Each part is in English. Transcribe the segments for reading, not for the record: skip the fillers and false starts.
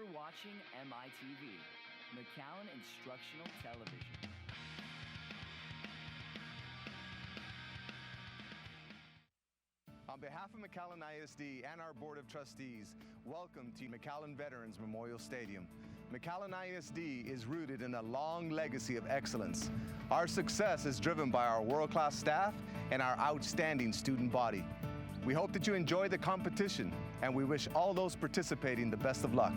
You're watching MITV, McAllen Instructional Television. On behalf of McAllen ISD and our Board of Trustees, welcome to McAllen Veterans Memorial Stadium. McAllen ISD is rooted in a long legacy of excellence. Our success is driven by our world-class staff and our outstanding student body. We hope that you enjoy the competition, and we wish all those participating the best of luck.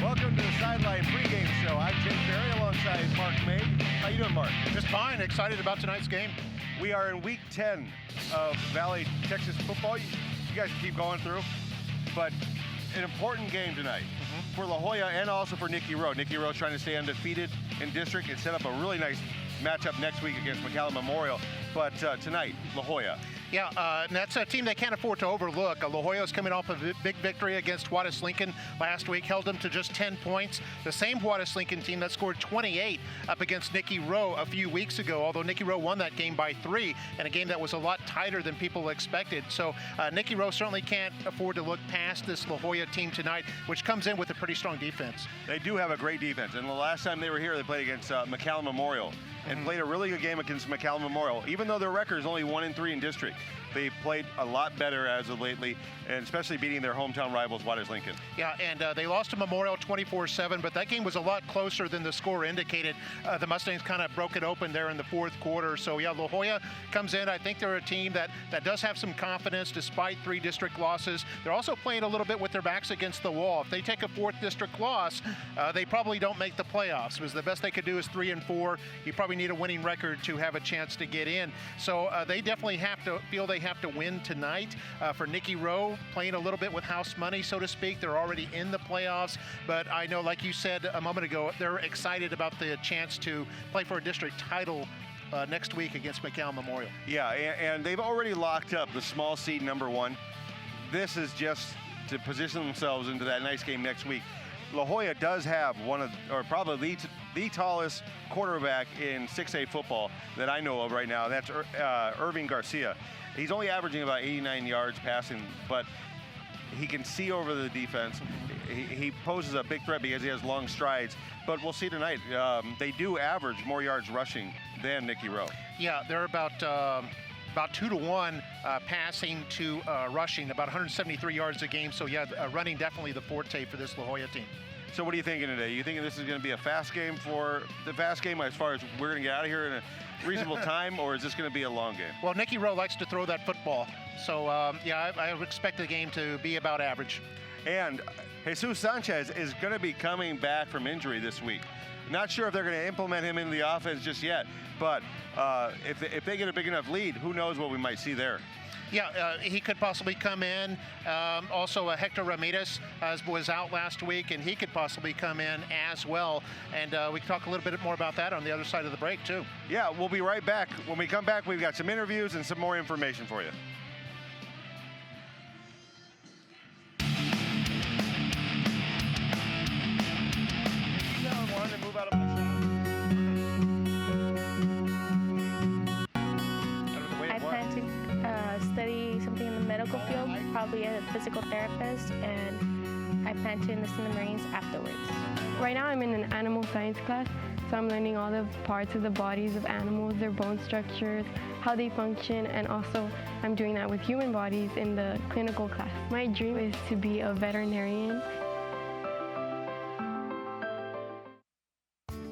Welcome to the Sideline Pregame Show. I'm Jim Berry alongside Mark May. How you doing, Mark? Just fine. Excited about tonight's game. We are in week 10 of Valley, Texas football. You guys keep going through, but an important game tonight for La Joya and also for Nikki Rowe. Nikki Rowe trying to stay undefeated in district and set up a really nice matchup next week against McAllen Memorial. But tonight, La Joya. Yeah, and that's a team they can't afford to overlook. La Joya's coming off a big victory against Juarez Lincoln last week, held them to just 10 points. The same Juarez Lincoln team that scored 28 up against Nikki Rowe a few weeks ago, although Nikki Rowe won that game by 3, and a game that was a lot tighter than people expected. So Nikki Rowe certainly can't afford to look past this La Joya team tonight, which comes in with a pretty strong defense. They do have a great defense, and the last time they were here, they played against McAllen Memorial and played a really good game against McAllen Memorial. Even though their record is only 1-3 in district, they played a lot better as of lately, and especially beating their hometown rivals, Juarez Lincoln. Yeah, and they lost to Memorial 24-7, but that game was a lot closer than the score indicated. The Mustangs kind of broke it open there in the fourth quarter. So yeah, La Joya comes in. I think they're a team that does have some confidence despite 3 district losses. They're also playing a little bit with their backs against the wall. If they take a 4th district loss, they probably don't make the playoffs, because the best they could do is 3-4. You probably need a winning record to have a chance to get in. So they definitely feel they have to win tonight. For Nikki Rowe, playing a little bit with house money, so to speak. They're already in the playoffs, but I know, like you said a moment ago, they're excited about the chance to play for a district title next week against McAllen Memorial. Yeah, and they've already locked up the small seed #1. This is just to position themselves into that nice game next week. La Joya does have probably the tallest quarterback in 6A football that I know of right now. That's Irving Garcia. He's only averaging about 89 yards passing, but he can see over the defense. He poses a big threat because he has long strides, but we'll see tonight. They do average more yards rushing than Nikki Rowe. Yeah, they're about 2-to-1 passing to rushing, about 173 yards a game. So yeah, running definitely the forte for this La Joya team. So what are you thinking today? You thinking this is going to be a fast game for the fast game as far as we're going to get out of here in a reasonable time, or is this going to be a long game? Well, Nikki Rowe likes to throw that football. So yeah, I would expect the game to be about average. And Jesus Sanchez is going to be coming back from injury this week. Not sure if they're going to implement him into the offense just yet, but if they get a big enough lead, who knows what we might see there. Yeah, he could possibly come in. Also, Hector Ramirez was out last week, and he could possibly come in as well. And we can talk a little bit more about that on the other side of the break, too. Yeah, we'll be right back. When we come back, we've got some interviews and some more information for you. Wanted to move out of my I plan to study something in the medical field, probably a physical therapist, and I plan to enlist in the Marines afterwards. Right now I'm in an animal science class, so I'm learning all the parts of the bodies of animals, their bone structures, how they function, and also I'm doing that with human bodies in the clinical class. My dream is to be a veterinarian.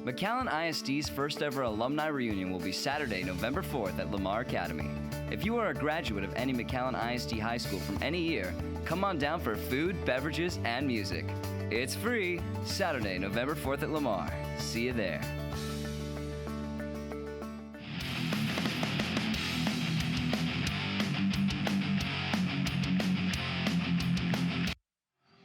McAllen ISD's first ever alumni reunion will be Saturday, November 4th at Lamar Academy. If you are a graduate of any McAllen ISD high school from any year, come on down for food, beverages, and music. It's free, Saturday, November 4th at Lamar. See you there.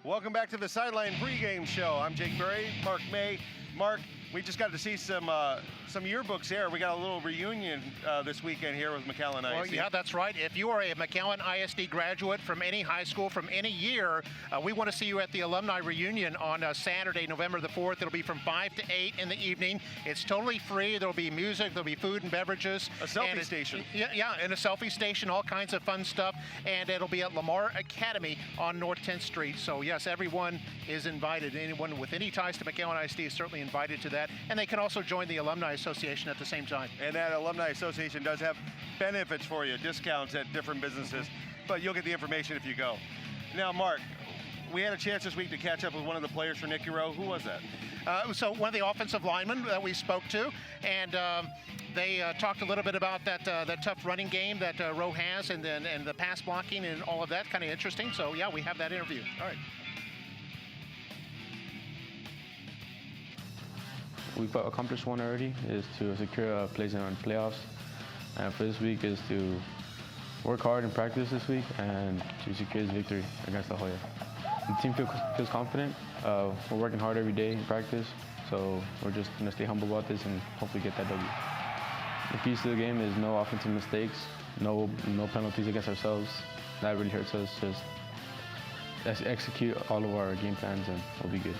Welcome back to the Sideline Pregame Show. I'm Jake Berry, Mark May. Mark, We just got to see some yearbooks there. We got a little reunion this weekend here with McAllen ISD. Well, yeah, that's right. If you are a McAllen ISD graduate from any high school, from any year, we want to see you at the Alumni Reunion on Saturday, November the 4th. It'll be from 5 to 8 in the evening. It's totally free. There'll be music. There'll be food and beverages. A selfie station. Yeah, and a selfie station, all kinds of fun stuff. And it'll be at Lamar Academy on North 10th Street. So, yes, everyone is invited. Anyone with any ties to McAllen ISD is certainly invited to that. And they can also join the Alumni Association at the same time. And that Alumni Association does have benefits for you, discounts at different businesses, but you'll get the information if you go. Now, Mark, we had a chance this week to catch up with one of the players for Nikki Rowe. Who was that? So one of the offensive linemen that we spoke to, and they talked a little bit about that tough running game that Rowe has, and the pass blocking and all of that. Kind of interesting. So yeah, we have that interview. All right. We've accomplished one already, is to secure a place in our playoffs. And for this week is to work hard in practice this week and to secure this victory against La Joya. The team feels confident. We're working hard every day in practice, so we're just going to stay humble about this and hopefully get that W. The keys to the game is no offensive mistakes, no penalties against ourselves. That really hurts us. Just execute all of our game plans and we'll be good.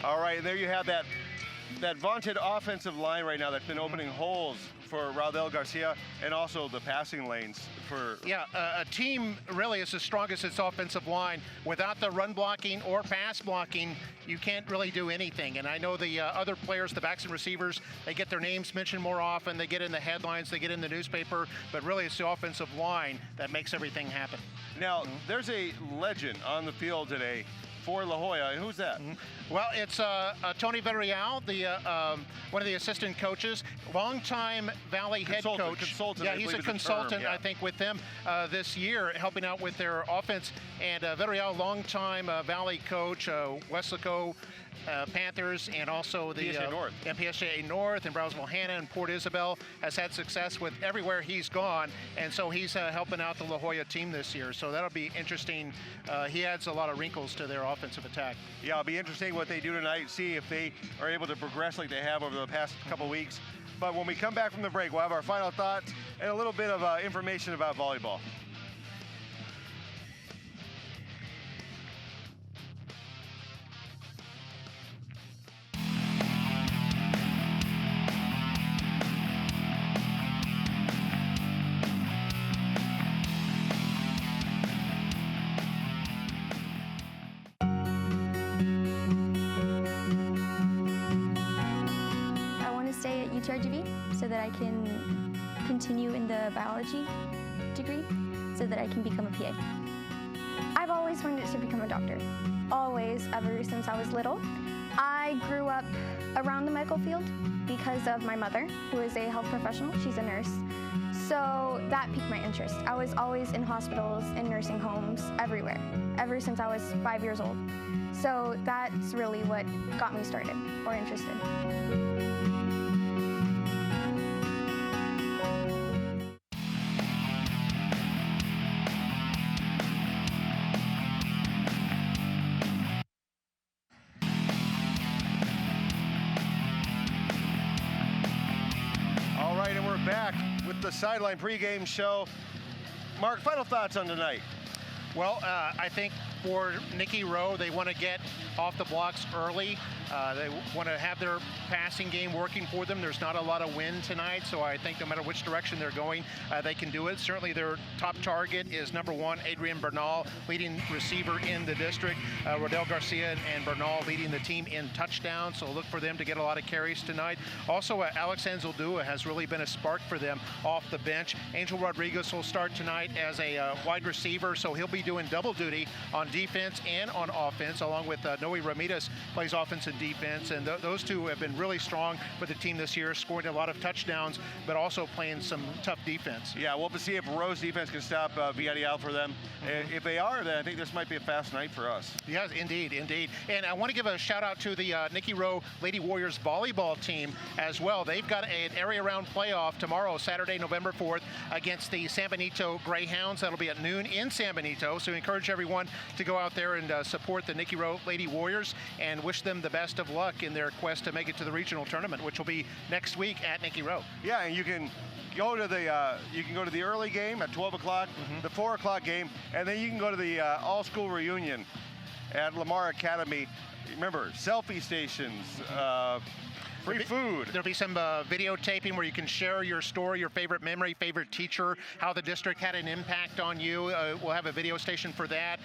All right, there you have that vaunted offensive line right now that's been opening holes for Raudel Garcia and also the passing lanes for... Yeah, a team really is as strong as its offensive line. Without the run blocking or pass blocking, you can't really do anything. And I know the other players, the backs and receivers, they get their names mentioned more often. They get in the headlines, they get in the newspaper, but really it's the offensive line that makes everything happen. Now, there's a legend on the field today for La Joya, and who's that? Well, it's Tony Villarreal, one of the assistant coaches, longtime Valley head coach. Consultant, yeah, he's a consultant, I think, with them this year, helping out with their offense. And Villarreal, longtime Valley coach, Weslaco Panthers, and also the PSJA North and Brownsville Hannah and Port Isabel, has had success with everywhere he's gone, and so he's helping out the La Joya team this year. So that'll be interesting. He adds a lot of wrinkles to their offensive attack. Yeah, it'll be interesting what they do tonight, see if they are able to progress like they have over the past couple weeks. But when we come back from the break, we'll have our final thoughts and a little bit of information about volleyball. So that I can continue in the biology degree so that I can become a PA. I've always wanted to become a doctor, always, ever since I was little. I grew up around the medical field because of my mother, who is a health professional. She's a nurse. So that piqued my interest. I was always in hospitals, in nursing homes, everywhere, ever since I was 5 years old. So that's really what got me started or interested. Back with the Sideline pregame show. Mark, final thoughts on tonight? Well, I think for Nikki Rowe, they want to get off the blocks early. They want to have their passing game working for them. There's not a lot of wind tonight, so I think no matter which direction they're going, they can do it. Certainly their top target is number 1, Adrian Bernal, leading receiver in the district. Rodel Garcia and Bernal leading the team in touchdowns, so look for them to get a lot of carries tonight. Also, Alex Anzaldua has really been a spark for them off the bench. Angel Rodriguez will start tonight as a wide receiver, so he'll be doing double duty on defense and on offense, along with Noe Ramirez plays offense and defense, and those two have been really strong for the team this year, scoring a lot of touchdowns, but also playing some tough defense. Yeah, we'll have to see if Rowe's defense can stop Villarreal for them. If they are, then I think this might be a fast night for us. Yes, indeed. And I want to give a shout out to the Nikki Rowe Lady Warriors volleyball team as well. They've got an area round playoff tomorrow, Saturday, November 4th, against the San Benito Greyhounds. That'll be at noon in San Benito. So we encourage everyone to go out there and support the Nikki Rowe Lady Warriors and wish them the best of luck in their quest to make it to the regional tournament, which will be next week at Nikki Rowe. Yeah, and you can go to the early game at 12 o'clock, the 4 o'clock game, and then you can go to the all-school reunion at Lamar Academy. Remember, selfie stations, free food. There'll be some videotaping where you can share your story, your favorite memory, favorite teacher, how the district had an impact on you. We'll have a video station for that.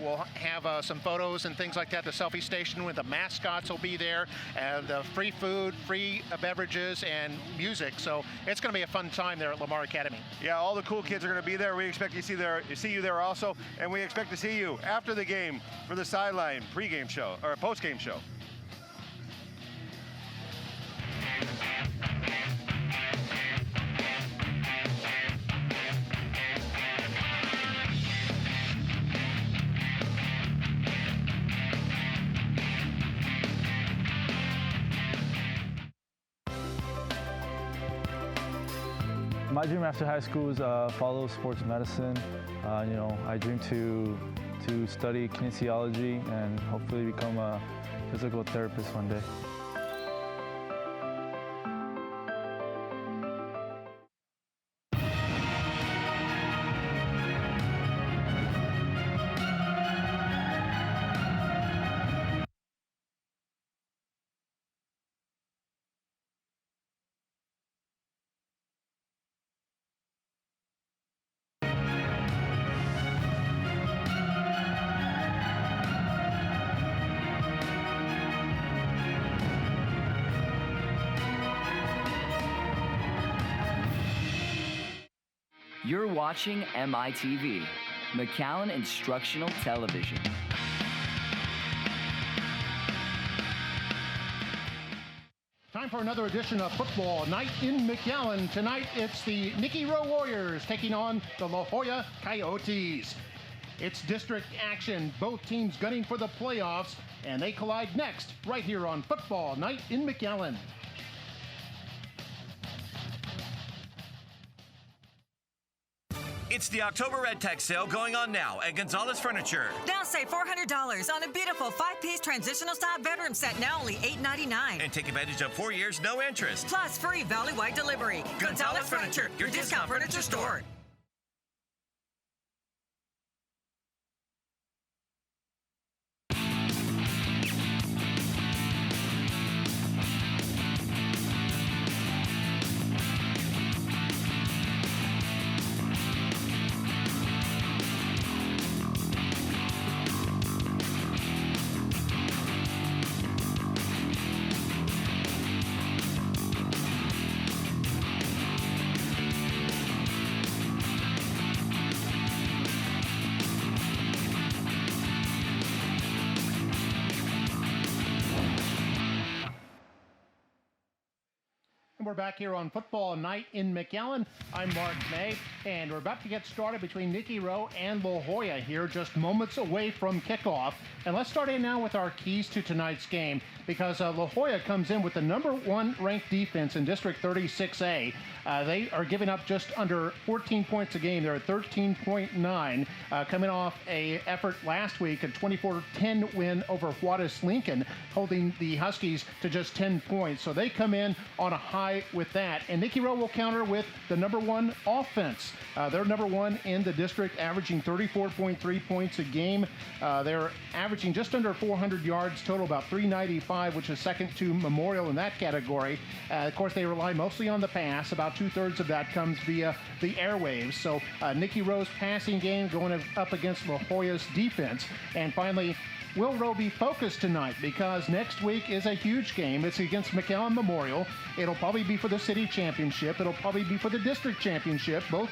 We'll have some photos and things like that. The selfie station with the mascots will be there, and free food, free beverages, and music. So it's going to be a fun time there at Lamar Academy. Yeah, all the cool kids are going to be there. We expect to see you there also, and we expect to see you after the game for the sideline pregame show or postgame show. My dream after high school is follow sports medicine. I dream to study kinesiology and hopefully become a physical therapist one day. You're watching MITV, McAllen Instructional Television. Time for another edition of Football Night in McAllen. Tonight, it's the Nikki Rowe Warriors taking on the La Joya Coyotes. It's district action, both teams gunning for the playoffs, and they collide next, right here on Football Night in McAllen. It's the October Red Tech sale going on now at Gonzalez Furniture. Now save $400 on a beautiful 5-piece transitional style bedroom set, now only $899. And take advantage of 4 years, no interest. Plus free valley-wide delivery. Gonzalez Furniture, your discount furniture store. We're back here on Football Night in McAllen. I'm Mark May, and we're about to get started between Nikki Rowe and La Joya here, just moments away from kickoff. And let's start in now with our keys to tonight's game, because La Joya comes in with the #1 ranked defense in District 36A. They are giving up just under 14 points a game. They're at 13.9, coming off a effort last week, a 24-10 win over Juarez Lincoln, holding the Huskies to just 10 points. So they come in on a high with that. And Nikki Rowe will counter with the #1 offense. They're #1 in the district, averaging 34.3 points a game. They're averaging just under 400 yards total, about 395, which is second to Memorial in that category. Of course, they rely mostly on the pass. About 2/3 of that comes via the airwaves. So Nikki Rowe's passing game going up against La Joya's defense. And finally, will Rowe be focused tonight? Because next week is a huge game. It's against McAllen Memorial. It'll probably be for the city championship. It'll probably be for the district championship. Both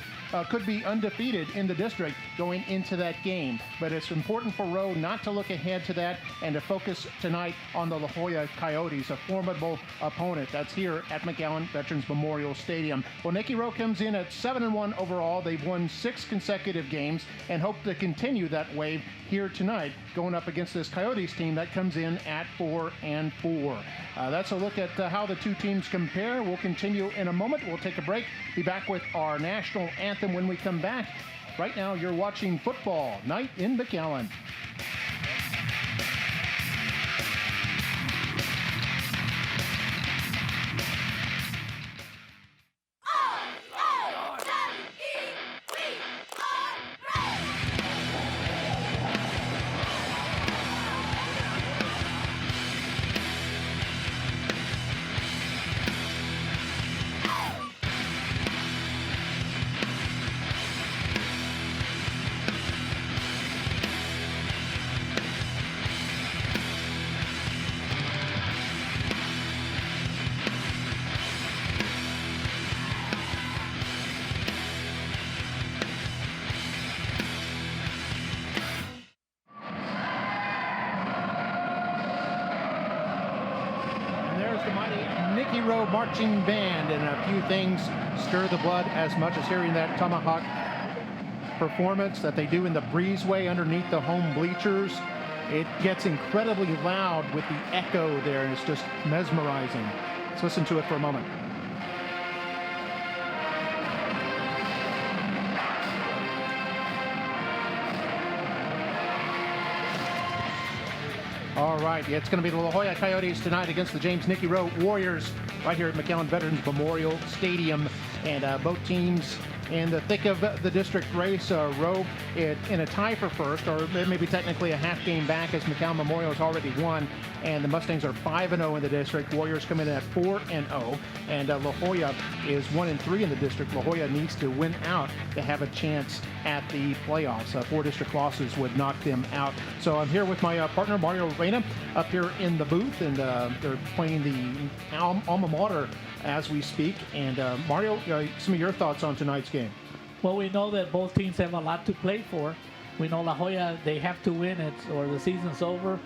could be undefeated in the district going into that game. But it's important for Rowe not to look ahead to that and to focus tonight on the La Joya Coyotes, a formidable opponent that's here at McAllen Veterans Memorial Stadium. Well, Nikki Rowe comes in at 7-1 overall. They've won 6 consecutive games and hope to continue that wave here tonight, going up against this Coyotes team that comes in at 4-4. That's a look at how the two teams compare. We'll continue in a moment. We'll take a break. Be back with our national anthem when we come back. Right now, you're watching Football Night in McAllen. Nikki Rowe marching band, and a few things stir the blood as much as hearing that tomahawk performance that they do in the breezeway underneath the home bleachers. It gets incredibly loud with the echo there, and it's just mesmerizing. Let's listen to it for a moment. All right, it's going to be the La Joya Coyotes tonight against the James Nikki Rowe Warriors right here at McAllen Veterans Memorial Stadium. And both teams in the thick of the district race. Rowe in a tie for first, or maybe technically a half game back, as McAllen Memorial has already won. And the Mustangs are 5-0 in the district. Warriors come in at 4-0. And La Joya is 1-3 in the district. La Joya needs to win out to have a chance at the playoffs. 4 district losses would knock them out. So I'm here with my partner, Mario Reyna, up here in the booth. And they're playing the alma mater as we speak. And Mario, some of your thoughts on tonight's game? Well, we know that both teams have a lot to play for. We know La Joya, they have to win it or the season's over.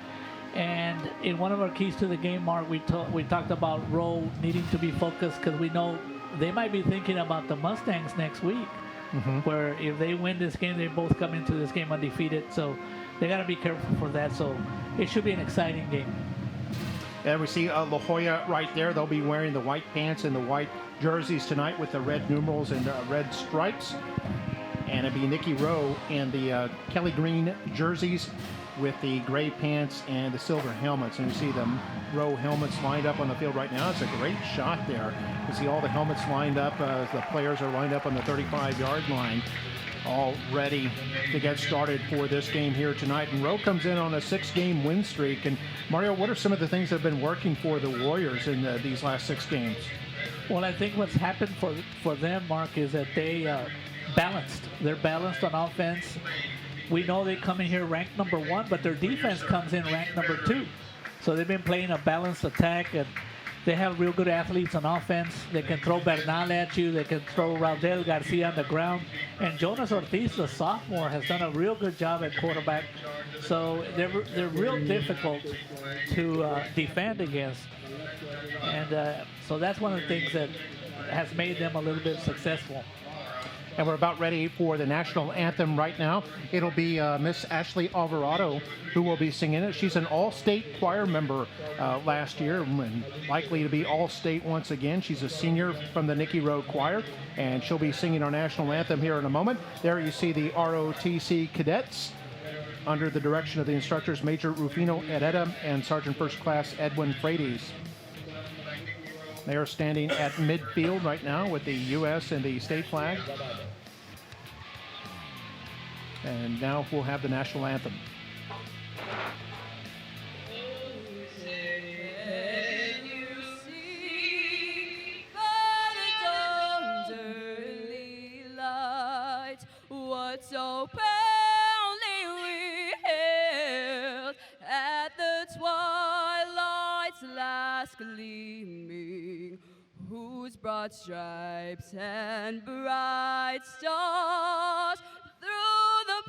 And in one of our keys to the game, Mark, we talked about Rowe needing to be focused, because we know they might be thinking about the Mustangs next week, where if they win this game, they both come into this game undefeated. So they got to be careful for that. So it should be an exciting game. And we see La Joya right there. They'll be wearing the white pants and the white jerseys tonight with the red numerals and red stripes. And it'll be Nikki Rowe in the Kelly green jerseys with the gray pants and the silver helmets. And you see the Rowe helmets lined up on the field right now. It's a great shot there. You see all the helmets lined up as the players are lined up on the 35-yard line, all ready to get started for this game here tonight. And Rowe comes in on a 6-game win streak. And Mario, what are some of the things that have been working for the Warriors in these last 6 games? Well, I think what's happened for them, Mark, is that they balanced. They're balanced on offense. We know they come in here ranked number 1, but their defense comes in ranked number 2. So they've been playing a balanced attack, and they have real good athletes on offense. They can throw Bernal at you. They can throw Raudel Garcia on the ground. And Jonas Ortiz, the sophomore, has done a real good job at quarterback. So they're real difficult to defend against. And so that's one of the things that has made them a little bit successful. And we're about ready for the national anthem right now. It'll be Miss Ashley Alvarado who will be singing it. She's an all-state choir member last year and likely to be all-state once again. She's a senior from the Nikki Rowe Choir, and she'll be singing our national anthem here in a moment. There you see the ROTC cadets under the direction of the instructors Major Rufino Herrera and Sergeant First Class Edwin Frades. They are standing at midfield right now with the U.S. and the state flag. And now we'll have the national anthem. So proudly we held broad stripes and bright stars through the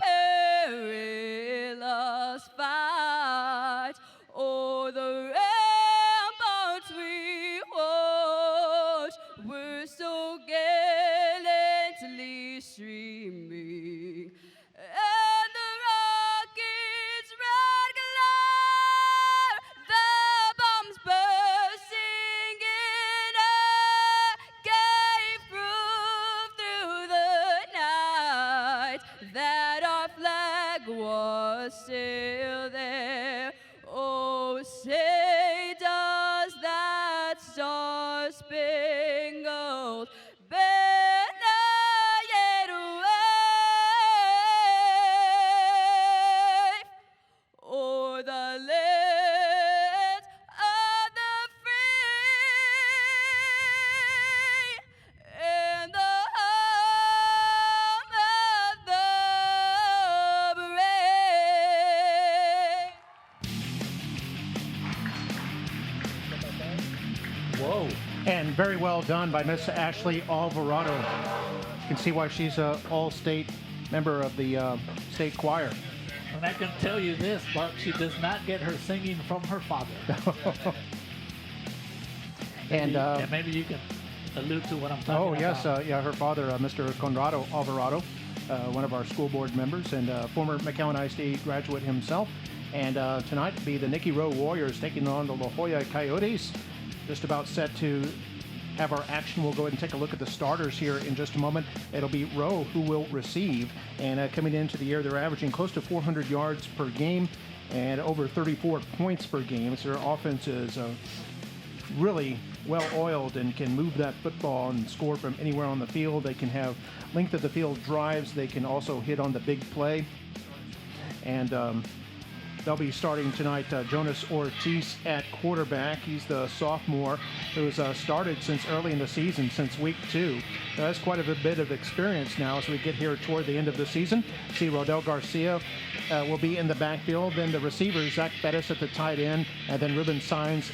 perilous fight. O'er the ramparts we watched were so gallantly streaming, and the rockets' red glare, the bombs bursting in air, gave proof through the night that our flag was still there. Oh, say does that star-spangled banner yet wave o'er the land of the free and the home of the brave. Whoa. And very well done by Miss Ashley Alvarado. You can see why she's an all-state member of the state choir. And I can tell you this, Mark, she does not get her singing from her father. And maybe you can allude to what I'm talking about. Oh, yes. Yeah, her father, Mr. Conrado Alvarado, one of our school board members and former McAllen ISD graduate himself. And tonight will be the Nikki Rowe Warriors taking on the La Joya Coyotes. Just about set to have our action. We'll go ahead and take a look at the starters here in just a moment. It'll be Rowe who will receive. And coming into the year, they're averaging close to 400 yards per game and over 34 points per game. So their offense is really well-oiled and can move that football and score from anywhere on the field. They can have length of the field drives. They can also hit on the big play. And they'll be starting tonight Jonas Ortiz at quarterback. He's the sophomore who's started since early in the season, since week 2. That's quite a bit of experience now as we get here toward the end of the season. See, Rodel Garcia will be in the backfield. Then the receivers, Zach Bettis at the tight end, and then Ruben Saenz,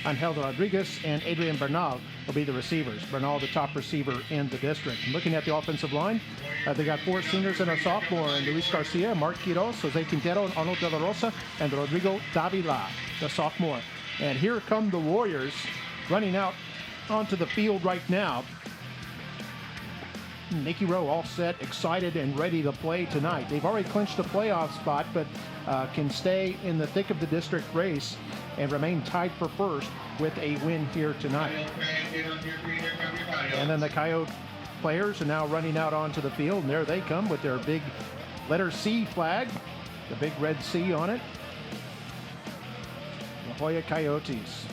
Angel Rodriguez, and Adrian Bernal will be the receivers. Bernal, the top receiver in the district. Looking at the offensive line, they got 4 seniors and a sophomore, and Luis Garcia, Mark Quiroz, Jose Quintero, Arnold De La Rosa, and Rodrigo Davila, the sophomore. And here come the Warriors running out onto the field right now. Nikki Rowe all set, excited, and ready to play tonight. They've already clinched a playoff spot, but can stay in the thick of the district race and remain tied for first with a win here tonight. And then the Coyote players are now running out onto the field, and there they come with their big letter C flag, the big red C on it. La Joya Coyotes.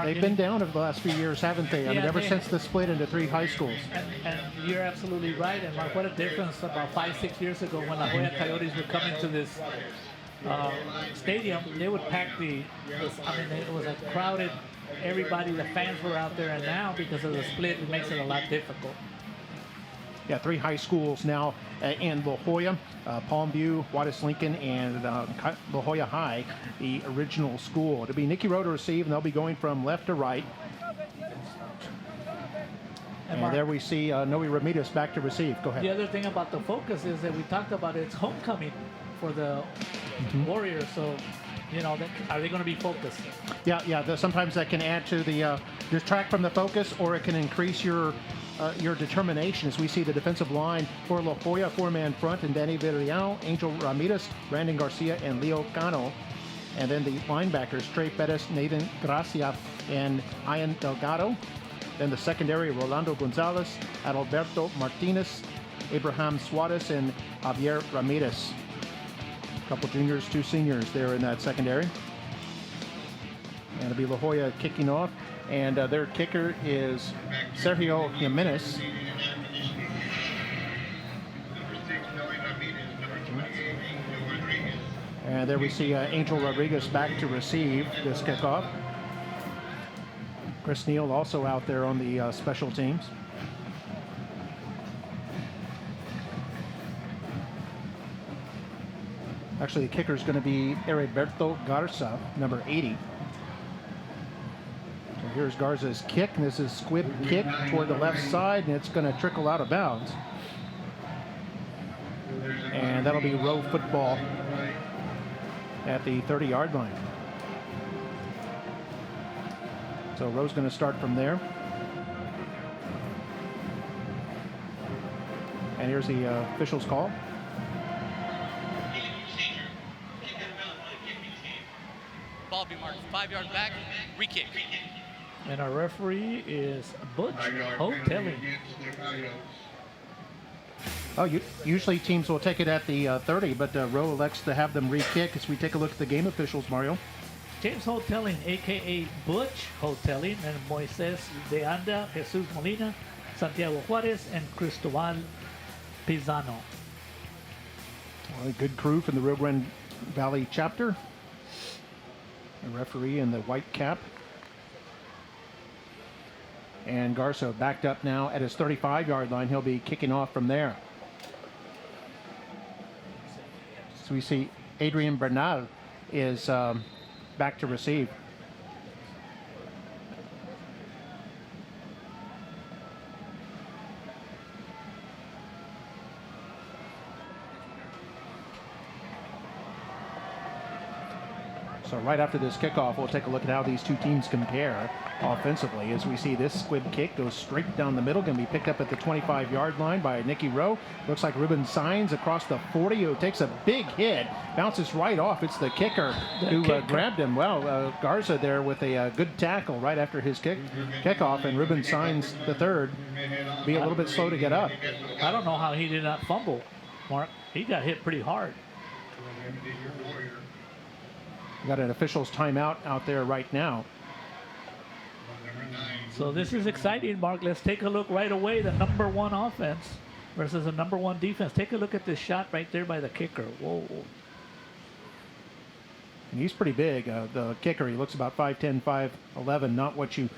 They've been down over the last few years, haven't they? I mean, ever since the split into 3 high schools. And you're absolutely right. And Mark, what a difference about 5-6 years ago when La Joya Coyotes would come into this stadium. They would pack I mean, it was a crowded, everybody, the fans were out there. And now, because of the split, it makes it a lot difficult. Yeah, 3 high schools now in La Joya, Palmview, Juarez Lincoln, and La Joya High, the original school. It'll be Nikki Rowe to receive, and they'll be going from left to right. And there we see Noe Ramirez back to receive. Go ahead. The other thing about the focus is that we talked about it's homecoming for the Warriors, so you know, are they going to be focused? Yeah. Sometimes that can add to the distract from the focus, or it can increase your determination. As we see the defensive line for La Joya, 4-man front, and Danny Villarreal, Angel Ramirez, Brandon Garcia, and Leo Cano. And then the linebackers, Trey Perez, Nathan Gracia, and Ian Delgado. Then the secondary, Rolando Gonzalez, Adalberto Martinez, Abraham Suarez, and Javier Ramirez. A couple juniors, 2 seniors there in that secondary. And it'll be La Joya kicking off. And their kicker is Sergio Jimenez. And there we see Angel Rodriguez back to receive this kickoff. Chris Neal also out there on the special teams. Actually, the kicker is going to be Heriberto Garza, number 80. here's Garza's kick, and this is squib kick toward the left side, and it's going to trickle out of bounds. And that'll be Rowe football at the 30-yard line. So Rowe's going to start from there. And here's the official's call. Ball be marked 5 yards back, re-kick. And our referee is Butch Hotelling. Oh, usually teams will take it at the 30, but Rowe elects to have them re-kick as we take a look at the game officials, Mario. James Hotelling, a.k.a. Butch Hotelling, and Moises de Anda, Jesus Molina, Santiago Juarez, and Cristobal Pizano. Well, a good crew from the Rio Grande Valley chapter. The referee in the white cap. And Garza backed up now at his 35-yard line. He'll be kicking off from there. So we see Adrian Bernal is back to receive. So right after this kickoff, we'll take a look at how these two teams compare offensively. As we see this squib kick goes straight down the middle, going to be picked up at the 25-yard line by Nikki Rowe. Looks like Ruben Signs across the 40, who takes a big hit, bounces right off. It's the kicker who grabbed him. Well, Garza there with a good tackle right after his kickoff, and Ruben Signs the third be a little bit slow to get up. I don't know how he did not fumble, Mark. He got hit pretty hard. Got an official's timeout out there right now. So this is exciting, Mark. Let's take a look right away. The number one offense versus the number one defense. Take a look at this shot right there by the kicker. Whoa. And he's pretty big. The kicker, he looks about 5'10", 5'11", not what you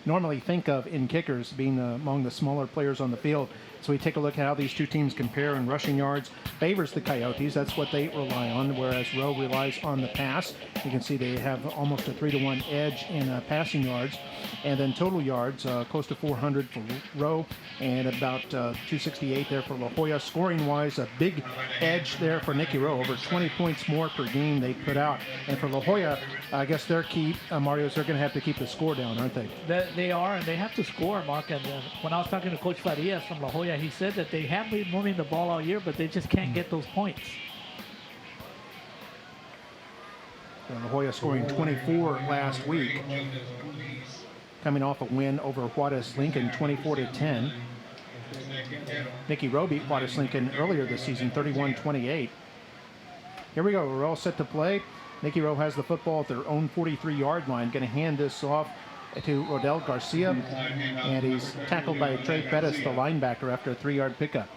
normally think of in kickers, being among the smaller players on the field. So we take a look at how these two teams compare in rushing yards. Favors the Coyotes. That's what they rely on, whereas Rowe relies on the pass. You can see they have almost a 3-to-1 edge in passing yards. And then total yards, close to 400 for Rowe and about 268 there for La Joya. Scoring-wise, a big edge there for Nikki Rowe. Over 20 points more per game they put out. And for La Joya, I guess their key, Mario, is they're going to have to keep the score down, aren't they? They are, and they have to score, Mark. And when I was talking to Coach Farias from La Joya, he said that they have been moving the ball all year, but they just can't get those points. La Joya scoring 24 last week, coming off a win over Juarez Lincoln, 24-10. Nikki Rowe beat Juarez Lincoln earlier this season, 31-28. Here we go. We're all set to play. Nikki Rowe has the football at their own 43-yard line. Going to hand this off to Rodel Garcia, and he's tackled by Trey Pettis, the linebacker, after a 3-yard pickup.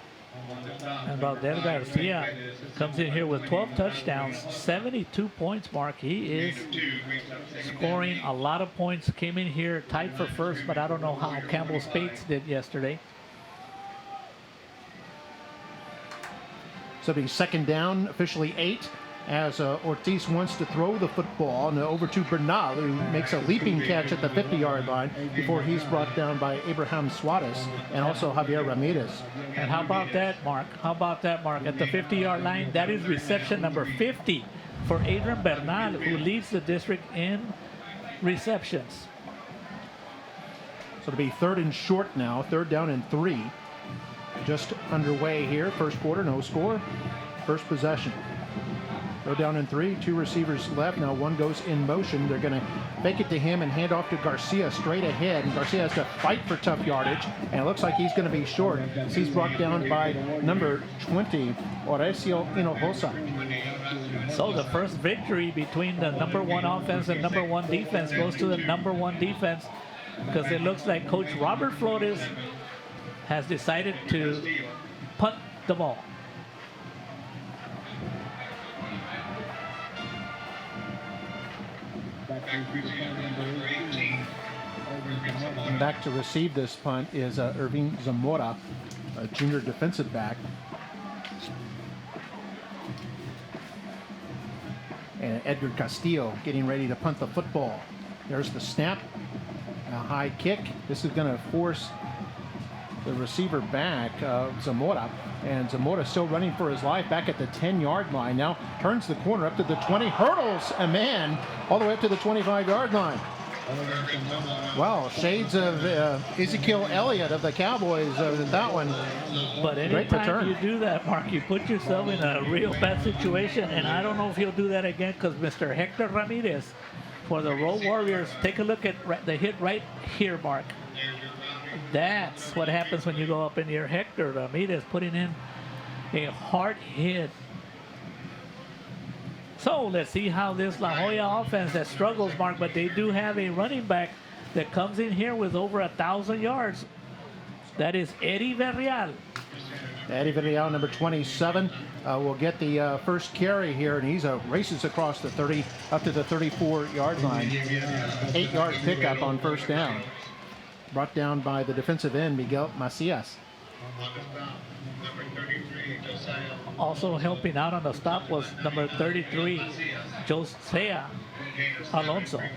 And Rodel Garcia comes in here with 12 touchdowns, 72 points, Mark. He is scoring a lot of points. Came in here tied for first, but I don't know how Campbell Spates did yesterday. So it'll be second down, officially 8. As Ortiz wants to throw the football, and over to Bernal, who makes a leaping catch at the 50-yard line before he's brought down by Abraham Suarez and also Javier Ramirez. And how about that, Mark? At the 50-yard line, that is reception number 50 for Adrian Bernal, who leads the district in receptions. So it'll be third and short now, third down and 3. Just underway here, first quarter, no score, first possession. Go down in 3, 2 receivers left. Now one goes in motion. They're going to fake it to him and hand off to Garcia straight ahead. And Garcia has to fight for tough yardage. And it looks like he's going to be short as he's brought down by number 20, Horacio Hinojosa. So the first victory between the number one offense and number one defense goes to the number one defense, because it looks like Coach Robert Flores has decided to punt the ball. And back to receive this punt is Irving Zamora, a junior defensive back. And Edgar Castillo getting ready to punt the football. There's the snap. A high kick. This is going to force the receiver back, Zamora. And Zamora still running for his life back at the 10-yard line. Now turns the corner up to the 20, hurdles a man all the way up to the 25-yard line. Wow, shades of Ezekiel Elliott of the Cowboys with that one. But anytime you do that, Mark, you put yourself in a real bad situation, and I don't know if he'll do that again because Mr. Hector Ramirez for the Road Warriors, take a look at the hit right here, Mark. That's what happens when you go up in the air. Hector Ramirez putting in a hard hit. So let's see how this La Jolla offense that struggles, Mark, but they do have a running back that comes in here with over 1,000 yards. That is Eddie Villarreal. Eddie Villarreal, number 27, will get the first carry here, and he's races across the 30 up to the 34-yard line. 8-yard pickup on first down. Brought down by the defensive end, Miguel Macias. Also helping out on the stop was number 33, Josiah Alonso. You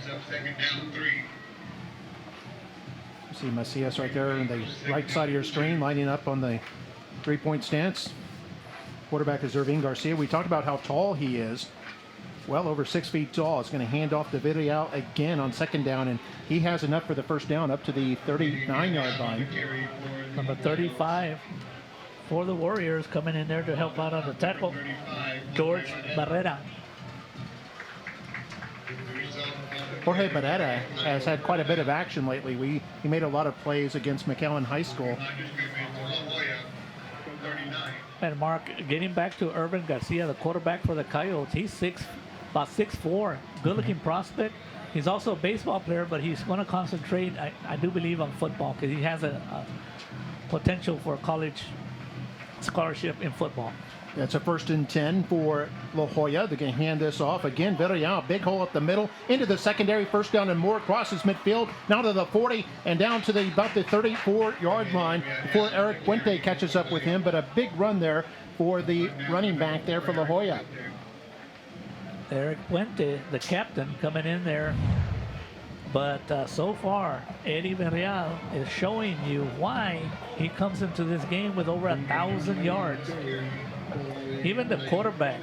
see Macias right there on the right side of your screen, lining up on the three-point stance. Quarterback is Irving Garcia. We talked about how tall he is. Well over 6 feet tall. It's going to hand off to Villarreal again on second down, and he has enough for the first down up to the 39-yard line. Number 35 for the Warriors coming in there to help out on the tackle, George Barrera. Jorge Barrera has had quite a bit of action lately. He made a lot of plays against McAllen High School. And Mark, getting back to Irvin Garcia, the quarterback for the Coyotes, he's about 6'4", good-looking prospect. He's also a baseball player, but he's going to concentrate, I do believe, on football because he has a potential for a college scholarship in football. That's a 1st and 10 for La Jolla. They're going to hand this off. Again, Villarreal, big hole up the middle, into the secondary, first down and more, crosses midfield, now to the 40, and down to about the 34-yard line before Eric Puente catches up with him, but a big run there for the running back there for La Jolla. Eric Puente, the captain, coming in there. But so far, Eddie Villarreal is showing you why he comes into this game with over 1,000 yards. Even the quarterback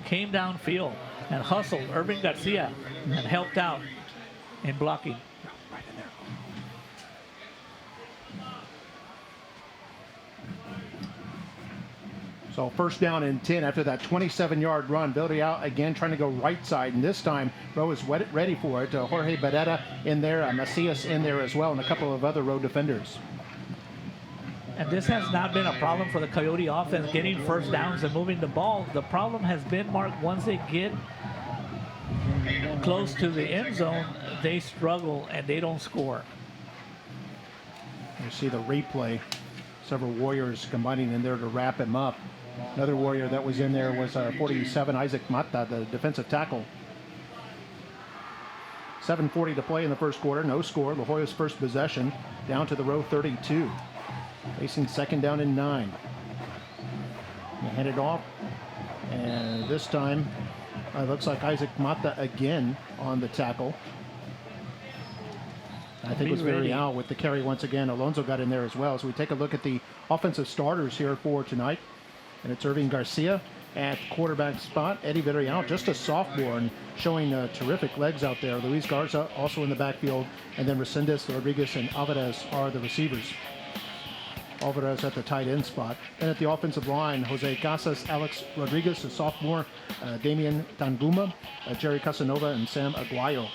came downfield and hustled Irving Garcia and helped out in blocking. So first down and 10 after that 27-yard run. Villarreal again trying to go right side, and this time Rowe is ready for it. Jorge Barrera in there, Macias in there as well, and a couple of other road defenders. And this has not been a problem for the Coyote offense, getting first downs and moving the ball. The problem has been, Mark, once they get close to the end zone, they struggle and they don't score. You see the replay. Several Warriors combining in there to wrap him up. Another Warrior that was in there was 47, Isaac Mata, the defensive tackle. 7:40 to play in the first quarter. No score. La Jolla's first possession down to the row 32. Facing second down and 9. They hand it off. And this time, it looks like Isaac Mata again on the tackle. I think it was Villarreal with the carry once again. Alonso got in there as well. So we take a look at the offensive starters here for tonight. And it's Irving Garcia at quarterback spot. Eddie Villarreal, just a sophomore, and showing terrific legs out there. Luis Garza also in the backfield. And then Resendez, Rodriguez, and Alvarez are the receivers. Alvarez at the tight end spot. And at the offensive line, Jose Casas, Alex Rodriguez, a sophomore, Damian Tanguma, Jerry Casanova, and Sam Aguayo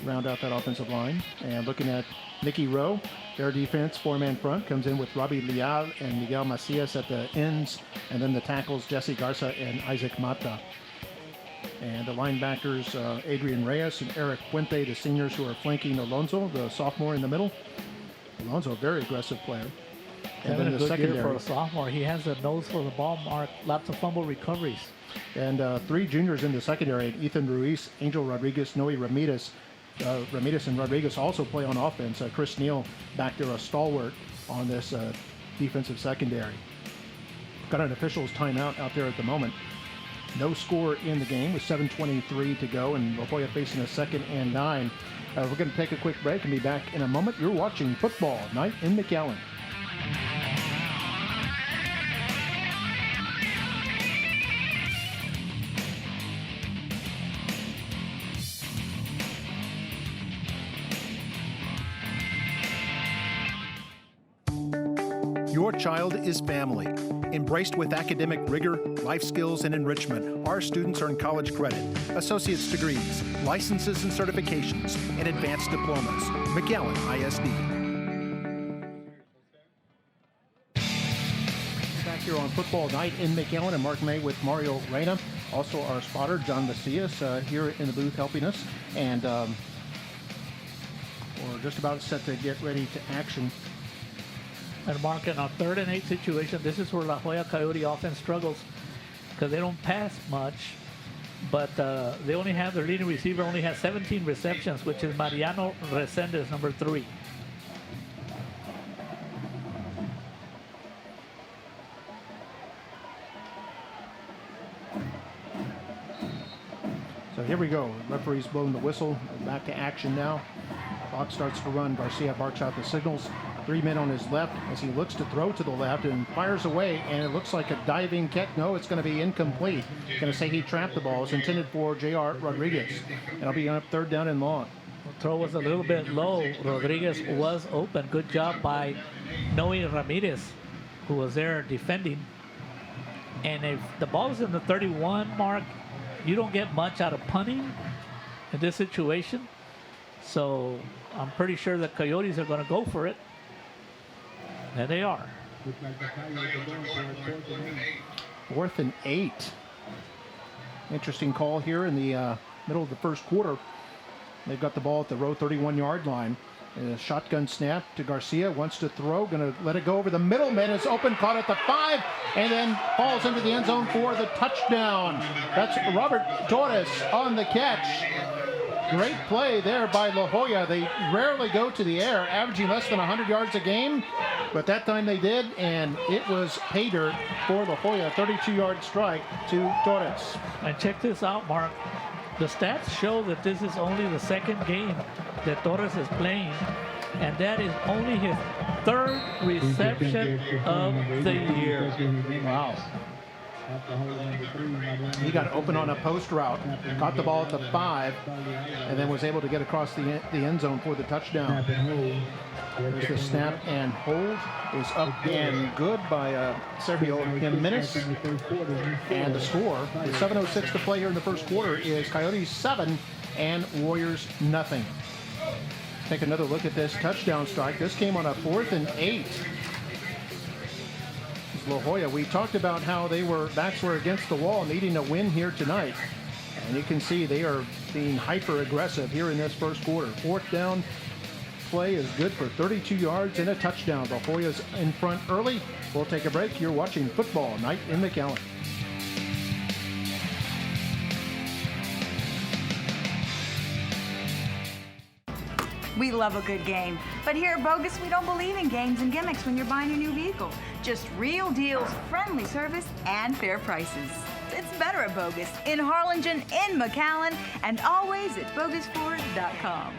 round out that offensive line. And looking at Nikki Rowe, their defense, 4-man front, comes in with Robbie Leal and Miguel Macias at the ends, and then the tackles, Jesse Garza and Isaac Mata. And the linebackers, Adrian Reyes and Eric Puente, the seniors who are flanking Alonso, the sophomore in the middle. Alonso, a very aggressive player. And then the secondary. For a sophomore, he has a nose for the ball, Mark. Lots of fumble recoveries. And 3 juniors in the secondary: Ethan Ruiz, Angel Rodriguez, Noe Ramirez. Ramirez and Rodriguez also play on offense. Chris Neal back there, a stalwart on this defensive secondary. Got an official's timeout out there at the moment. No score in the game with 7:23 to go, and La Joya facing a 2nd and 9. We're going to take a quick break and be back in a moment. You're watching Football Night in McAllen. Your child is family. Embraced with academic rigor, life skills, and enrichment, our students earn college credit, associate's degrees, licenses and certifications, and advanced diplomas. McAllen ISD. Back here on Football Night in McAllen, and Mark May with Mario Reyna. Also our spotter, John Macias, here in the booth helping us. And we're just about set to get ready to action. And Mark, in a 3rd and 8 situation, this is where La Joya Coyote offense struggles because they don't pass much, but they only have their leading receiver only has 17 receptions, which is Mariano Resendez, number 3. So here we go. Referee's blowing the whistle. Back to action now. Clock starts to run. Garcia barks out the signals. 3 men on his left as he looks to throw to the left and fires away, and it looks like a diving catch. No, it's going to be incomplete. Going to say he trapped the ball. It's intended for J.R. Rodriguez. And it'll be up 3rd down and long. The throw was a little bit low. Rodriguez was open. Good job by Noe Ramirez, who was there defending. And if the ball is in the 31 mark, you don't get much out of punting in this situation. So I'm pretty sure the Coyotes are going to go for it. And they are. 4th and 8. Interesting call here in the middle of the first quarter. They've got the ball at the row 31-yard line. A shotgun snap to Garcia. Wants to throw. Going to let it go over the middle. Man is open. Caught at the 5. And then falls into the end zone for the touchdown. That's Robert Torres on the catch. Great play there by La Joya. They rarely go to the air, averaging less than 100 yards a game, but that time they did, and it was pay dirt for La Joya. 32-yard strike to Torres. And check this out, Mark. The stats show that this is only the 2nd game that Torres is playing, and that is only his 3rd reception of the year. Wow. He got open on a post route, caught the ball at the 5, and then was able to get across the end zone for the touchdown. There's the snap and hold is up and good by Sergio Jimenez. And the score, with 7:06 to play here in the first quarter, is Coyotes 7 and Warriors nothing. Take another look at this touchdown strike. This came on a 4th and 8. La Joya, we talked about how backs were against the wall, needing a win here tonight. And you can see they are being hyper aggressive here in this first quarter. 4th down play is good for 32 yards and a touchdown. La Joya's in front early. We'll take a break. You're watching Football Night in McAllen. We love a good game, but here at Bogus, we don't believe in games and gimmicks when you're buying a new vehicle. Just real deals, friendly service, and fair prices. It's better at Bogus, in Harlingen, in McAllen, and always at bogusford.com.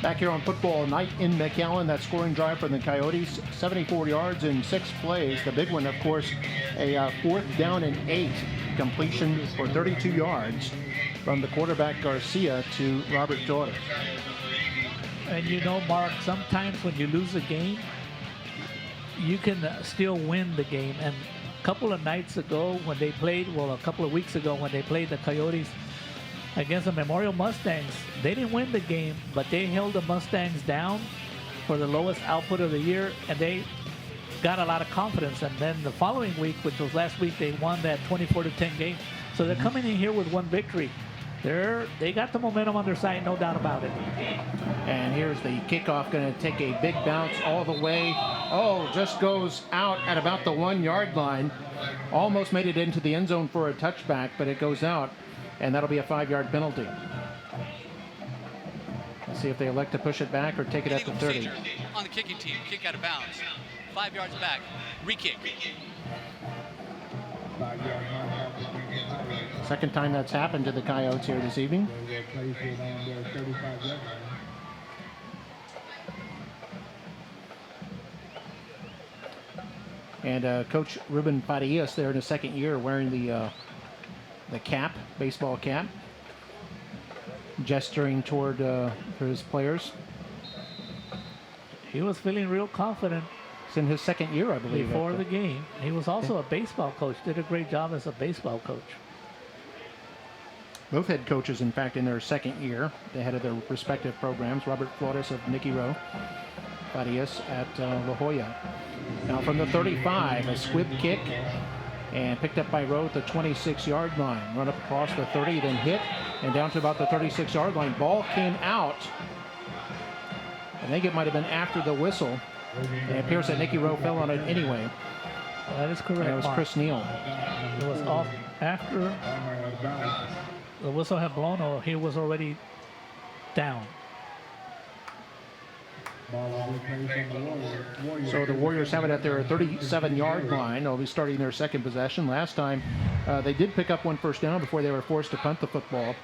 Back here on Football Night in McAllen, that scoring drive for the Coyotes, 74 yards in 6 plays. The big one, of course, a 4th down and 8 completion for 32 yards from the quarterback Garcia to Robert Torres. And you know, Mark, sometimes when you lose a game, you can still win the game. And a couple of nights ago when they played, a couple of weeks ago when they played the Coyotes against the Memorial Mustangs, they didn't win the game, but they held the Mustangs down for the lowest output of the year, and they got a lot of confidence. And then the following week, which was last week, they won that 24-10 game. So they're coming in here with 1 victory. They got the momentum on their side, no doubt about it. And here's the kickoff, going to take a big bounce all the way. Oh, just goes out at about the 1-yard line. Almost made it into the end zone for a touchback, but it goes out, and that'll be a 5-yard penalty. Let's see if they elect to push it back or take it at the 30. On the kicking team, kick out of bounds. 5 yards back, re-kick. Second time that's happened to the Coyotes here this evening. And Coach Ruben Farias there in his second year wearing the cap, baseball cap, gesturing toward for his players. He was feeling real confident. It's in his second year, I believe. Before the game. He was also a baseball coach, did a great job as a baseball coach. Both head coaches, in fact, in their second year, the head of their respective programs, Robert Flores of Nikki Rowe, Farias at La Jolla. Now from the 35, a squib kick, and picked up by Rowe at the 26-yard line. Run up across the 30, then hit, and down to about the 36-yard line. Ball came out. I think it might have been after the whistle. And it appears that Nikki Rowe fell on it anyway. That is correct. And it was Chris Neal. It was off after the whistle had blown, or he was already down. So the Warriors have it at their 37-yard line. They'll be starting their second possession. Last time they did pick up one first down before they were forced to punt the football.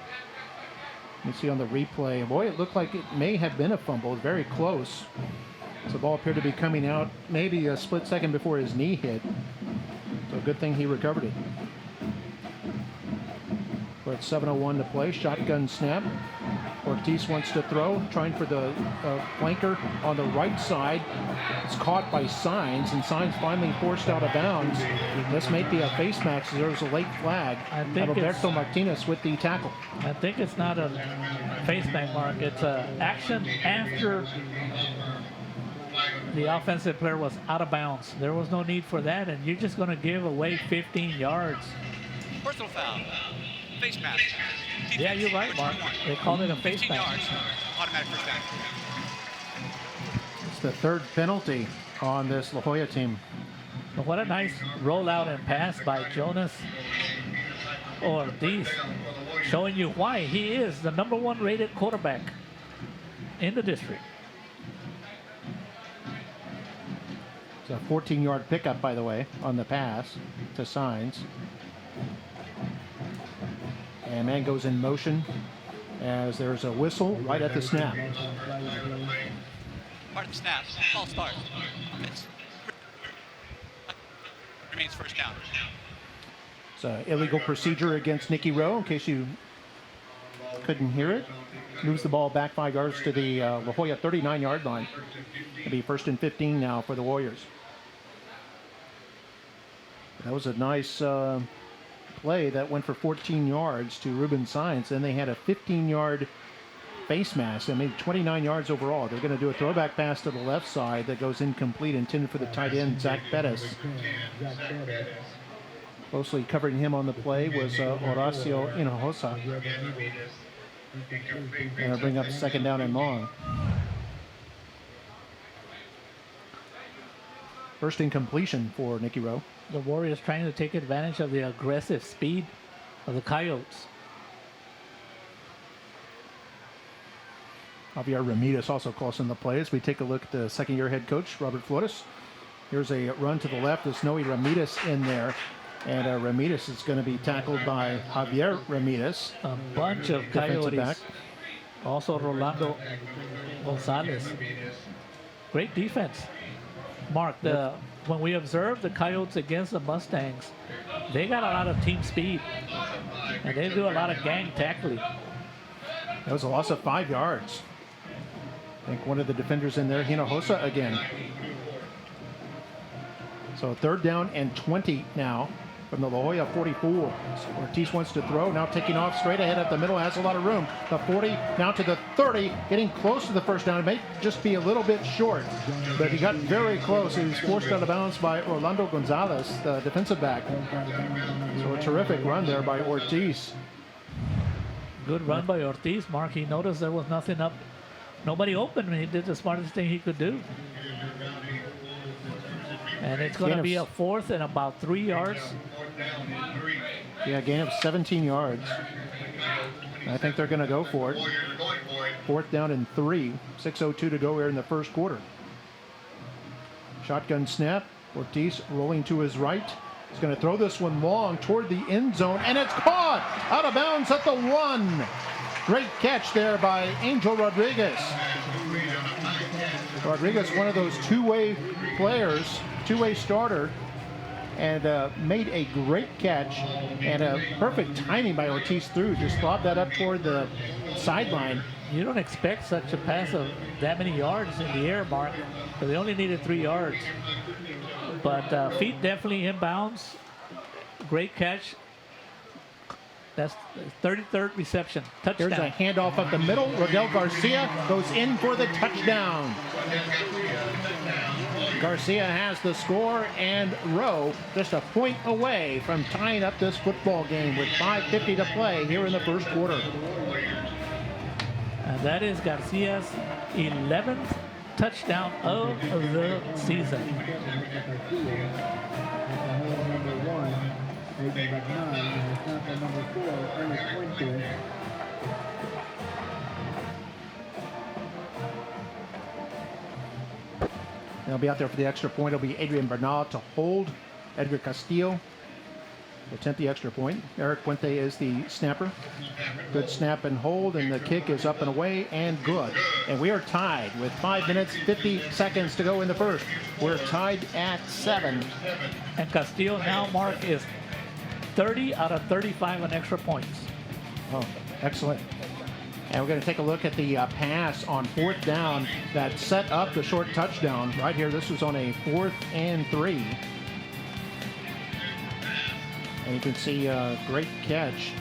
You see on the replay, boy, it looked like it may have been a fumble. Very close. So the ball appeared to be coming out maybe a split second before his knee hit. So good thing he recovered it. We're at 7:01 to play. Shotgun snap. Ortiz wants to throw, trying for the flanker on the right side. It's caught by Signs, and Signs finally forced out of bounds. This may be a face mask. There's a late flag. I think Roberto Martinez with the tackle. I think it's not a face mask, Mark. It's an action after the offensive player was out of bounds. There was no need for that, and you're just going to give away 15 yards. Personal foul. Face mask. Yeah, you're right, Mark. They called it a face mask. Yards. Automatic first down. It's the third penalty on this La Jolla team. But what a nice rollout and pass by Jonas Ortiz, showing you why he is the #1 rated quarterback in the district. It's a 14-yard pickup, by the way, on the pass to Signs. And man goes in motion as there's a whistle right at the snap. Part of the snap. Ball starts. Remains first down. It's an illegal procedure against Nikki Rowe, in case you couldn't hear it. Moves the ball back 5 yards to the La Jolla 39-yard line. It'll be 1st and 15 now for the Warriors. That was a nice play that went for 14 yards to Ruben Signs. Then they had a 15-yard face mask. I mean, 29 yards overall. They're going to do a throwback pass to the left side that goes incomplete, intended for the tight end, Zach Bettis. Closely covering him on the play was Horacio Hinojosa. And they'll bring up 2nd down and long. First incompletion for Nikki Rowe. The Warriors trying to take advantage of the aggressive speed of the Coyotes. Javier Ramirez also close in the play as we take a look at the second-year head coach, Robert Flores. Here's a run to the left. There's Noe Ramirez in there. And Ramirez is going to be tackled by Javier Ramirez. A bunch of Coyotes. Also Rolando Gonzalez. Great defense. Mark, when we observed the Coyotes against the Mustangs, they got a lot of team speed. And they do a lot of gang tackling. That was a loss of 5 yards. I think one of the defenders in there, Hinojosa again. So 3rd down and 20 now from the La Jolla 44. Ortiz wants to throw, now taking off straight ahead at the middle, has a lot of room. The 40 now to the 30, getting close to the first down. It may just be a little bit short, but he got very close. He was forced out of bounds by Rolando Gonzalez, the defensive back. So a terrific run there by Ortiz. Good run by Ortiz, Mark. He noticed there was nothing up, nobody open, and he did the smartest thing he could do. And it's going to be a 4th and about 3 yards. Yeah, gain of 17 yards. I think they're going to go for it. 4th down and 3. 6:02 to go here in the first quarter. Shotgun snap. Ortiz rolling to his right. He's going to throw this one long toward the end zone, and it's caught out of bounds at the 1. Great catch there by Angel Rodriguez. Rodriguez, one of those two-way players, two-way starter, and made a great catch and a perfect timing by Ortiz through. Just lobbed that up toward the sideline. You don't expect such a pass of that many yards in the air, Mark. But they only needed 3 yards. But feet definitely inbounds. Great catch. That's 33rd reception. Touchdown. Here's a handoff up the middle. Rodel Garcia goes in for the touchdown. Garcia has the score, and Rowe just a point away from tying up this football game with 5:50 to play here in the first quarter. And that is Garcia's 11th touchdown of the season. They'll be out there for the extra point. It'll be Adrian Bernal to hold Edgar Castillo. Attempt the extra point. Eric Puente is the snapper. Good snap and hold, and the kick is up and away and good. And we are tied with 5 minutes, 50 seconds to go in the first. We're tied at 7. And Castillo now, Mark, is 30 out of 35 on extra points. Oh, excellent. And we're going to take a look at the pass on 4th down that set up the short touchdown. Right here, this was on a 4th and 3. And you can see a great catch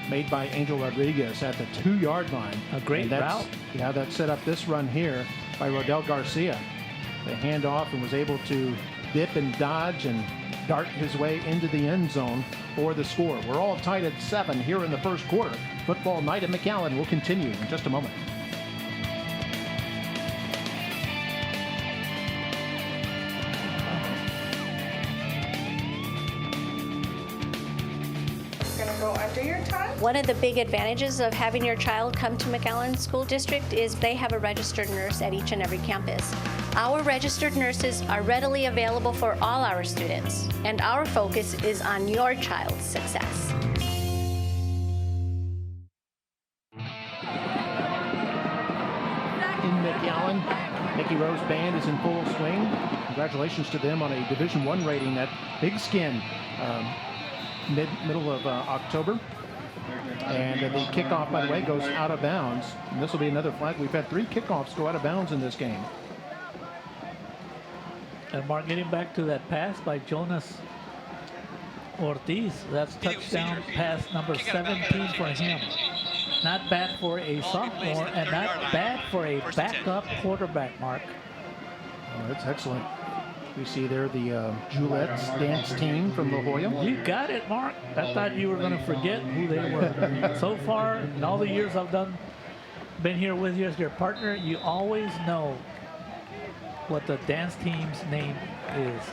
made by Angel Rodriguez at the 2-yard line. A great route. Yeah, that set up this run here by Rodel Garcia. The handoff and was able to dip and dodge and dart his way into the end zone for the score. We're all tied at 7 here in the first quarter. Football night at McAllen will continue in just a moment. One of the big advantages of having your child come to McAllen School District is they have a registered nurse at each and every campus. Our registered nurses are readily available for all our students, and our focus is on your child's success. In McAllen, Nikki Rowe's band is in full swing. Congratulations to them on a Division I rating at Big Skin middle of October. And the kickoff, by the way, goes out of bounds. And this will be another flag. We've had 3 kickoffs go out of bounds in this game. And Mark, getting back to that pass by Jonas Ortiz, that's touchdown pass number 17 for him. Not bad for a sophomore and not bad for a backup quarterback, Mark. Oh, that's excellent. We see there the Juliet's dance team from La Jolla. You got it, Mark. I thought you were going to forget who they were. So far, in all the years I've been here with you as your partner, you always know what the dance team's name is.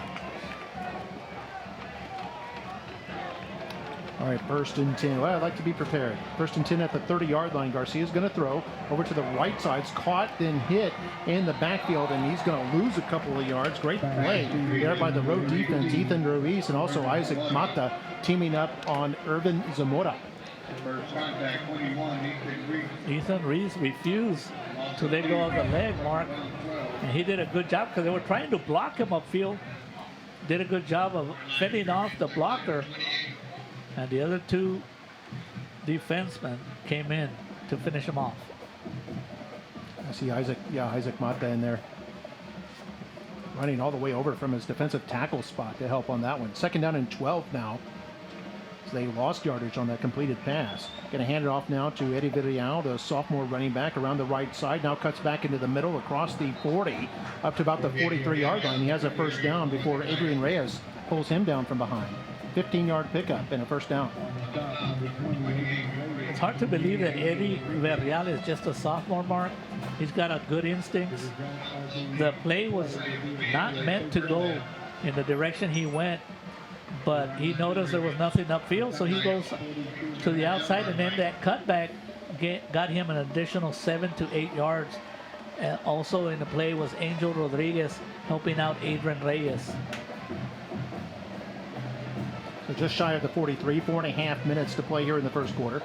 All right, 1st and 10. Well, I'd like to be prepared. 1st and 10 at the 30-yard line. Garcia's going to throw over to the right side. It's caught, then hit in the backfield, and he's going to lose a couple of yards. Great play there by the road defense. Ethan Ruiz and also Isaac Mata teaming up on Irvin Zamora. Ethan Ruiz refused to let go of the leg, Mark. And he did a good job because they were trying to block him upfield. Did a good job of fending off the blocker. And the other 2 defensemen came in to finish him off. I see Isaac Mata in there. Running all the way over from his defensive tackle spot to help on that one. 2nd down and 12 now. So they lost yardage on that completed pass. Going to hand it off now to Eddie Villarreal, the sophomore running back around the right side. Now cuts back into the middle across the 40 up to about the 43-yard line. He has a 1st down before Adrian Reyes pulls him down from behind. 15-yard pickup and a 1st down. It's hard to believe that Eddie Villarreal is just a sophomore, Mark. He's got a good instincts. The play was not meant to go in the direction he went, but he noticed there was nothing upfield, so he goes to the outside, and then that cutback got him an additional 7 to 8 yards. Also in the play was Angel Rodriguez helping out Adrian Reyes. We're just shy of the 43, 4.5 minutes to play here in the first quarter.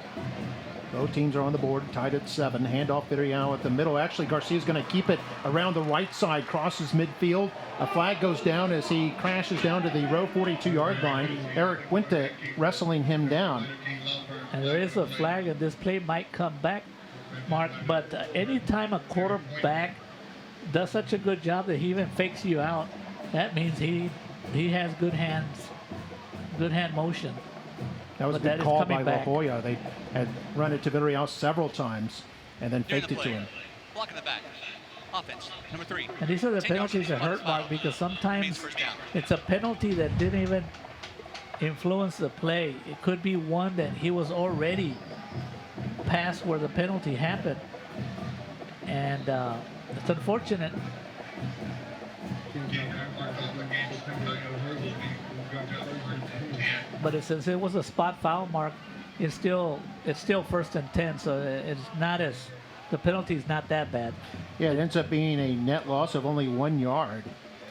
Both teams are on the board, tied at 7. Handoff Villarreal at the middle. Actually, Garcia's going to keep it around the right side, crosses midfield. A flag goes down as he crashes down to the row 42-yard line. Eric Puente wrestling him down. And there is a flag, and this play might come back, Mark, but anytime a quarterback does such a good job that he even fakes you out, that means he has good hands, good hand motion. That was a good call by La Joya. They had run it to Villarreal several times and then faked it to him. Block in the back. Offense, number 3. And these are the penalties that hurt, Mark, because sometimes it's a penalty that didn't even influence the play. It could be one that he was already past where the penalty happened. And it's unfortunate. But since it was a spot foul, Mark, it's still 1st and 10, so it's not as, the penalty's not that bad. Yeah, it ends up being a net loss of only 1 yard.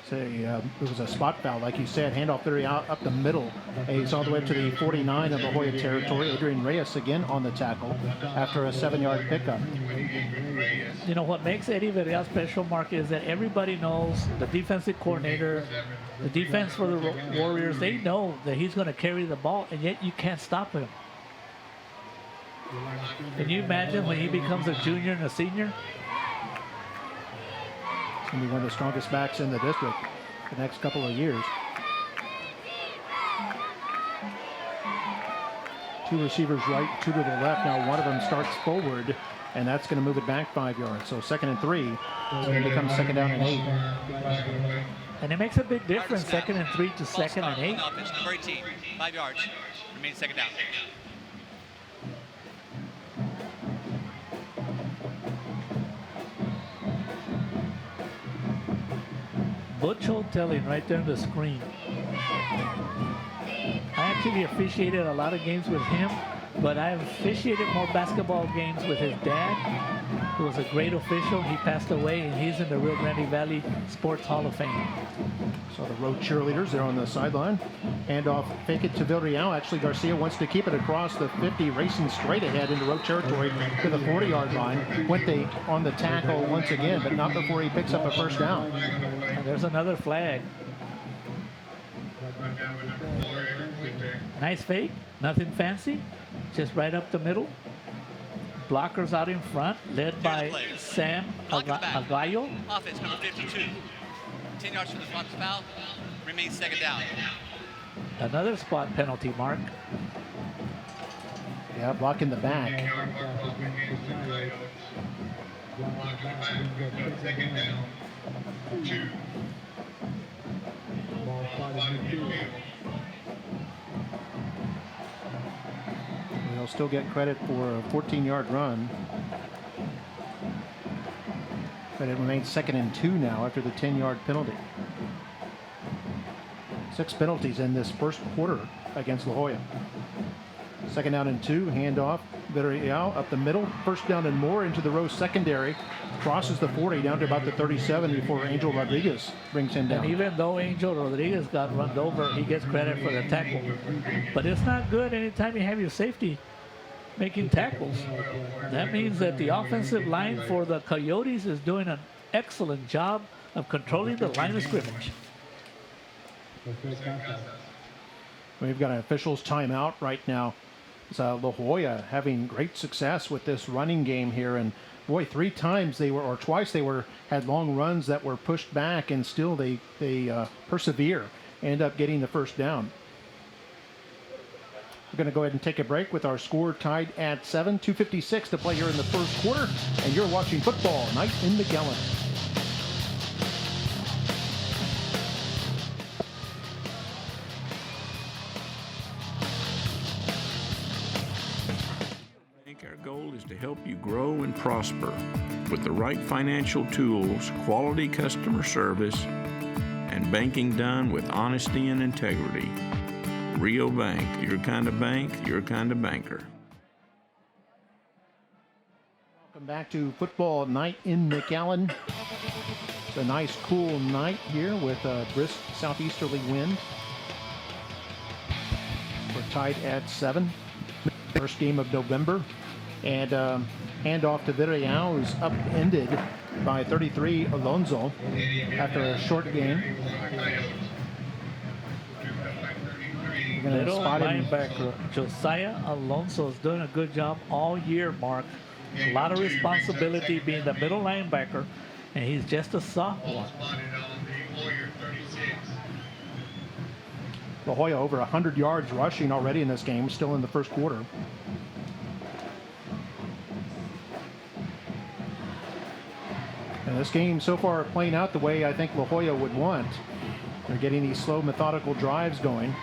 So it was a spot foul, like you said. Handoff Villarreal up the middle. He's all the way up to the 49 of La Joya territory. Adrian Reyes again on the tackle after a 7-yard pickup. You know, what makes Eddie Villarreal special, Mark, is that everybody knows, the defensive coordinator, the defense for the Warriors, they know that he's going to carry the ball, and yet you can't stop him. Can you imagine when he becomes a junior and a senior? He's going to be one of the strongest backs in the district the next couple of years. 2 receivers right, 2 to the left. Now one of them starts forward, and that's going to move it back 5 yards. So 2nd and 3, and it becomes 2nd down and 8. And it makes a big difference, 2nd and 3 to 2nd and 8. Offense, number 18, 5 yards. Remains 2nd down. Butch telling right there on the screen. I actually officiated a lot of games with him, but I've officiated more basketball games with his dad, who was a great official. He passed away, and he's in the Rio Grande Valley Sports Hall of Fame. So the road cheerleaders, they're on the sideline. Handoff, fake it to Villarreal. Actually, Garcia wants to keep it across the 50, racing straight ahead into road territory to the 40-yard line. Puente on the tackle once again, but not before he picks up a 1st down. And there's another flag. Nice fake, nothing fancy, just right up the middle. Blockers out in front, led by Sam Agallo. Offense, number 52. 10 yards from the spot foul. Remains 2nd down. Another spot penalty, Mark. Yeah, block in the back. They'll still get credit for a 14-yard run. But it remains 2nd and 2 now after the 10-yard penalty. 6 penalties in this first quarter against La Joya. 2nd down and 2, handoff. Villarreal up the middle. 1st down and more into the row secondary. Crosses the 40 down to about the 37 before Angel Rodriguez brings him down. And even though Angel Rodriguez got run over, he gets credit for the tackle. But it's not good anytime you have your safety making tackles. That means that the offensive line for the Coyotes is doing an excellent job of controlling the line of scrimmage. We've got an officials timeout right now. It's La Joya having great success with this running game here, and boy, 3 times they were, or twice they were, had long runs that were pushed back, and still they persevere, end up getting the 1st down. We're going to go ahead and take a break with our score tied at 7, 2:56 to play here in the first quarter, and you're watching Football Night in McAllen. Our goal is to help you grow and prosper with the right financial tools, quality customer service, and banking done with honesty and integrity. Rio Bank, your kind of bank, your kind of banker. Welcome back to Football Night in McAllen. It's a nice, cool night here with a brisk southeasterly wind. tied at 7. First game of November. And handoff to Villarreal, who's upended by 33 Alonso after a short game. Middle linebacker Josiah Alonso is doing a good job all year, Mark. A lot of responsibility being the middle linebacker, and he's just a sophomore. La Joya over 100 yards rushing already in this game, still in the first quarter. And this game so far playing out the way I think La Joya would want. They're getting these slow, methodical drives going,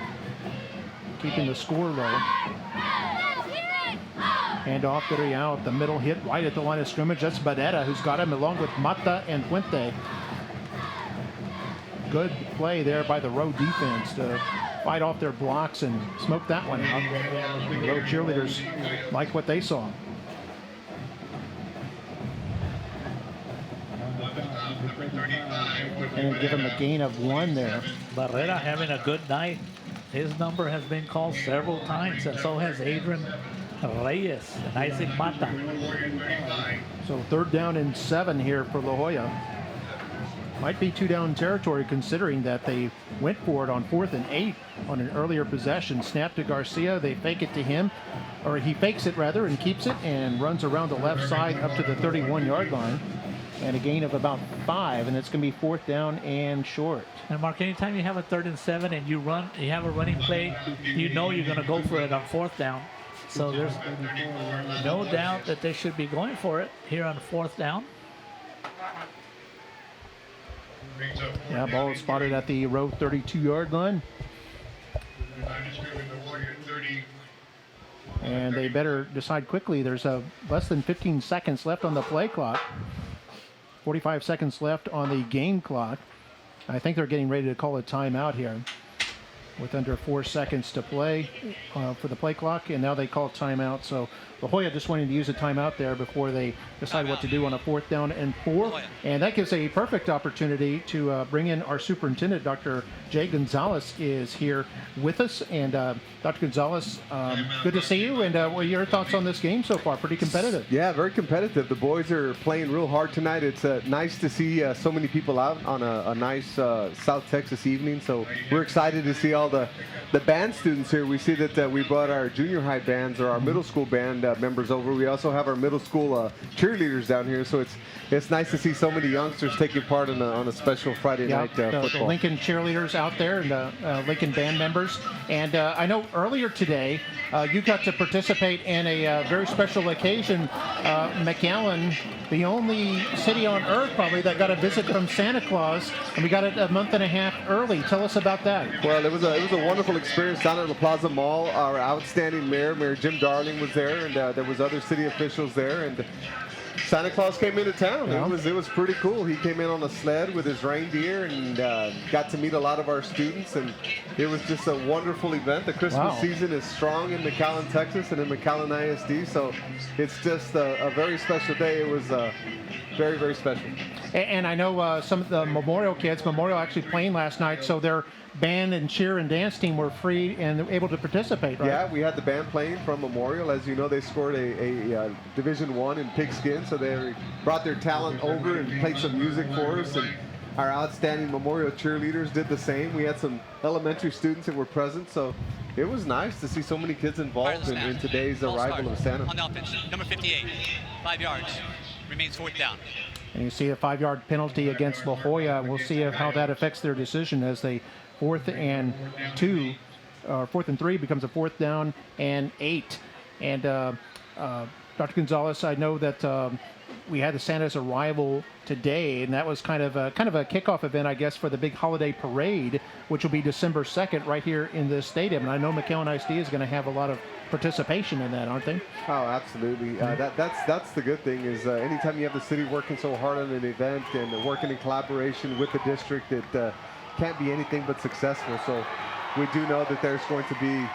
keeping the score low. Hand off to Real at the middle, hit right at the line of scrimmage. That's Badetta who's got him along with Mata and Puente. Good play there by the Rowe defense to fight off their blocks and smoke that one out. The Rowe cheerleaders like what they saw. And give him a gain of 1 there. Barrera having a good night. His number has been called several times, and so has Adrian Reyes and Isaac Mata. So 3rd down and 7 here for La Joya. Might be 2-down territory considering that they went for it on 4th and 8 on an earlier possession. Snap to Garcia, they fake it to him, or he fakes it rather and keeps it and runs around the left side up to the 31-yard line. And a gain of about 5, and it's going to be 4th down and short. And Mark, anytime you have a 3rd and 7 and you have a running play, you know you're going to go for it on 4th down. So there's no doubt that they should be going for it here on 4th down. Yeah, ball spotted at the Rowe 32-yard line. And they better decide quickly. There's less than 15 seconds left on the play clock. 45 seconds left on the game clock. I think they're getting ready to call a timeout here with under 4 seconds to play for the play clock, and now they call timeout. So La Joya just wanting to use a timeout there before they decide what to do on a 4th down and 4. And that gives a perfect opportunity to bring in our superintendent. Dr. Jay Gonzalez is here with us. And Dr. Gonzalez, good to see you. And what are your thoughts on this game so far? Pretty competitive. Yeah, very competitive. The boys are playing real hard tonight. It's nice to see so many people out on a nice South Texas evening. So we're excited to see all the band students here. We see that we brought our junior high bands or our middle school band members over. We also have our middle school cheerleaders down here. So it's nice to see so many youngsters taking part on a special Friday night football. The Lincoln cheerleaders out there and the Lincoln band members. And I know earlier today you got to participate in a very special occasion. McAllen, the only city on earth probably that got a visit from Santa Claus, and we got it a month and a half early. Tell us about that. Well, it was a wonderful experience down at the Plaza Mall. Our outstanding Mayor Jim Darling was there, and there was other city officials there, and Santa Claus came into town. Yeah. It was pretty cool. He came in on a sled with his reindeer and got to meet a lot of our students, and it was just a wonderful event. The Christmas season is strong in McAllen, Texas, and in McAllen ISD, so it's just a very special day. It was very, very special. And I know some of the Memorial kids, Memorial actually playing last night, so their band and cheer and dance team were free and able to participate, right? Yeah, we had the band playing from Memorial. As you know, they scored a Division I in pigskin, so they brought their talent over and played some music for us, and our outstanding Memorial cheerleaders did the same. We had some elementary students that were present, so it was nice to see so many kids involved in today's arrival of Santa. On the offense, number 58, 5 yards, remains 4th down. And you see a 5-yard penalty against La Joya. We'll see how that affects their decision as they 4th and 2, or 4th and 3 becomes a 4th down and 8. And Dr. Gonzalez, I know that we had the Santa's arrival today, and that was kind of a kickoff event, I guess, for the big holiday parade, which will be December 2nd right here in this stadium. And I know McAllen ISD is going to have a lot of participation in that, aren't they? Oh, absolutely. That's the good thing is anytime you have the city working so hard on an event and working in collaboration with the district, it can't be anything but successful. So we do know that there's going to be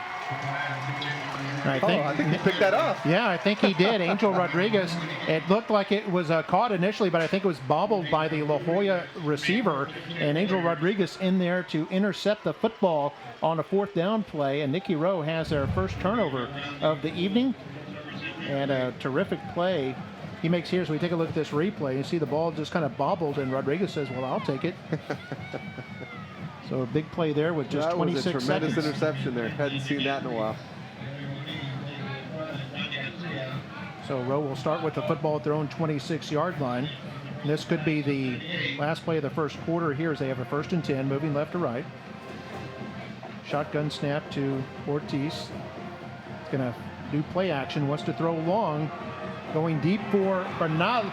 I think he picked that up. Yeah, I think he did. Angel Rodriguez, it looked like it was caught initially, but I think it was bobbled by the La Joya receiver. And Angel Rodriguez in there to intercept the football on a 4th down play. And Nikki Rowe has their first turnover of the evening. And a terrific play he makes here. So we take a look at this replay. You see the ball just kind of bobbled, and Rodriguez says, well, I'll take it. So a big play there with just 26 seconds. That was a tremendous interception there. Hadn't seen that in a while. So Rowe will start with the football at their own 26-yard line. And this could be the last play of the first quarter here as they have a 1st and 10, moving left to right. Shotgun snap to Ortiz. It's going to do play action, wants to throw long. Going deep for Bernal.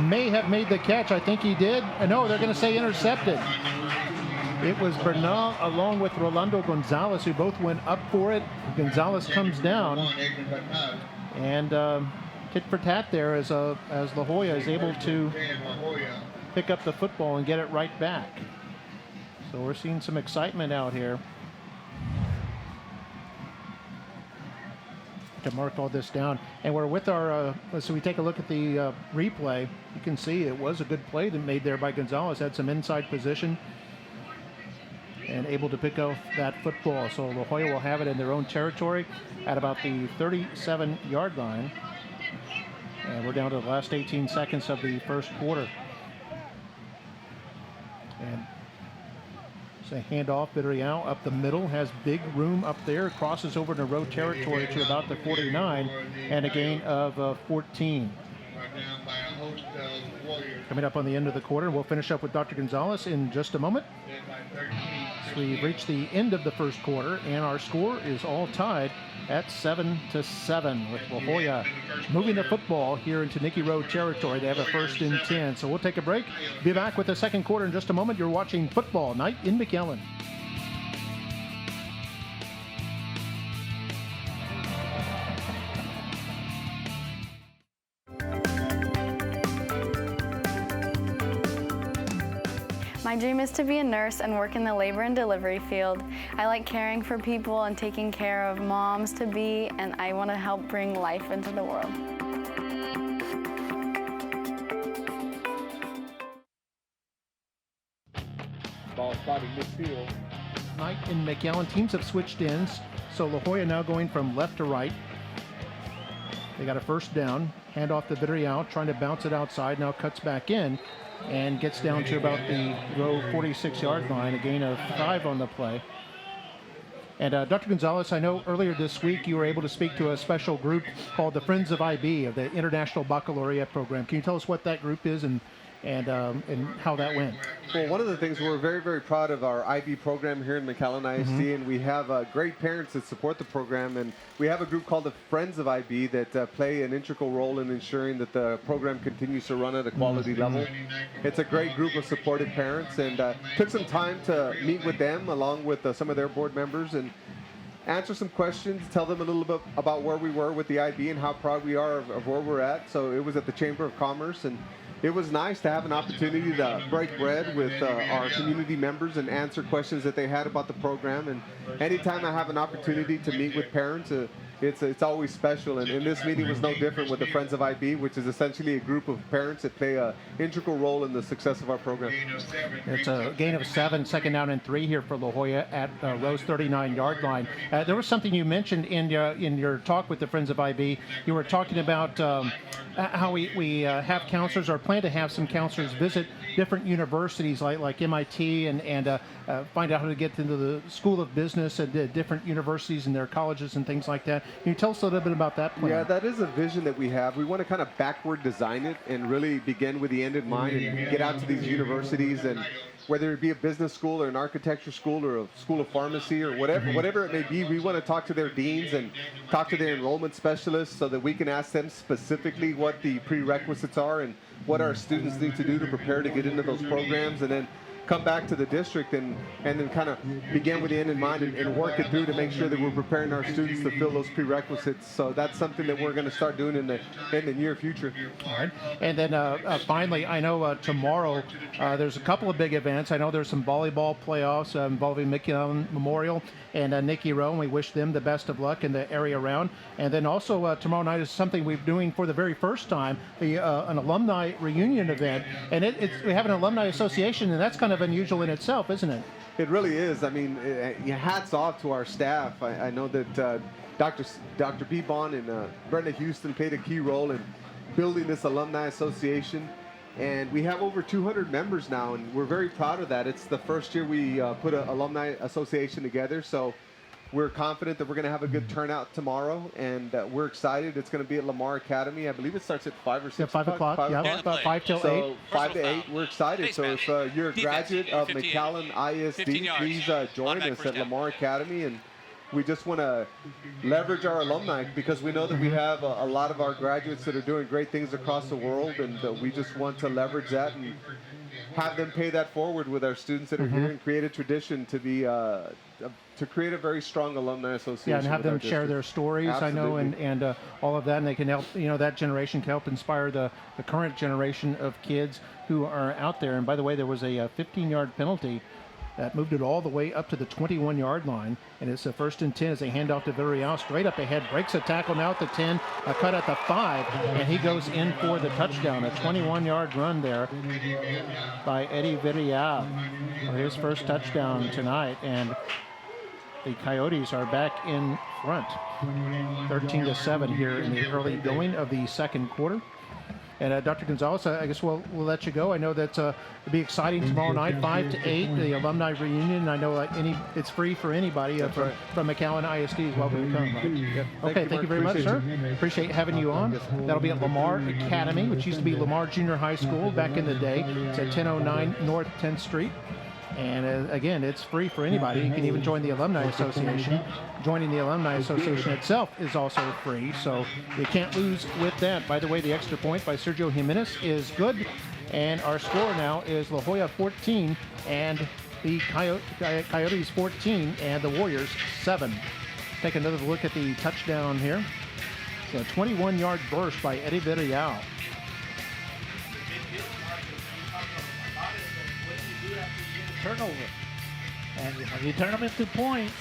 May have made the catch. I think he did. No, they're going to say intercepted. It was Bernal along with Rolando Gonzalez who both went up for it. Gonzalez comes down. And tit for tat there as La Joya is able to pick up the football and get it right back. So we're seeing some excitement out here to mark all this down. And we're with our, so we take a look at the replay. You can see it was a good play that made there by Gonzalez. Had some inside position and able to pick off that football. So La Joya will have it in their own territory at about the 37-yard line. And we're down to the last 18 seconds of the first quarter. And it's a handoff. Vidrial up the middle, has big room up there, crosses over to road territory to about the 49, and a gain of 14. Coming up on the end of the quarter, we'll finish up with Dr. Gonzalez in just a moment. So we've reached the end of the first quarter, and our score is all tied at 7-7 with La Joya moving the football here into Nikki Rowe territory. They have a 1st and 10. So we'll take a break. Be back with the second quarter in just a moment. You're watching Football Night in McAllen. My dream is to be a nurse and work in the labor and delivery field. I like caring for people and taking care of moms to be, and I want to help bring life into the world. Ball spotting midfield. Night in McAllen, teams have switched ends. So La Joya now going from left to right. They got a 1st down, hand off to Vidrial, trying to bounce it outside, now cuts back in and gets down to about the Rowe 46-yard line, a gain of 5 on the play. And Dr. Gonzalez, I know earlier this week you were able to speak to a special group called the Friends of IB, of the International Baccalaureate Program. Can you tell us what that group is and how that went? Well, one of the things we're very, very proud of our IB program here in McAllen ISD, and we have great parents that support the program, and we have a group called the Friends of IB that play an integral role in ensuring that the program continues to run at a quality level. It's a great group of supportive parents, and took some time to meet with them along with some of their board members and answer some questions, tell them a little bit about where we were with the IB and how proud we are of where we're at. So it was at the Chamber of Commerce, and it was nice to have an opportunity to break bread with our community members and answer questions that they had about the program. And anytime I have an opportunity to meet with parents, it's always special. And this meeting was no different with the Friends of IB, which is essentially a group of parents that play an integral role in the success of our program. It's a gain of 7, 2nd down and 3 here for La Joya at Rowe's 39-yard line. There was something you mentioned in your talk with the Friends of IB. You were talking about how we have counselors, or plan to have some counselors visit different universities like MIT and find out how to get into the School of Business at different universities and their colleges and things like that. Can you tell us a little bit about that plan? Yeah, that is a vision that we have. We want to kind of backward design it and really begin with the end in mind and get out to these universities, and whether it be a business school or an architecture school or a school of pharmacy or whatever it may be, we want to talk to their deans and talk to their enrollment specialists so that we can ask them specifically what the prerequisites are and what our students need to do to prepare to get into those programs. And then come back to the district and then kind of begin with the end in mind and work it through to make sure that we're preparing our students to fill those prerequisites. So that's something that we're going to start doing in the near future. All right. And then finally, I know tomorrow there's a couple of big events. I know there's some volleyball playoffs involving McAllen Memorial and Nikki Rowe, and we wish them the best of luck in the area around. And then also tomorrow night is something we're doing for the very first time, an alumni reunion event. And we have an alumni association, and that's kind of unusual in itself, isn't it? It really is. I mean, hats off to our staff. I know that Dr. B. Bond and Brenda Houston played a key role in building this alumni association. And we have over 200 members now, and we're very proud of that. It's the first year we put an alumni association together, so we're confident that we're going to have a good turnout tomorrow, and we're excited. It's going to be at Lamar Academy. I believe it starts at 5 or 6 5 o'clock. Yeah, about 5 till 8. So 5 to 8, we're excited. So if you're a graduate of McAllen ISD, please join us at Lamar Academy. And we just want to leverage our alumni because we know that we have a lot of our graduates that are doing great things across the world, and we just want to leverage that and have them pay that forward with our students that are here and create a tradition to be to create a very strong alumni association. Yeah, and have them share their stories. Absolutely. I know, and all of that, and they can help. That generation can help inspire the current generation of kids who are out there. And by the way, there was a 15-yard penalty that moved it all the way up to the 21-yard line, and it's a 1st and 10 as they hand off to Villarreal straight up ahead, breaks a tackle now at the 10, a cut at the 5, and he goes in for the touchdown. A 21-yard run there by Eddie Villarreal for his first touchdown tonight, and the Coyotes are back in front, 13-7 here in the early going of the second quarter. And Dr. Gonzalez, I guess we'll let you go. I know that it'll be exciting tomorrow night, 5 to 8, the alumni reunion. I know it's free for anybody from McAllen ISD is welcome to come. Right? Yep. Okay, thank you very much, sir. Appreciate having you on. That'll be at Lamar Academy, which used to be Lamar Junior High School back in the day. It's at 1009 North 10th Street. And again, it's free for anybody. You can even join the Alumni Association. Joining the Alumni Association itself is also free, so you can't lose with that. By the way, the extra point by Sergio Jimenez is good, and our score now is La Joya 14 and the Coyotes 14 and the Warriors 7. Take another look at the touchdown here. It's a 21-yard burst by Eddie Villarreal. Turnover. And when you turn them into points,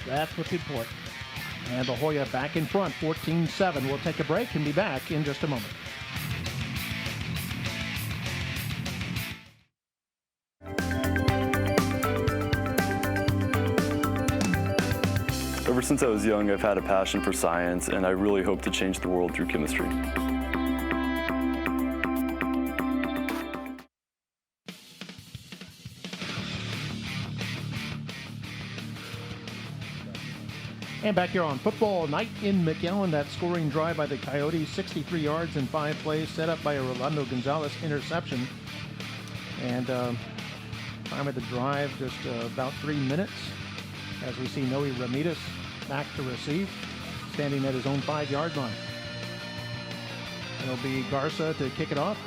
that's what's important. And La Joya back in front, 14-7. We'll take a break and be back in just a moment. Ever since I was young, I've had a passion for science, and I really hope to change the world through chemistry. And back here on Football Night in McAllen, that scoring drive by the Coyotes, 63 yards in 5 plays, set up by a Rolando Gonzalez interception. And time of the drive, just about 3 minutes, as we see Noe Ramirez back to receive, standing at his own 5-yard line. It'll be Garza to kick it off.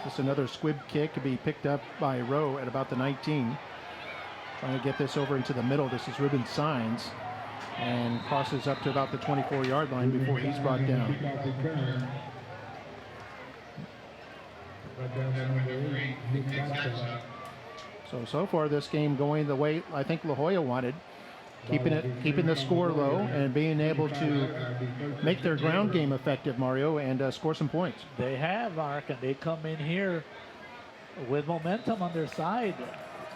Just another squib kick to be picked up by Rowe at about the 19. Trying to get this over into the middle. This is Ruben Saenz. And crosses up to about the 24-yard line before he's brought down. So far this game going the way I think La Joya wanted, keeping the score low and being able to make their ground game effective, Mario, and score some points. They have, Mark, and they come in here with momentum on their side.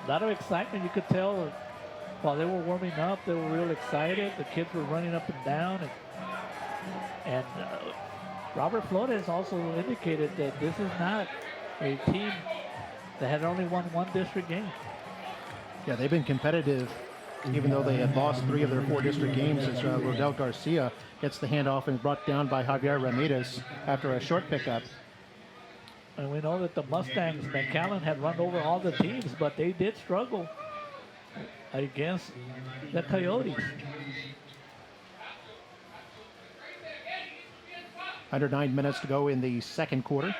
A lot of excitement, you could tell. While they were warming up, they were real excited. The kids were running up and down. And Robert Flores also indicated that this is not a team that had only won one district game. Yeah, they've been competitive, even though they had lost 3 of their 4 district games, as Rodel Garcia gets the handoff and is brought down by Javier Ramirez after a short pickup. And we know that the Mustangs, McAllen had run over all the teams, but they did struggle against the Coyotes. Under 9 minutes to go in the second quarter.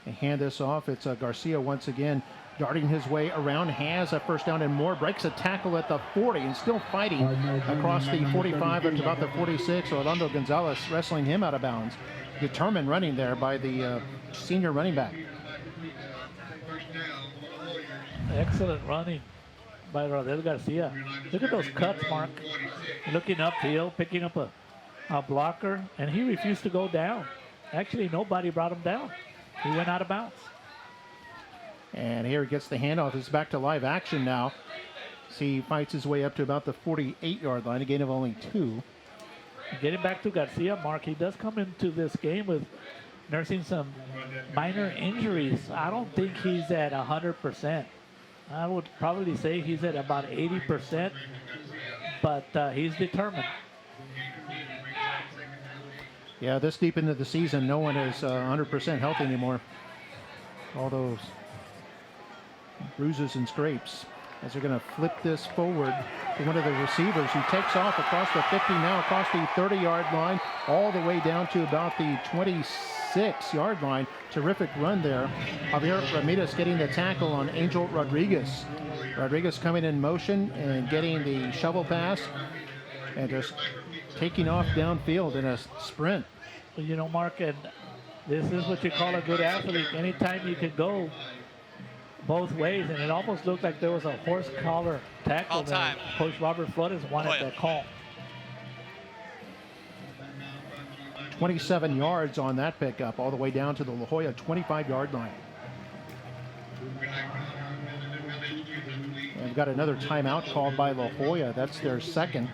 They hand this off. It's Garcia once again darting his way around, has a first down and more, breaks a tackle at the 40 and still fighting across the 45 up to about the 46. Orlando Gonzalez wrestling him out of bounds. Determined running there by the senior running back. Excellent running by Rodel Garcia. Look at those cuts, Mark. Looking upfield, picking up a blocker, and he refused to go down. Actually, nobody brought him down. He went out of bounds. And here he gets the handoff. It's back to live action now. See, he fights his way up to about the 48-yard line, a gain of only 2. Getting back to Garcia, Mark, he does come into this game with nursing some minor injuries. I don't think he's at 100%. I would probably say he's at about 80%, but he's determined. Yeah, this deep into the season, no one is 100% healthy anymore. All those bruises and scrapes. As they're going to flip this forward to one of the receivers who takes off across the 50, now across the 30-yard line, all the way down to about the 26-yard line. Terrific run there. Javier Ramirez getting the tackle on Angel Rodriguez. Rodriguez coming in motion and getting the shovel pass and just taking off downfield in a sprint. Well, you know, Mark, and this is what you call a good athlete. Anytime you can go both ways, and it almost looked like there was a horse collar tackle that Coach Robert Flores wanted that call. 27 yards on that pickup, all the way down to the La Joya 25-yard line. And we've got another timeout called by La Joya. That's their second.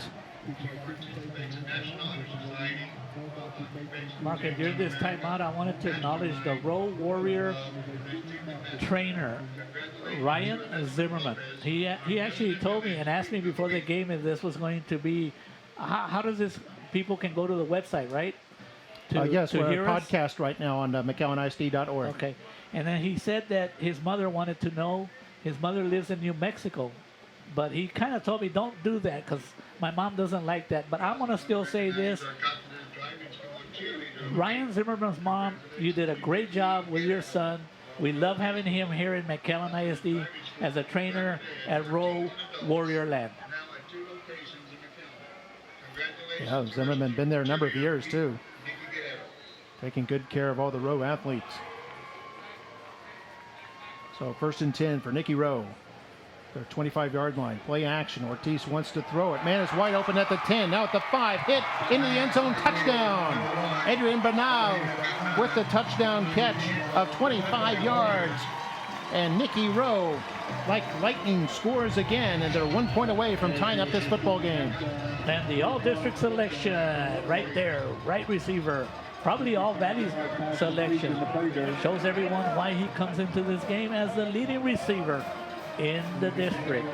Mark, and during this timeout, I wanted to acknowledge the Rowe Warrior trainer, Ryan Zimmerman. He actually told me and asked me before the game if this was going to be, how does this, people can go to the website, right? Yes, we're hear a podcast right now on McAllenisd.org. Okay. And then he said that his mother wanted to know. His mother lives in New Mexico. But he kind of told me, don't do that because my mom doesn't like that. But I'm going to still say this. Ryan Zimmerman's mom, you did a great job with your son. We love having him here in McAllen ISD as a trainer at Rowe Warrior Land. Yeah, Zimmerman been there a number of years too. Taking good care of all the Rowe athletes. So 1st and 10 for Nikki Rowe. Their 25-yard line. Play action. Ortiz wants to throw it. Man is wide open at the 10. Now at the 5. Hit into the end zone. Touchdown. Adrian Bernal with the touchdown catch of 25 yards. And Nikki Rowe, like lightning, scores again. And they're 1 point away from tying up this football game. And the all-district selection right there. Right receiver. Probably all Valley's selection. Shows everyone why he comes into this game as the leading receiver in the district.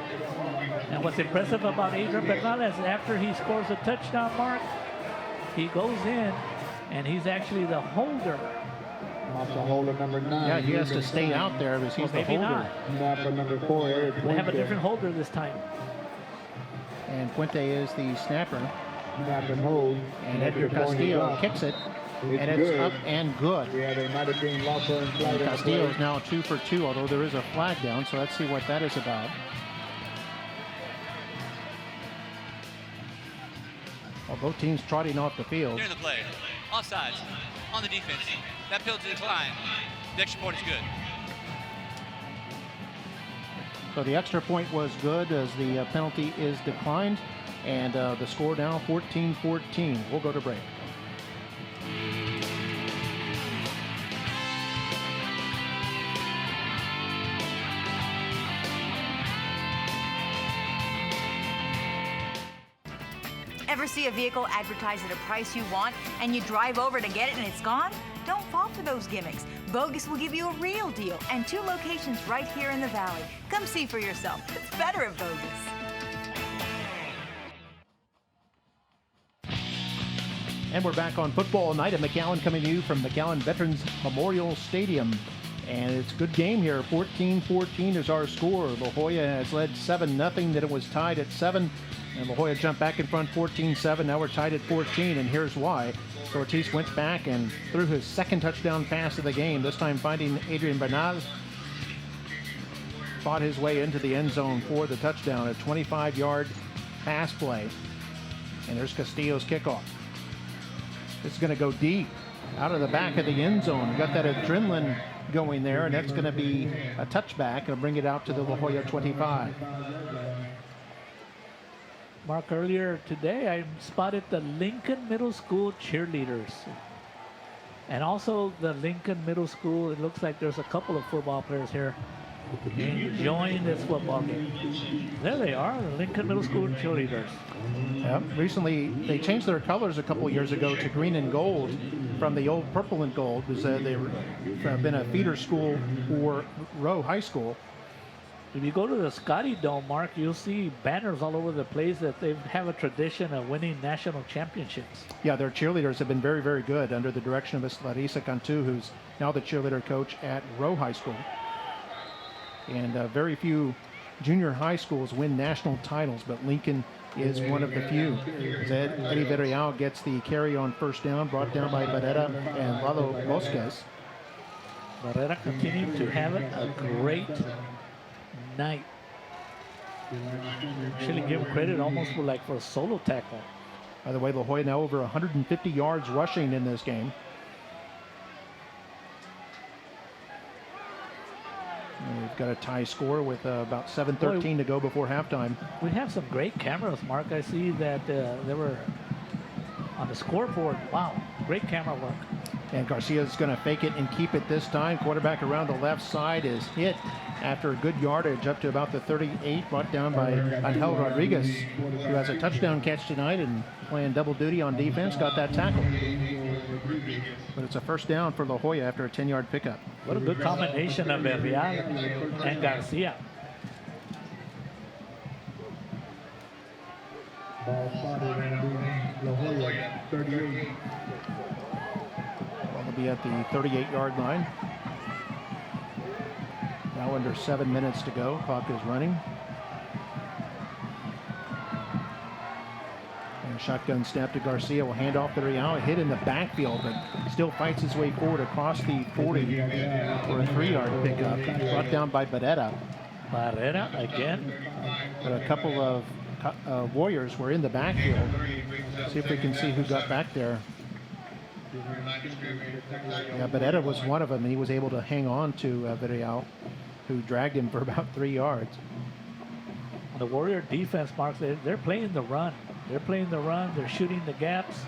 And what's impressive about Adrian Bernal is after he scores a touchdown mark, he goes in and he's actually the holder. Also holder number 9. Yeah, he has to stay out there because he's the holder. Snapper number 4, Eric They have a different holder this time. And Puente is the snapper. Snap and hold. And Edgar Castillo kicks it. And it's good. up and good. We have a Madison law firm flag. Castillo is now 2 for 2, although there is a flag down, so let's see what that is about. Well, both teams trotting off the field. During the play, offsides, on the defense. That penalty decline. The extra point is good. So the extra point was good as the penalty is declined. And the score now 14-14. We'll go to break. Ever see a vehicle advertised at a price you want and you drive over to get it and it's gone? Don't fall for those gimmicks. Bogus will give you a real deal and 2 locations right here in the Valley. Come see for yourself. It's better at Bogus. And we're back on football night at McAllen, coming to you from McAllen Veterans Memorial Stadium. And it's a good game here. 14-14 is our score. La Joya has led 7-0. Then it was tied at 7. And La Joya jumped back in front 14-7. Now we're tied at 14. And here's why. So Ortiz went back and threw his second touchdown pass of the game, this time finding Adrian Bernal. Fought his way into the end zone for the touchdown, a 25-yard pass play. And there's Castillo's kickoff. This is going to go deep out of the back of the end zone. We got that adrenaline going there, and that's going to be a touchback. It'll bring it out to the La Joya 25. Mark, earlier today I spotted the Lincoln Middle School cheerleaders. And also the Lincoln Middle School, it looks like there's a couple of football players here enjoying this football game. There they are, the Lincoln Middle School cheerleaders. Yep. Recently, they changed their colors a couple years ago to green and gold from the old purple and gold, because they've been a feeder school for Rowe High School. If you go to the Scotty Dome, Mark, you'll see banners all over the place that they have a tradition of winning national championships. Yeah, their cheerleaders have been very, very good under the direction of Miss Larissa Cantu, who's now the cheerleader coach at Rowe High School. And very few junior high schools win national titles, but Lincoln is one of the few. Eddie Villarreal gets the carry on first down, brought down by Barrera and Lalo Bosquez. Barrera continued to have a great night. Actually give him credit almost for a solo tackle. By the way, La Joya now over 150 yards rushing in this game. And we've got a tie score with about 7:13 to go before halftime. We have some great cameras, Mark. I see that they were on the scoreboard. Wow, great camera work. And Garcia's going to fake it and keep it this time. Quarterback around the left side is hit after a good yardage up to about the 38, brought down by Angel Rodriguez, who has a touchdown catch tonight and playing double duty on defense, got that tackle. But it's a first down for La Joya after a 10-yard pickup. What a good combination of Villarreal and Garcia. Ball spotted on La Joya 38. Well, they'll be at the 38-yard line. Now under 7 minutes to go. Clock is running. And shotgun snap to Garcia. Will hand off to Real. A hit in the backfield, but still fights his way forward across the 40 for a 3-yard pickup. Brought down by Barrera. Barrera again. But a couple of Warriors were in the backfield. See if we can see who got back there. Yeah, Barrera was one of them, and he was able to hang on to Villarreal, who dragged him for about 3 yards. The Warrior defense, Mark, they're playing the run. They're playing the run. They're shooting the gaps.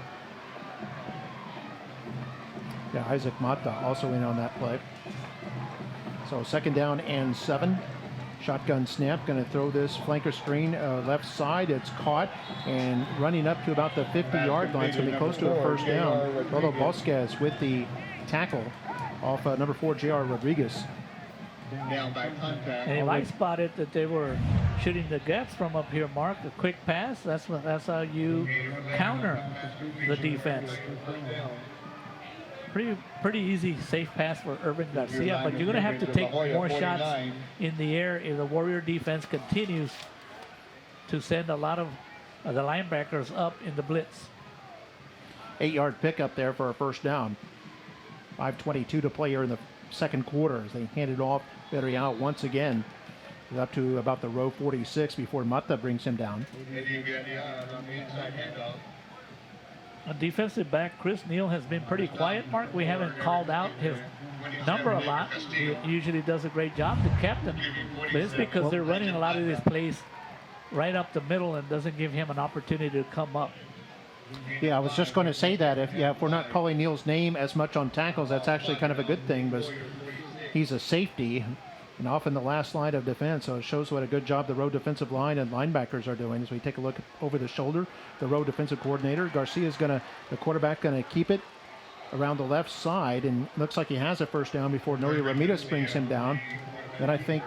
Yeah, Isaac Mata also in on that play. So 2nd down and 7. Shotgun snap, going to throw this flanker screen left side. It's caught and running up to about the 50-yard line. It's going to be close to a first down. Lalo Bosquez with the tackle off number 4, J.R. Rodriguez. And I spotted that they were shooting the gaps from up here, Mark. A quick pass, that's how you counter the defense. Pretty easy, safe pass for Irvin Garcia, but you're going to have to take more shots in the air if the Warrior defense continues to send a lot of the linebackers up in the blitz. 8-yard pickup there for a first down. 5:22 to play here in the second quarter as they hand it off. Villarreal once again up to about the row 46 before Mata brings him down. Defensive back Chris Neal has been pretty quiet, Mark. We haven't called out his number a lot. He usually does a great job, the captain, but it's because they're running a lot of these plays right up the middle and doesn't give him an opportunity to come up. Yeah, I was just going to say that if we're not calling Neal's name as much on tackles, that's actually kind of a good thing, because he's a safety and often the last line of defense. So it shows what a good job the road defensive line and linebackers are doing. As we take a look over the shoulder, the road defensive coordinator, Garcia is the quarterback going to keep it around the left side, and looks like he has a first down before Nori Ramirez brings him down. Then I think,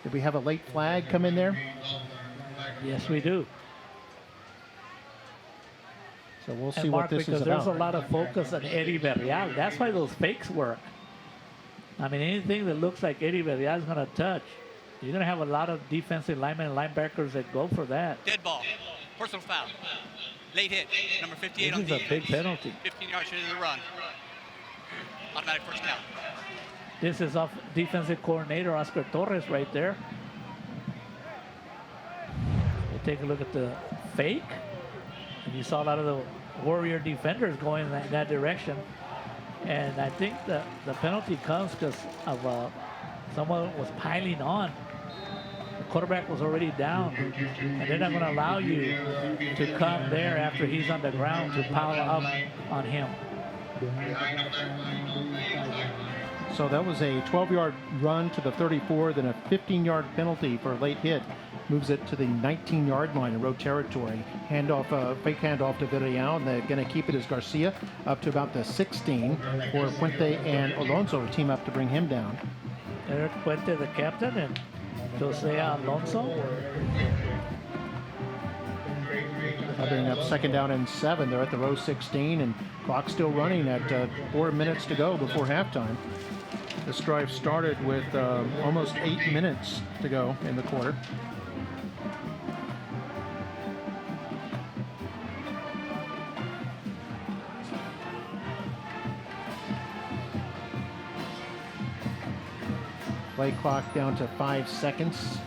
did we have a late flag come in there? Yes, we do. So we'll see and Mark, what this is because about. There's a lot of focus on Eddie Villarreal. That's why those fakes work. I mean, anything that looks like Eddie Villarreal is going to touch. You're going to have a lot of defensive linemen and linebackers that go for that. Dead ball. Personal foul. Late hit, number 58 on This is a defense. big penalty. 15 yards into the run. Automatic first down. This is off defensive coordinator Oscar Torres right there. We'll take a look at the fake. And you saw a lot of the Warrior defenders going in that direction. And I think the penalty comes because of someone was piling on. The quarterback was already down. And they're not going to allow you to come there after he's on the ground to pile up on him. So that was a 12-yard run to the 34, then a 15-yard penalty for a late hit. Moves it to the 19-yard line in road territory. Handoff, fake handoff to Villarreal, and they're going to keep it as Garcia up to about the 16 for Puente and Alonso team up to bring him down. Eric Puente, the captain, and Josea Alonso. Bring up second down and 7. They're at the row 16, and clock still running at 4 minutes to go before halftime. This drive started with almost 8 minutes to go in the quarter. Play clock down to 5 seconds.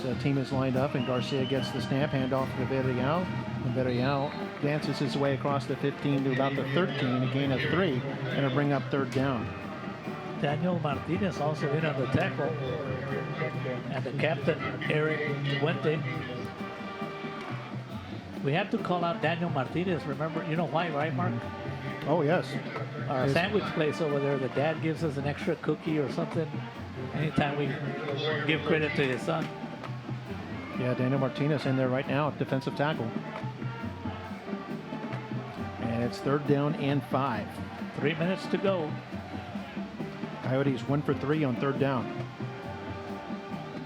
So the team is lined up, and Garcia gets the snap, handoff to Villarreal. And Villarreal dances his way across the 15 to about the 13, a gain of 3, and a bring up third down. Daniel Martinez also in on the tackle. And the captain, Eric Puente. We have to call out Daniel Martinez. Remember, you know why, right, Mark? Oh, yes. Our sandwich place over there, the dad gives us an extra cookie or something anytime we give credit to his son. Yeah, Daniel Martinez in there right now, defensive tackle. And it's third down and 5. 3 minutes to go. Coyotes 1 for 3 on third down.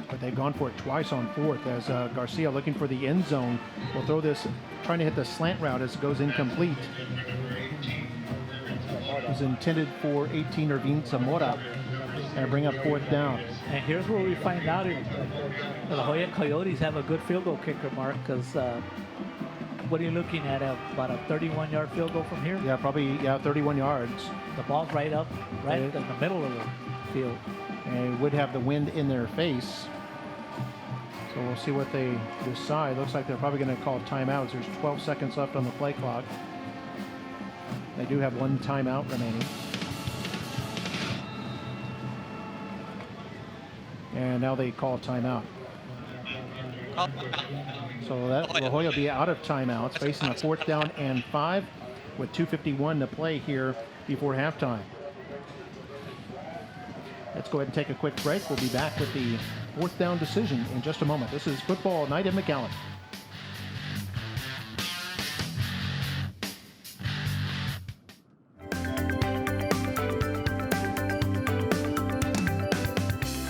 But they've gone for it twice on fourth as Garcia looking for the end zone. Will throw this, trying to hit the slant route as it goes incomplete. It was intended for 18 Irvin Zamora. And bring up fourth down. And here's where we find out if the La Joya Coyotes have a good field goal kicker, Mark, because what are you looking at? About a 31-yard field goal from here? Yeah, probably 31 yards. The ball's right up, right in the middle of the field. And would have the wind in their face. So we'll see what they decide. Looks like they're probably going to call timeouts. There's 12 seconds left on the play clock. They do have one timeout remaining. And now they call timeout. So that La Joya will be out of timeouts, facing a fourth down and 5 with 2:51 to play here before halftime. Let's go ahead and take a quick break. We'll be back with the fourth down decision in just a moment. This is Football Night in McAllen.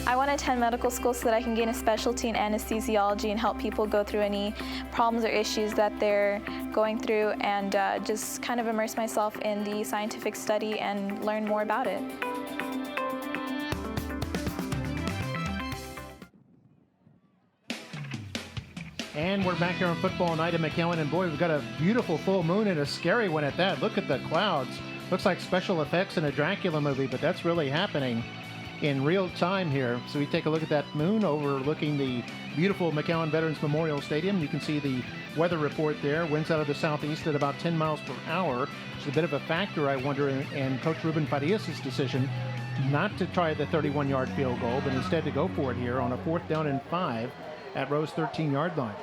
I want to attend medical school so that I can gain a specialty in anesthesiology and help people go through any problems or issues that they're going through, and just kind of immerse myself in the scientific study and learn more about it. And we're back here on Football Night in McAllen, and boy, we've got a beautiful full moon and a scary one at that. Look at the clouds. Looks like special effects in a Dracula movie, but that's really happening in real time here. So we take a look at that moon overlooking the beautiful McAllen Veterans Memorial Stadium. You can see the weather report there. Winds out of the southeast at about 10 miles per hour. It's a bit of a factor, I wonder, in Coach Ruben Farias' decision not to try the 31-yard field goal, but instead to go for it here on a fourth down and 5 at Rowe's 13-yard line.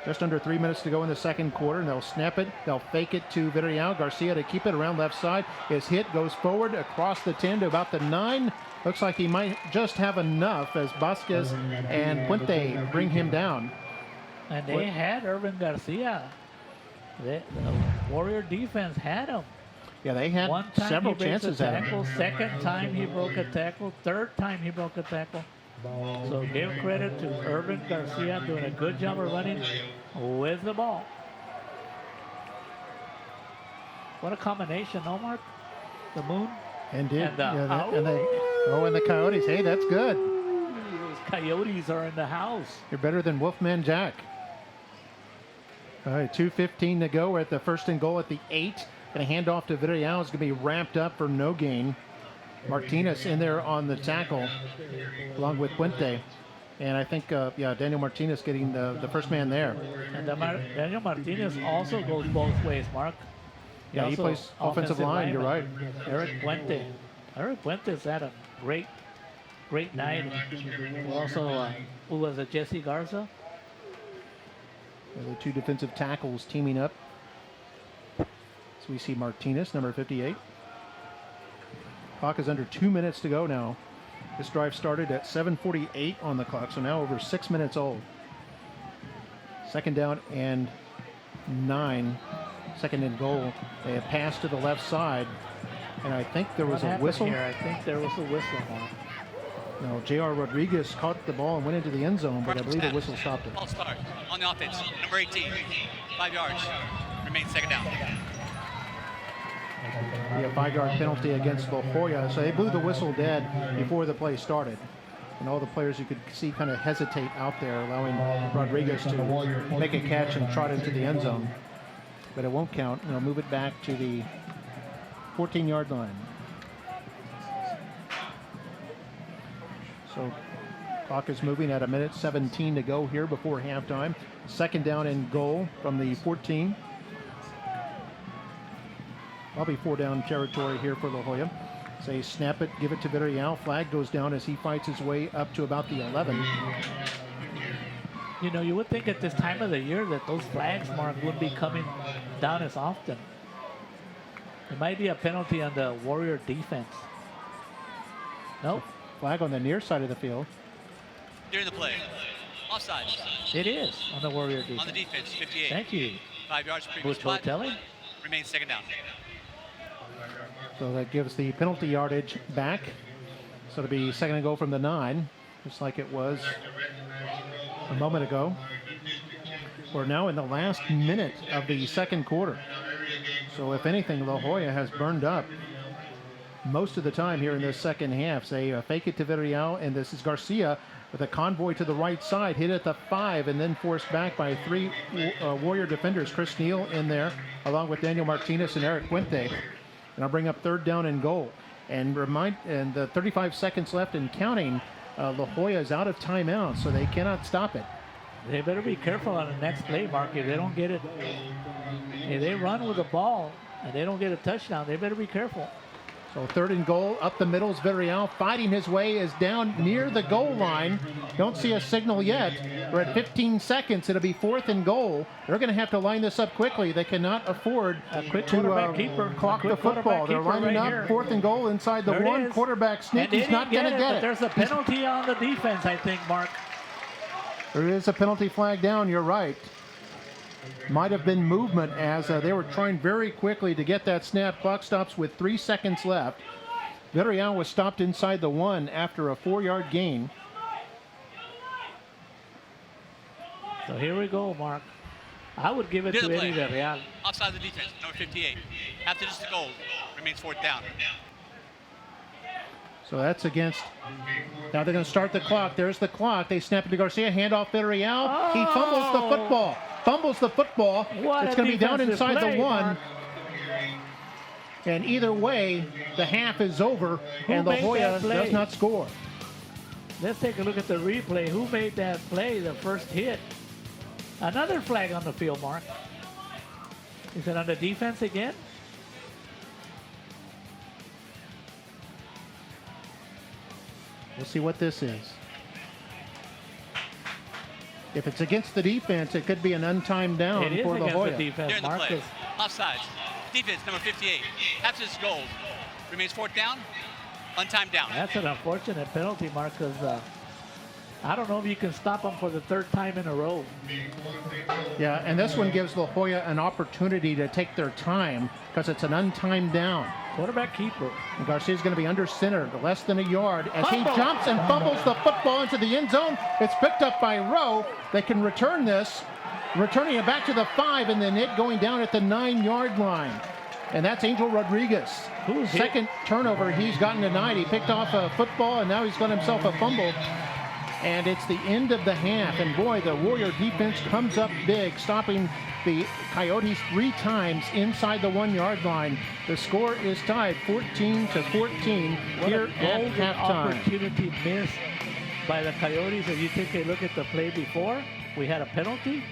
Just under 3 minutes to go in the second quarter, and they'll snap it. They'll fake it to Villarreal. Garcia to keep it around left side. His hit goes forward across the 10 to about the 9. Looks like he might just have enough as Vasquez and Puente bring him down. And they had Irvin Garcia. The Warrior defense had him. Yeah, they had One time several he breaks chances a at tackle, him. second time he broke a tackle, third time he broke a tackle. So give credit to Irvin Garcia doing a good job of running with the ball. What a combination, no, Mark? The moon And the and the Coyotes. Hey, that's good. Those Coyotes are in the house. You're better than Wolfman Jack. All right, 2:15 to go. We're at the first and goal at the 8. Going to hand off to Villarreal. It's going to be wrapped up for no gain. Martinez in there on the tackle, along with Puente. And I think, Daniel Martinez getting the first man there. And Daniel Martinez also goes both ways, Mark. He plays offensive line. You're right. Eric Puente. Eric Puente's had a great night. Also, who was it, Jesse Garza? The two defensive tackles teaming up. So we see Martinez, number 58. Clock is under 2 minutes to go now. This drive started at 7:48 on the clock, so now over 6 minutes old. Second down and 9. Second and goal. They have passed to the left side, and I think there was a whistle. Here? I think there was a whistle on it. No, J.R. Rodriguez caught the ball and went into the end zone, but I believe the whistle stopped it. Ball start on the offense. Number 18, 5 yards. Remains second down. A 5-yard penalty against La Joya. So they blew the whistle dead before the play started. And all the players you could see kind of hesitate out there, allowing Rodriguez to make a catch and trot into the end zone. But it won't count. They'll move it back to the 14-yard line. So clock is moving at 1:17 to go here before halftime. Second down and goal from the 14. Probably 4-down territory here for La Joya. Say snap it, give it to Villarreal. Flag goes down as he fights his way up to about the 11. You know, you would think at this time of the year that those flags, Mark, wouldn't be coming down as often. It might be a penalty on the Warrior defense. Nope. Flag on the near side of the field. During the play. Offside. It is on the Warrior defense. On the defense, 58. Thank you. 5 yards previous spot. Telling. Remains second down. So that gives the penalty yardage back. So it'll be second and goal from the 9, just like it was a moment ago. We're now in the last minute of the second quarter. So if anything, La Joya has burned up most of the time here in this second half. They fake it to Villarreal, and this is Garcia with a convoy to the right side, hit at the 5, and then forced back by 3 Warrior defenders. Chris Neal in there, along with Daniel Martinez and Eric Puente. And I'll bring up third down and goal. And the 35 seconds left and counting. La Joya is out of timeout, so they cannot stop it. They better be careful on the next play, Mark. If they don't get it, if they run with the ball and they don't get a touchdown, they better be careful. So third and goal, up the middle is Villarreal. Fighting his way is down near the goal line. Don't see a signal yet. We're at 15 seconds. It'll be fourth and goal. They're going to have to line this up quickly. They cannot afford to clock the football. They're lining up fourth and goal inside the 1. Quarterback sneak. He's not going to get it. There's a penalty on the defense, I think, Mark. There is a penalty flag down. You're right. Might have been movement as they were trying very quickly to get that snap. Clock stops with 3 seconds left. Villarreal was stopped inside the 1 after a 4-yard gain. So here we go, Mark. I would give it to Eddie Villarreal. Offside the defense, number 58. After just the goal, remains fourth down. So that's against. Now they're going to start the clock. There's the clock. They snap it to Garcia. Hand off Villarreal. Oh! He fumbles the football. It's going to be down inside the 1. Mark. And either way, the half is over, and La Joya does not score. Let's take a look at the replay. Who made that play, the first hit? Another flag on the field, Mark. Is it on the defense again? We'll see what this is. If it's against the defense, it could be an untimed down for La Joya. It is against the defense, Mark. Offsides. Defense, number 58. After this goal, remains fourth down, untimed down. That's an unfortunate penalty, Mark, because I don't know if you can stop them for the 3rd time in a row. Yeah, and this one gives La Joya an opportunity to take their time because it's an untimed down. Quarterback keeper. And Garcia's going to be under center, less than a yard, as he jumps and fumbles the football into the end zone. It's picked up by Rowe. They can return this, returning it back to the 5, and then it going down at the 9-yard line. And that's Angel Rodriguez. Second turnover he's gotten tonight. He picked off a football, and now he's got himself a fumble. and it's the end of the half. And boy, the Warrior defense comes up big, stopping the Coyotes 3 times inside the 1-yard line. The score is tied 14-14 here at halftime. Opportunity missed by the Coyotes. If you take a look at the play before, we had a penalty,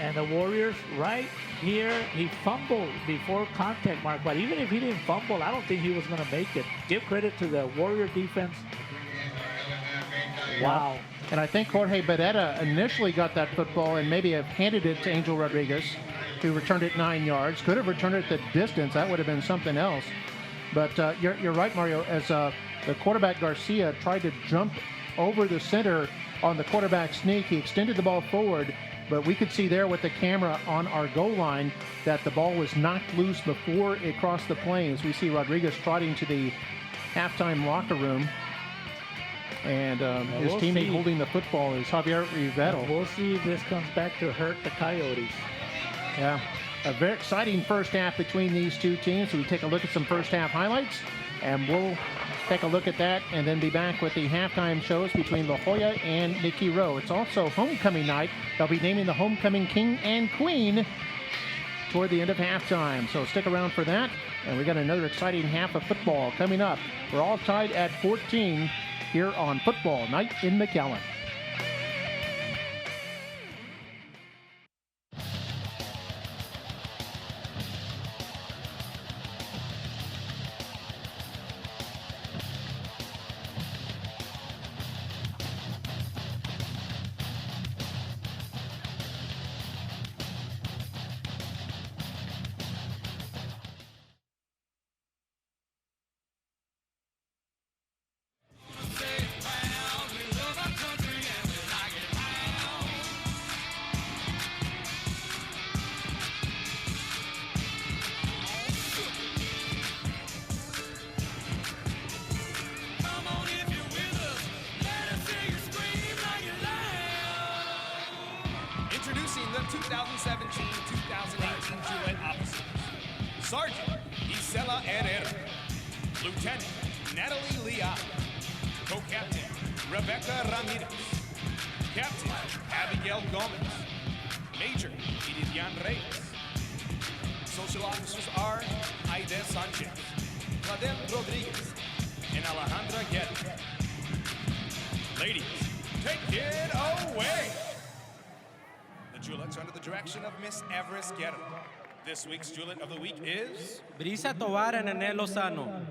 and the Warriors right here, he fumbled before contact, Mark. But even if he didn't fumble, I don't think he was going to make it. Give credit to the Warrior defense. Wow. And I think Jorge Beretta initially got that football and maybe have handed it to Angel Rodriguez, who returned it 9 yards. Could have returned it the distance. That would have been something else. But you're right, Mario. As the quarterback Garcia tried to jump over the center on the quarterback sneak, he extended the ball forward. But we could see there with the camera on our goal line that the ball was knocked loose before it crossed the plains. We see Rodriguez trotting to the halftime locker room. And his teammate holding the football is Javier Rivero. We'll see if this comes back to hurt the Coyotes. Yeah, a very exciting first half between these two teams. So we take a look at some first half highlights, and we'll take a look at that and then be back with the halftime shows between La Joya and Nikki Rowe. It's also homecoming night. They'll be naming the homecoming king and queen toward the end of halftime. So stick around for that. And we got another exciting half of football coming up. We're all tied at 14 here on Football Night in McAllen. Introducing the 2017-2018 Gillette officers. Sergeant Isela Herrera. Lieutenant Natalie Leal. Co-captain Rebecca Ramirez. Captain Abigail Gomez. Major Iridian Reyes. Social officers are Aide Sanchez, Cladel Rodriguez, and Alejandra Guerra. Ladies, take it away. The Julettes are under the direction of Miss Everest Guerra. This week's Julette of the Week is Brisa Tovar and Nene Lozano.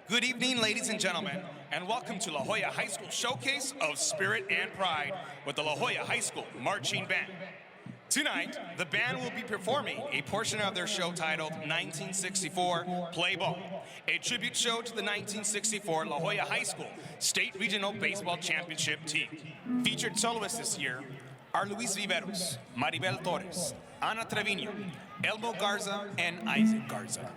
Good evening, ladies and gentlemen, and welcome to La Joya High School Showcase of Spirit and Pride with the La Joya High School Marching Band. Tonight, the band will be performing a portion of their show titled 1964 Play Ball, a tribute show to the 1964 La Joya High School State Regional Baseball Championship team. Featured soloists this year are Luis Viveros, Maribel Torres, Ana Trevino, Elmo Garza, and Isaac Garza.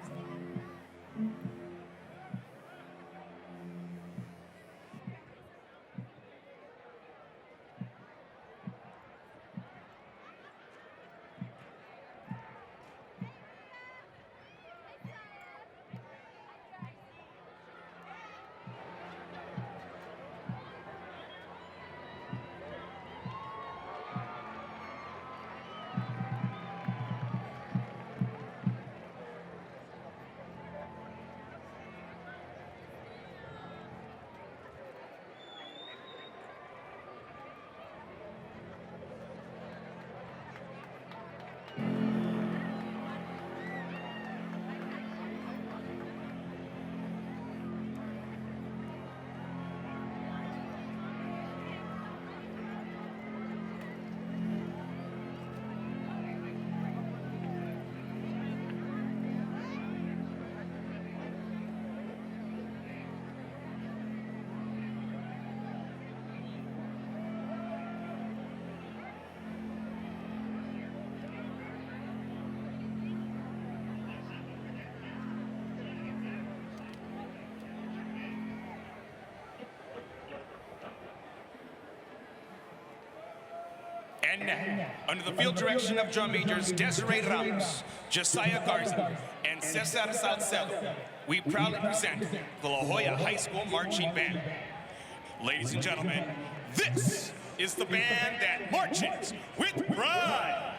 And now, under the field direction of drum majors Desiree Ramos, Josiah Garza, and Cesar Salcedo, we proudly present the La Joya High School Marching Band. Ladies and gentlemen, this is the band that marches with pride.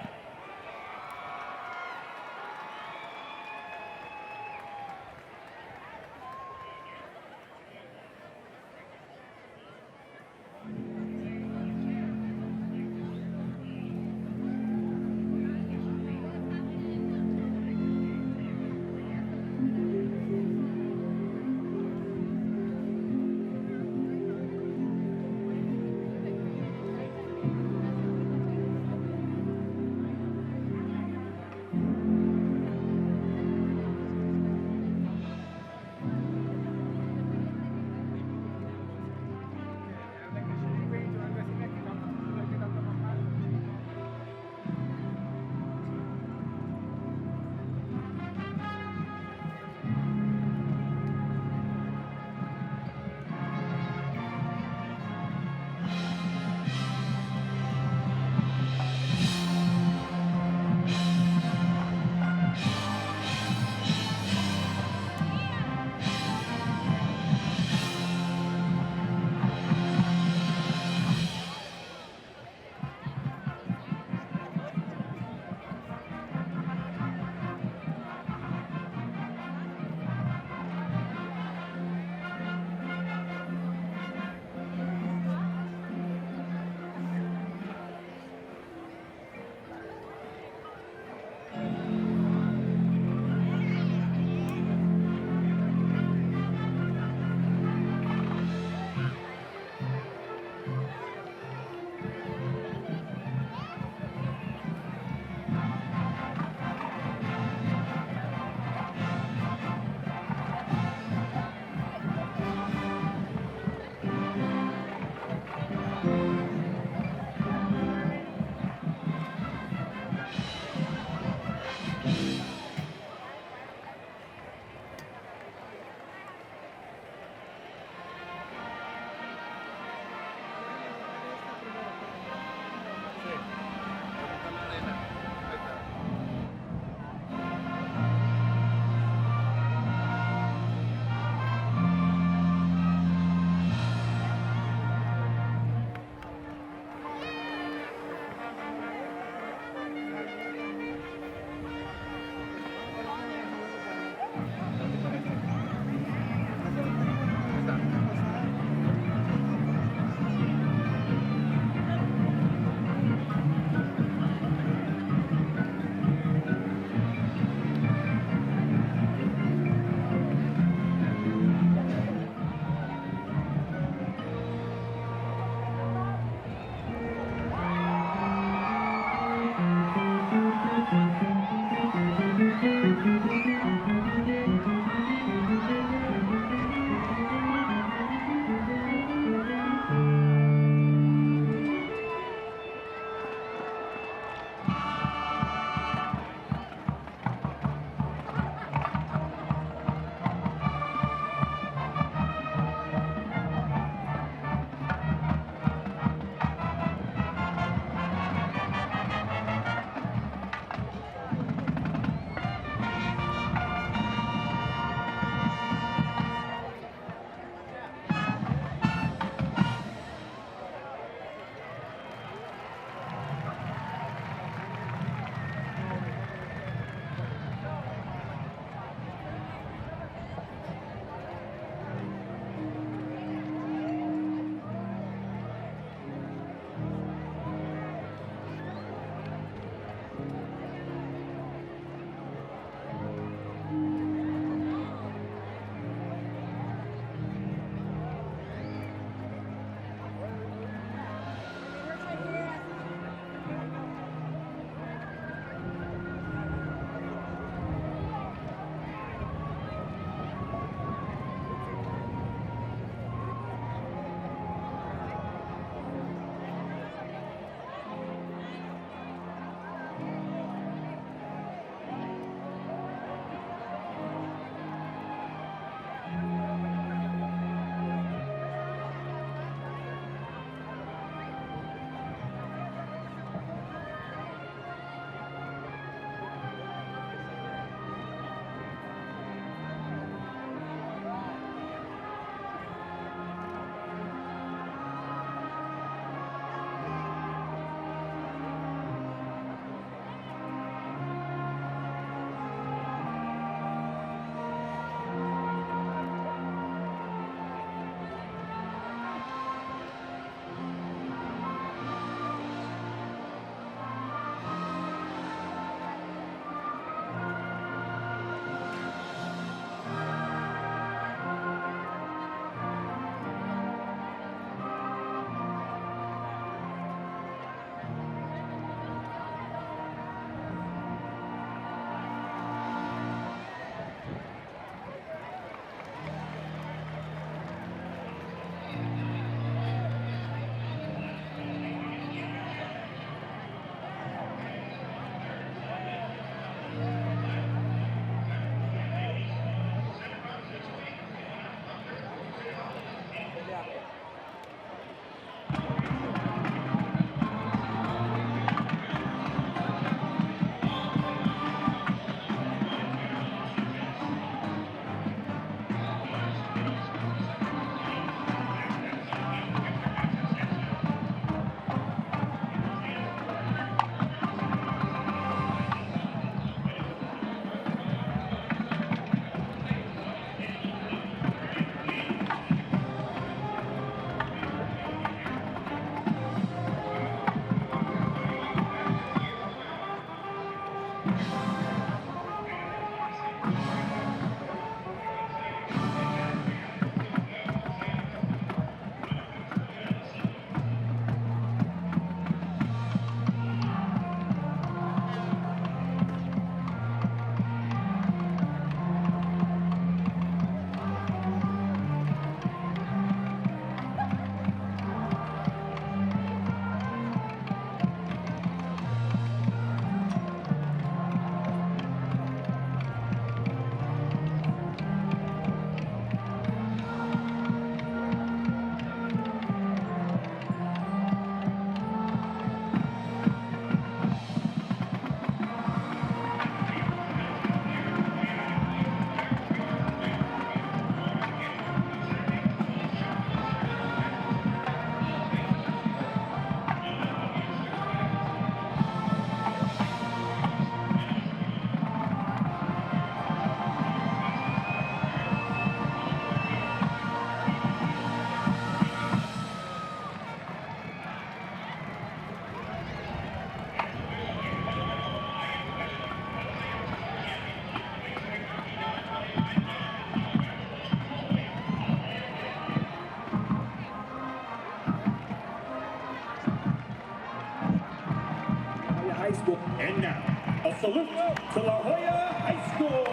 High School. And now, a salute to La Joya High School.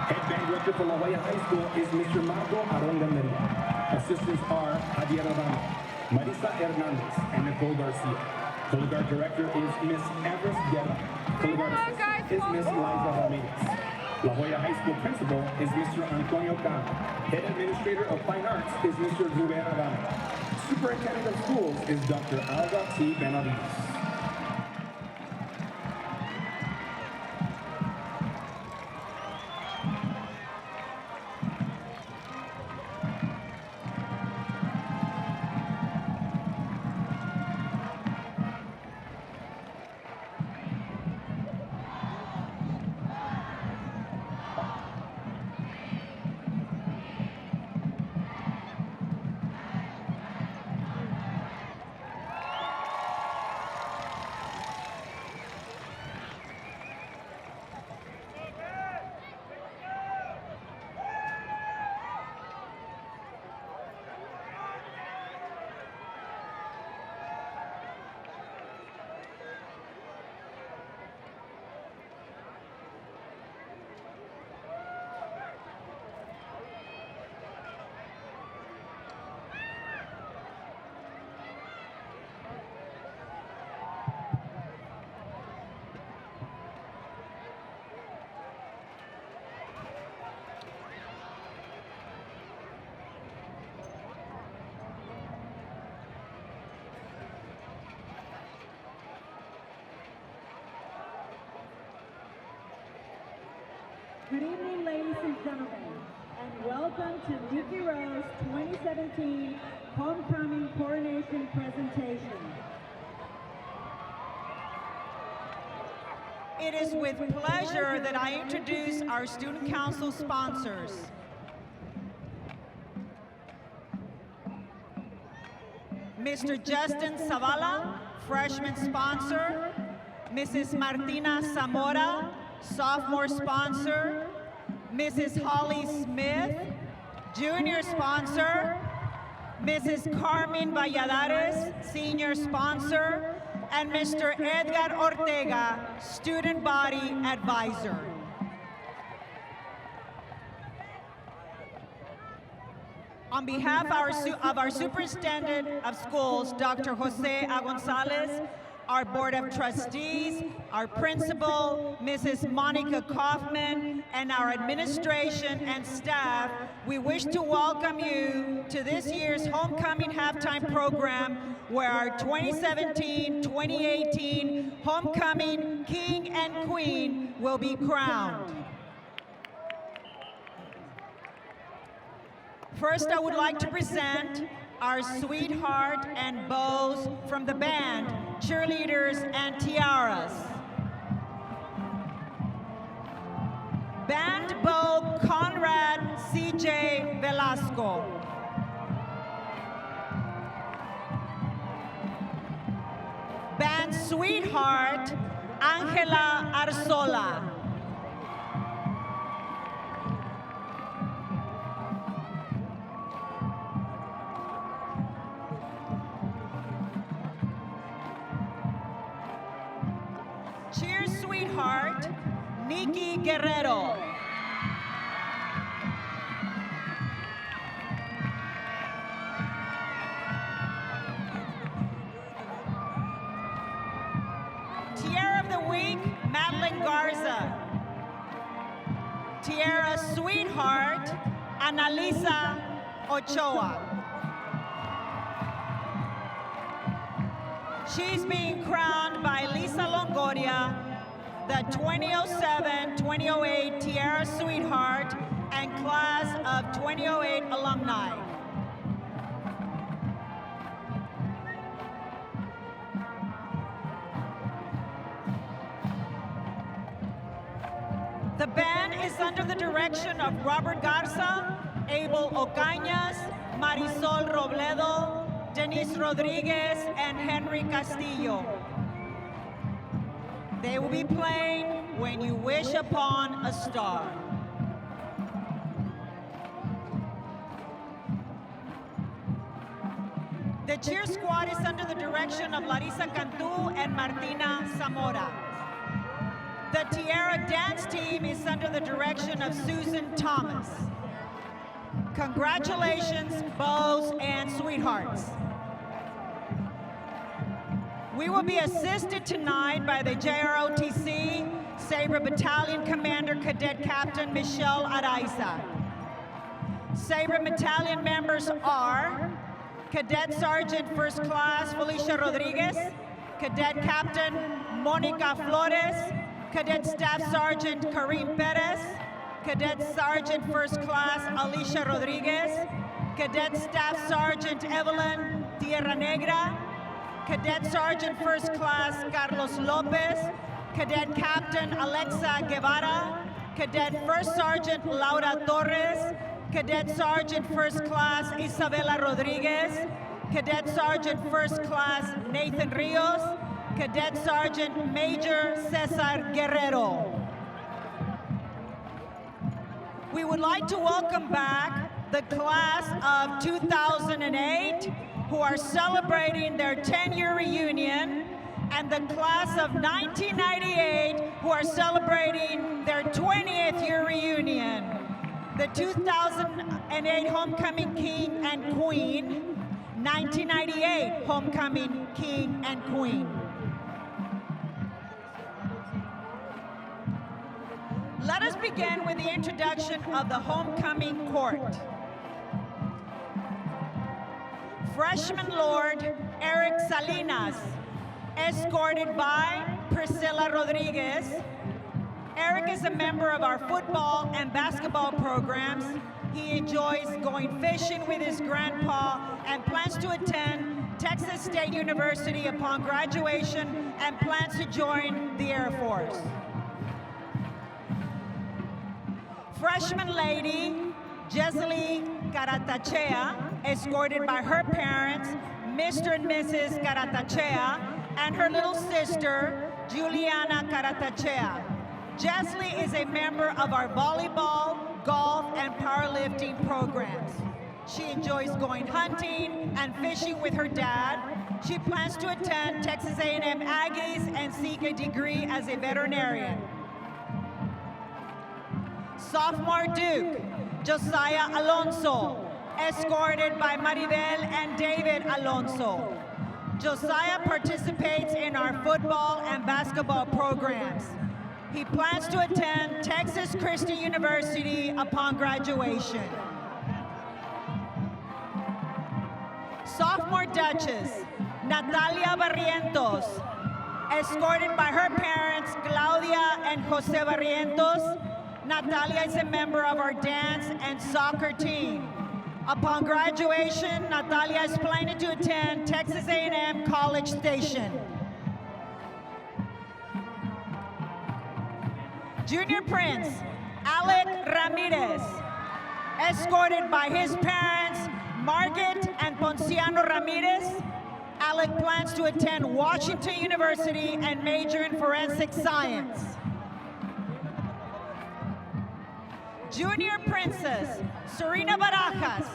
Head band director for La Joya High School is Mr. Marco Aronga Maria. Assistants are Javier Adamo, Marisa Hernandez, and Nicole Garcia. Color Guard director is Miss Everest Guerra. Color Guard assistant is Miss Liza Ramirez. La Joya High School principal is Mr. Antonio Cano. Head administrator of Fine Arts is Mr. Ruben Adamo. Superintendent of schools is Dr. Alva T. Benavides. Good evening, ladies and gentlemen, and welcome to Nikki Rowe's 2017 Homecoming Coronation Presentation. It is with pleasure that I introduce our Student Council sponsors. Mr. Justin Zavala, freshman sponsor. Mrs. Martina Zamora, sophomore sponsor. Mrs. Holly Smith, junior sponsor. Mrs. Carmen Valladares, senior sponsor. And Mr. Edgar Ortega, student body advisor. On behalf of our superintendent of schools, Dr. Jose A. Gonzalez, our board of trustees, our principal, Mrs. Monica Kaufman, and our administration and staff, we wish to welcome you to this year's Homecoming Halftime Program, where our 2017-2018 Homecoming King and Queen will be crowned. First, I would like to present our sweetheart and bows from the band, cheerleaders and tiaras. Band bow Conrad C.J. Velasco. Band sweetheart Angela Arzola. Cheer sweetheart, Nikki Guerrero. Tiara of the week, Madeline Garza. Tiara sweetheart, Analisa Ochoa. She's being crowned by Lisa Longoria, the 2007-2008 Tiara Sweetheart and class of 2008 alumni. The band is under the direction of Robert Garza, Abel Ocañas, Marisol Robledo, Denise Rodriguez, and Henry Castillo. They will be playing When You Wish Upon a Star. The cheer squad is under the direction of Larissa Cantu and Martina Zamora. The Tiara dance team is under the direction of Susan Thomas. Congratulations, beaux and sweethearts. We will be assisted tonight by the JROTC Sabre Battalion Commander Cadet Captain Michelle Araiza. Sabre Battalion members are Cadet Sergeant First Class Felicia Rodriguez, Cadet Captain Monica Flores, Cadet Staff Sergeant Kareem Perez, Cadet Sergeant First Class Alicia Rodriguez, Cadet Staff Sergeant Evelyn Tierra Negra, Cadet Sergeant First Class Carlos Lopez, Cadet Captain Alexa Guevara, Cadet First Sergeant Laura Torres, Cadet Sergeant First Class Isabela Rodriguez, Cadet Sergeant First Class Nathan Rios, Cadet Sergeant Major Cesar Guerrero. We would like to welcome back the class of 2008 who are celebrating their 10-year reunion, and the class of 1998 who are celebrating their 20th year reunion. The 2008 Homecoming King and Queen, 1998 Homecoming King and Queen. Let us begin with the introduction of the homecoming court. Freshman Lord Eric Salinas, escorted by Priscilla Rodriguez. Eric is a member of our football and basketball programs. He enjoys going fishing with his grandpa and plans to attend Texas State University upon graduation and plans to join the Air Force. Freshman lady Jesely Caratachea, escorted by her parents, Mr. and Mrs. Caratachea, and her little sister, Juliana Caratachea. Jesely is a member of our volleyball, golf, and powerlifting programs. She enjoys going hunting and fishing with her dad. She plans to attend Texas A&M Aggies and seek a degree as a veterinarian. Sophomore Duke, Josiah Alonso, escorted by Maribel and David Alonso. Josiah participates in our football and basketball programs. He plans to attend Texas Christian University upon graduation. Sophomore Duchess, Natalia Barrientos, escorted by her parents, Claudia and Jose Barrientos. Natalia is a member of our dance and soccer team. Upon graduation, Natalia is planning to attend Texas A&M College Station. Junior Prince, Alec Ramirez, escorted by his parents, Margaret and Ponciano Ramirez. Alec plans to attend Washington University and major in forensic science. Junior Princess Serena Barajas,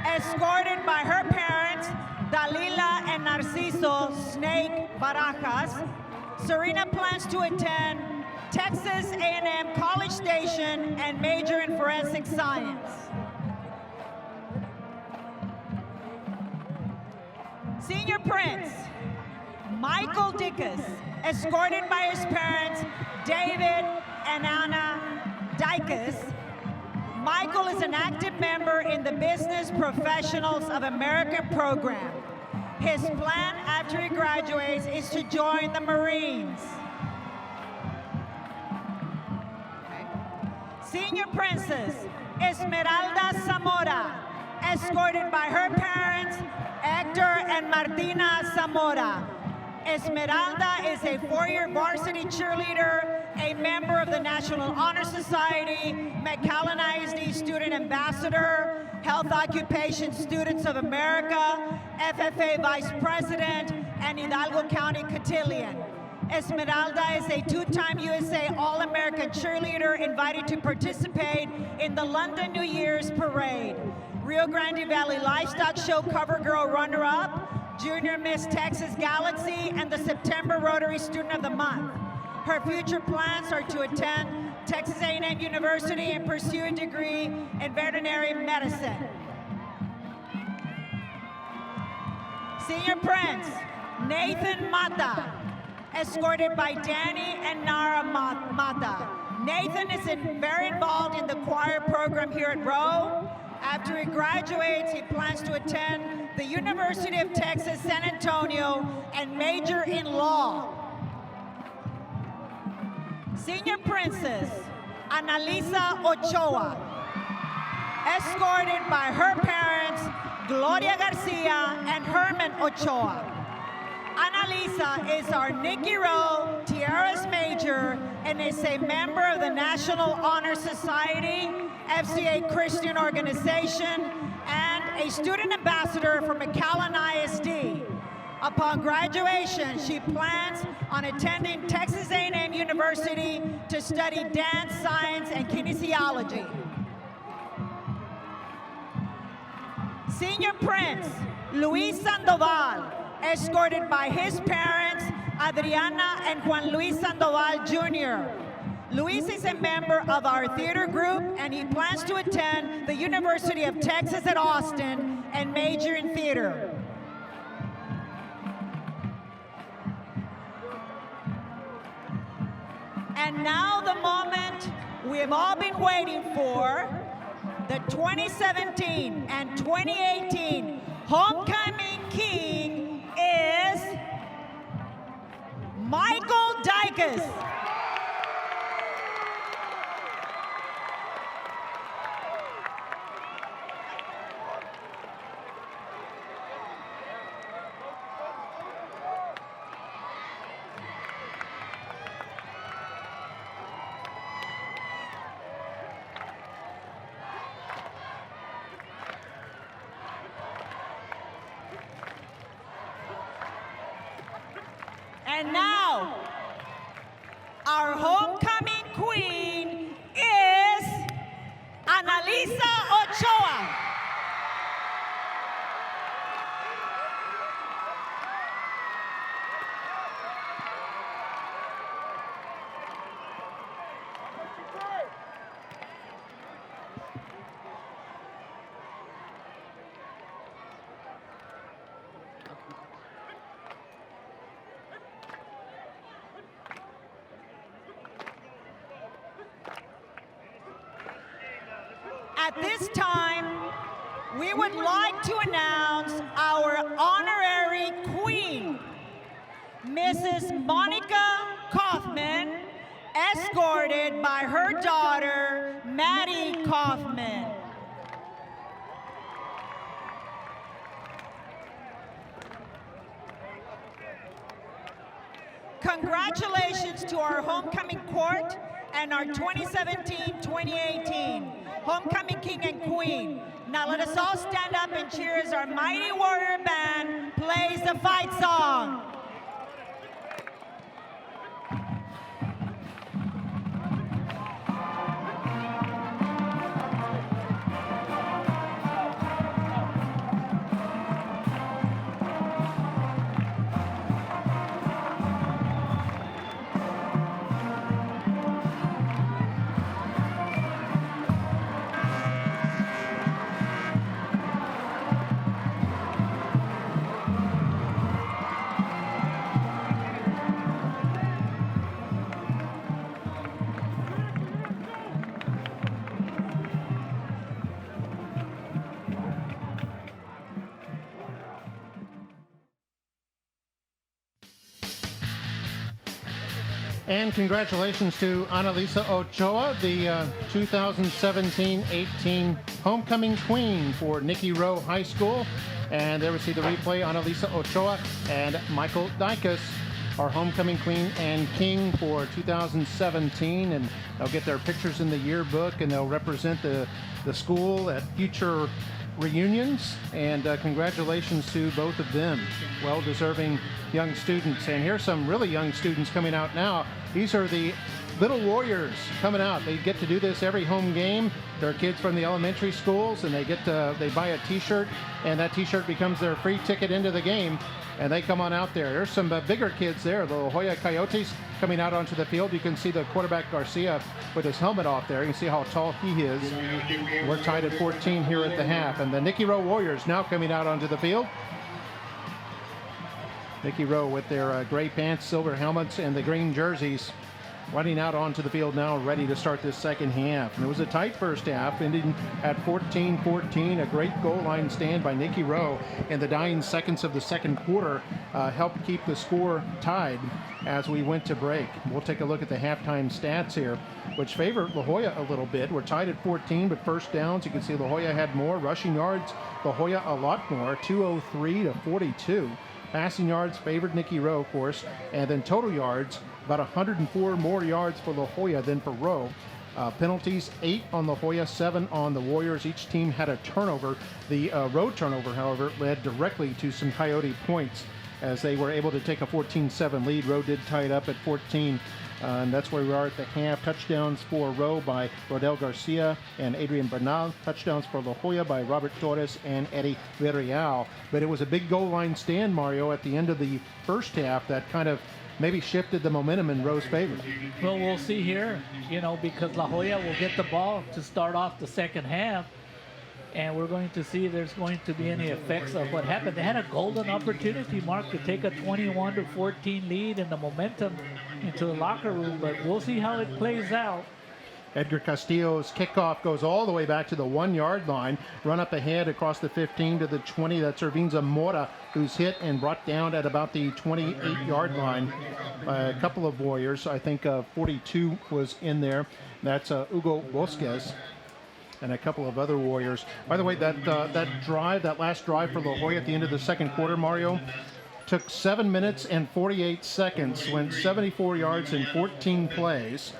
escorted by her parents, Dalila and Narciso Snake Barajas, Serena plans to attend Texas A&M College Station and major in forensic science. Senior Prince Michael Dickus, escorted by his parents, David and Anna Dickus. Michael is an active member in the Business Professionals of America program. His plan after he graduates is to join the Marines. Senior Princess Esmeralda Zamora, escorted by her parents, Hector and Martina Zamora. Esmeralda is a four-year varsity cheerleader, a member of the National Honor Society, McAllen ISD Student Ambassador, Health Occupation Students of America, FFA Vice President, and Hidalgo County Cotillion. Esmeralda is a two-time USA All-American cheerleader invited to participate in the London New Year's Parade, Rio Grande Valley Livestock Show Cover Girl runner-up, Junior Miss Texas Galaxy, and the September Rotary Student of the Month. Her future plans are to attend Texas A&M University and pursue a degree in veterinary medicine. Senior Prince Nathan Mata, escorted by Danny and Nara Mata. Nathan is very involved in the choir program here at Rowe. After he graduates, he plans to attend the University of Texas, San Antonio, and major in law. Senior Princess Analisa Ochoa, escorted by her parents, Gloria Garcia and Herman Ochoa. Analisa is our Nikki Rowe Tiaras Major and is a member of the National Honor Society, FCA Christian Organization, and a student ambassador for McAllen ISD. Upon graduation, she plans on attending Texas A&M University to study dance, science, and kinesiology. Senior Prince Luis Sandoval, escorted by his parents, Adriana and Juan Luis Sandoval Jr. Luis is a member of our theater group, and he plans to attend the University of Texas at Austin and major in theater. And now the moment we have all been waiting for, the 2017 and 2018 Homecoming King is Michael Dickus. And now, our homecoming queen is Analisa Ochoa. At this time, we would like to announce our honorary queen, Mrs. Monica Kaufman, escorted by her daughter, Maddie Kaufman. Congratulations to our homecoming court and our 2017-2018 Homecoming King and Queen. Now let us all stand up and cheer as our Mighty Warrior Band plays the fight song. And congratulations to Annalisa Ochoa, the 2017-18 homecoming queen for Nikki Rowe High School. And there we see the replay, Annalisa Ochoa and Michael Dykus, our homecoming queen and king for 2017. And they'll get their pictures in the yearbook, and they'll represent the school at future reunions. And congratulations to both of them, well-deserving young students. And here's some really young students coming out now. These are the Little Warriors coming out. They get to do this every home game. They're kids from the elementary schools, and they buy a t-shirt, and that t-shirt becomes their free ticket into the game, and they come on out there. There's some bigger kids there, the La Joya Coyotes coming out onto the field. You can see the quarterback Garcia with his helmet off there. You can see how tall he is. We're tied at 14 here at the half, and the Nikki Rowe Warriors now coming out onto the field. Nikki Rowe with their gray pants, silver helmets, and the green jerseys running out onto the field now, ready to start this second half. And it was a tight first half, ending at 14-14. A great goal line stand by Nikki Rowe in the dying seconds of the second quarter helped keep the score tied as we went to break. We'll take a look at the halftime stats here, which favor La Joya a little bit. We're tied at 14, but first downs, you can see La Joya had more. Rushing yards, La Joya a lot more, 203 to 42. Passing yards favored Nikki Rowe, of course, and then total yards, about 104 more yards for La Joya than for Rowe. Penalties, 8 on La Joya, 7 on the Warriors. Each team had a turnover. The road turnover, however, led directly to some Coyote points as they were able to take a 14-7 lead. Rowe did tie it up at 14. And that's where we are at the half. Touchdowns for Rowe by Rodel Garcia and Adrian Bernal. Touchdowns for La Joya by Robert Torres and Eddie Villarreal. But it was a big goal line stand, Mario, at the end of the first half that kind of maybe shifted the momentum in Rowe's favor. Well, we'll see here, because La Joya will get the ball to start off the second half. And we're going to see if there's going to be any effects of what happened. They had a golden opportunity, Mark, to take a 21-14 lead and the momentum into the locker room, but we'll see how it plays out. Edgar Castillo's kickoff goes all the way back to the 1-yard line. Run up ahead across the 15 to the 20. That's Irvin Zamora, who's hit and brought down at about the 28-yard line by a couple of Warriors. I think 42 was in there. That's Hugo Bosquez and a couple of other Warriors. By the way, that last drive for La Joya at the end of the second quarter, Mario, took 7 minutes and 48 seconds, went 74 yards in 14 plays.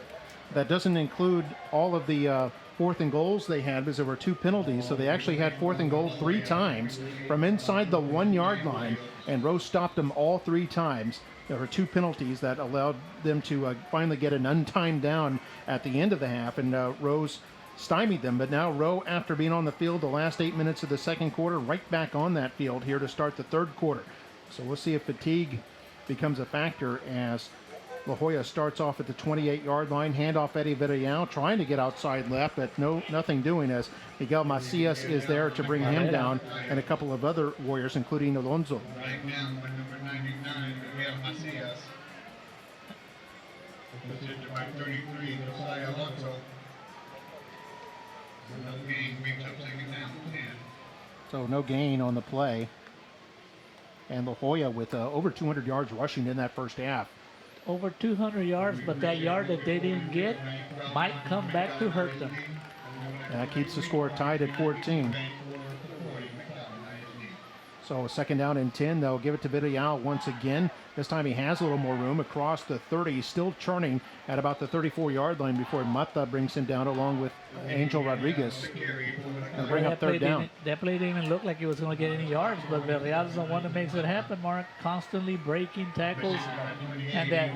That doesn't include all of the fourth and goals they had because there were 2 penalties. So they actually had fourth and goal 3 times from inside the 1-yard line, and Rowe stopped them all 3 times. There were 2 penalties that allowed them to finally get an untimed down at the end of the half, and Rowe's stymied them. But now Rowe, after being on the field the last 8 minutes of the second quarter, right back on that field here to start the third quarter. So we'll see if fatigue becomes a factor as La Joya starts off at the 28-yard line. Handoff Eddie Villarreal trying to get outside left, but nothing doing as Miguel Macias is there to bring him down, and a couple of other Warriors, including Alonso. Right now, number 99, Miguel Macias. Position by 33, Josiah Alonso. No gain, picks up second down, 10. So no gain on the play. And La Joya with over 200 yards rushing in that first half. Over 200 yards, but that yard that they didn't get might come back to hurt them. And that keeps the score tied at 14. So 2nd down and 10. They'll give it to Villarreal once again. This time he has a little more room across the 30. He's still churning at about the 34-yard line before Mata brings him down along with Angel Rodriguez. And bring up 3rd down. That play didn't even look like he was going to get any yards, but Villarreal is the one that makes it happen, Mark. Constantly breaking tackles. And that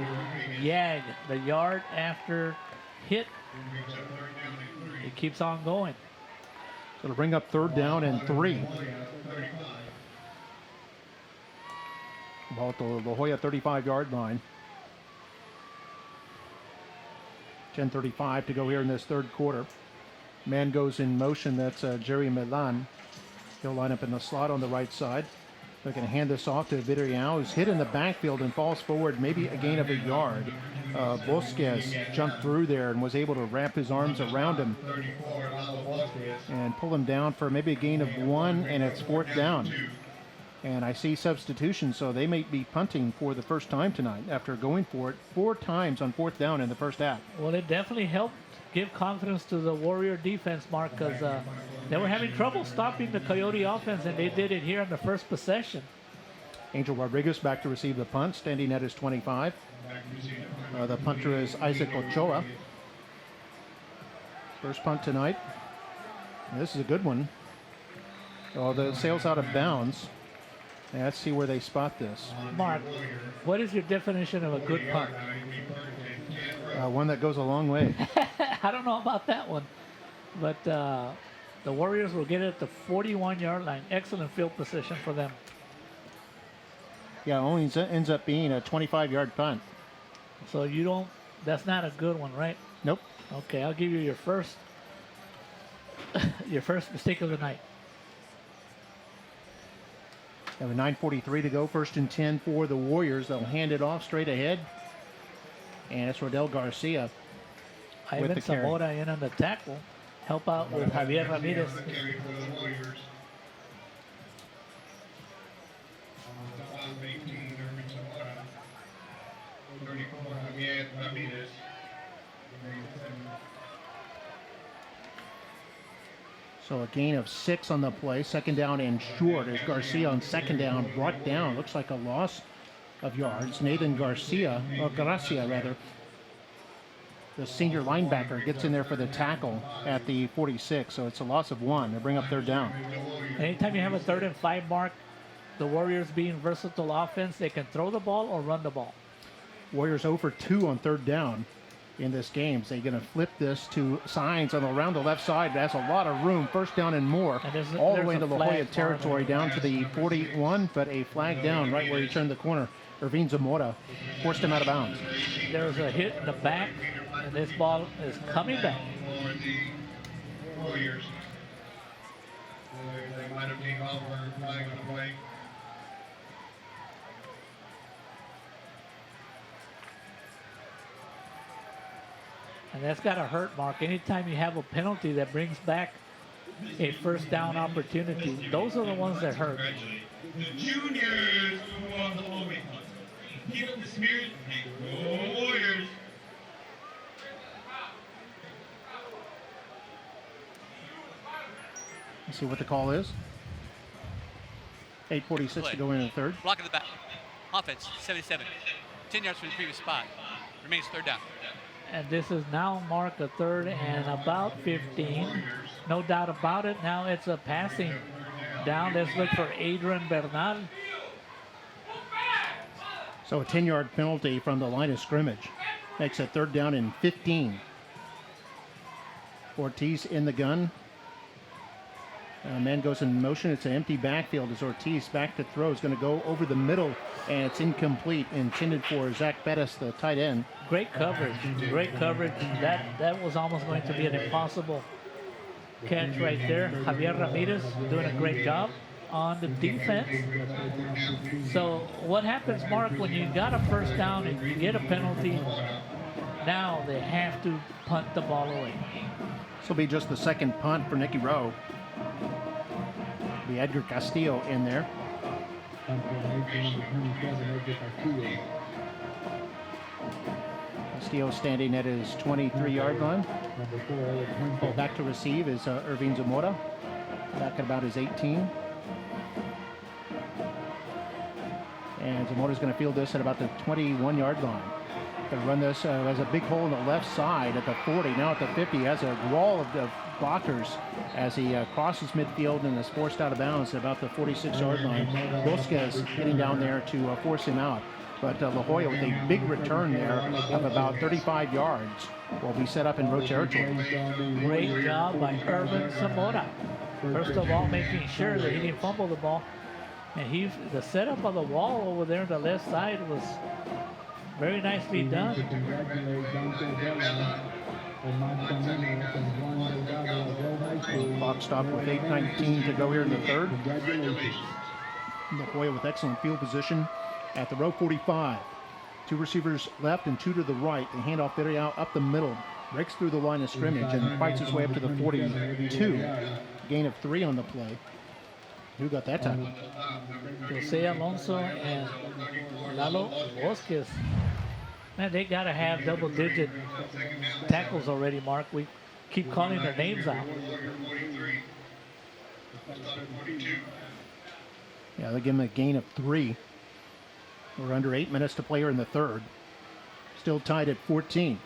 YAG, the yard after hit, it keeps on going. So it'll bring up 3rd down and 3. About the La Jolla 35-yard line. 10:35 to go here in this 3rd quarter. Man goes in motion. That's Jerry Milan. He'll line up in the slot on the right side. They're going to hand this off to Villarreal, who's hit in the backfield and falls forward, maybe a gain of a yard. Bosquez jumped through there and was able to wrap his arms around him and pull him down for maybe a gain of 1, and it's 4th down. And I see substitution, so they may be punting for the first time tonight after going for it 4 times on 4th down in the first half. Well, it definitely helped give confidence to the Warrior defense, Mark, because they were having trouble stopping the Coyote offense, and they did it here in the first possession. Angel Rodriguez back to receive the punt, standing at his 25. The punter is Isaac Ochoa. First punt tonight. And this is a good one. Oh, the sail's out of bounds. Let's see where they spot this. Mark, what is your definition of a good punt? One that goes a long way. I don't know about that one. But the Warriors will get it at the 41-yard line. Excellent field position for them. Yeah, only ends up being a 25-yard punt. So you don't, that's not a good one, right? Nope. Okay, I'll give you your first mistake of the night. Have a 9:43 to go, 1st and 10 for the Warriors. They'll hand it off straight ahead. And it's Rodel Garcia with the carry. Zamora in on the tackle. Help out with Javier Ramirez. So a gain of 6 on the play. 2nd down and short as Garcia on 2nd down brought down. Looks like a loss of yards. Nathan Gracia, the senior linebacker, gets in there for the tackle at the 46. So it's a loss of 1. They bring up 3rd down. Anytime you have a 3rd and 5 mark, the Warriors being versatile offense, they can throw the ball or run the ball. Warriors 0 for 2 on 3rd down in this game. So they're going to flip this to Signs around the left side. That's a lot of room. 1st down and more. And all the way into La Jolla territory down to the 41, but a flag down right where he turned the corner. Irvin Zamora forced him out of bounds. There's a hit in the back, and this ball is coming back. Warriors. They might have taken off for flag on the play. And that's got to hurt, Mark. Anytime you have a penalty that brings back a 1st down opportunity, those are the ones that hurt. The juniors who won the homie. Keep up the spirit. Go Warriors. Let's see what the call is. 8:46 to go in the 3rd. Block in the back. Offense, 77. 10 yards from the previous spot. Remains 3rd down. And this is now Mark a 3rd and about 15. No doubt about it. Now it's a passing down. Let's look for Adrian Bernal. So a 10-yard penalty from the line of scrimmage. Makes it 3rd down and 15. Ortiz in the gun. Man goes in motion. It's an empty backfield as Ortiz back to throw. Is going to go over the middle, and it's incomplete. Intended for Zach Bettis, the tight end. Great coverage. Great coverage. That was almost going to be an impossible catch right there. Javier Ramirez doing a great job on the defense. So what happens, Mark, when you got a 1st down and you get a penalty, now they have to punt the ball away. This will be just the 2nd punt for Nikki Rowe. Be Edgar Castillo in there. Castillo standing at his 23-yard line. Back to receive is Irvin Zamora. Back at about his 18. And Zamora's going to field this at about the 21-yard line. Going to run this as a big hole on the left side at the 40. Now at the 50, has a wall of blockers as he crosses midfield and is forced out of bounds at about the 46-yard line. Bosquez getting down there to force him out. But La Joya with a big return there of about 35 yards will be set up in road territory. Great job by Urban Zamora. First of all, making sure that he didn't fumble the ball. And the setup of the wall over there on the left side was very nicely done. Clock stopped with 8:19 to go here in the third. La Joya with excellent field position at the row 45. 2 receivers left and 2 to the right. They hand off Villarreal up the middle, breaks through the line of scrimmage and fights his way up to the 42. Gain of 3 on the play. Who got that tackle? Jose Alonso and Lalo Bosquez. Man, they got to have double-digit tackles already, Mark. We keep calling their names out. Yeah, they give him a gain of 3. We're under 8 minutes to play here in the third. Still tied at 14.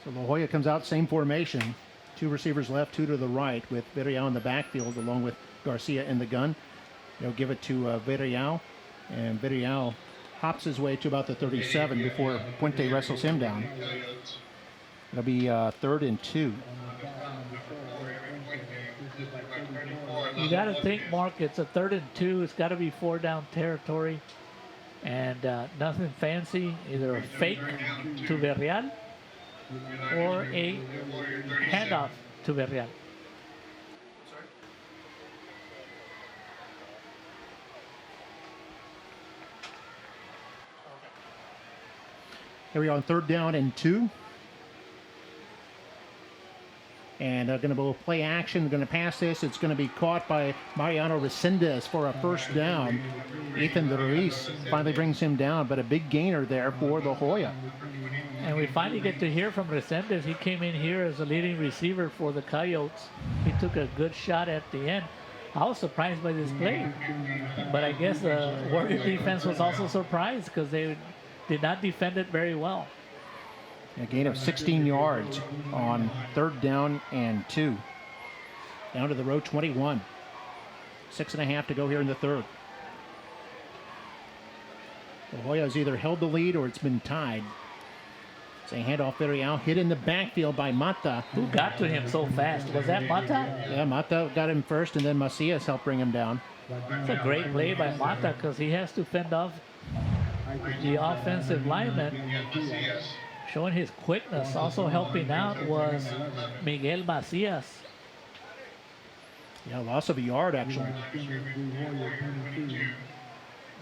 So La Joya comes out, same formation. 2 receivers left, 2 to the right, with Villarreal in the backfield along with Garcia in the gun. They'll give it to Villarreal, and Villarreal hops his way to about the 37 before Puente wrestles him down. It'll be 3rd and 2. You got to think, Mark, it's a 3rd and 2. It's got to be 4 down territory, and nothing fancy. Either a fake to Villarreal or a handoff to Villarreal. Here we are on 3rd down and 2. And going to go play action. Going to pass this. It's going to be caught by Mariano Resendez for a first down. Ethan Ruiz finally brings him down, but a big gainer there for La Joya. And we finally get to hear from Resendez. He came in here as a leading receiver for the Coyotes. He took a good shot at the end. I was surprised by this play. But I guess the Warrior defense was also surprised because they did not defend it very well. A gain of 16 yards on 3rd down and 2. Down to the row 21. 6.5 to go here in the third. La Joya has either held the lead or it's been tied. It's a handoff Villarreal, hit in the backfield by Mata. Who got to him so fast? Was that Mata? Yeah, Mata got him first, and then Macias helped bring him down. It's a great play by Mata because he has to fend off the offensive lineman. Showing his quickness. Also helping out was Miguel Macias. Yeah, loss of a yard, actually.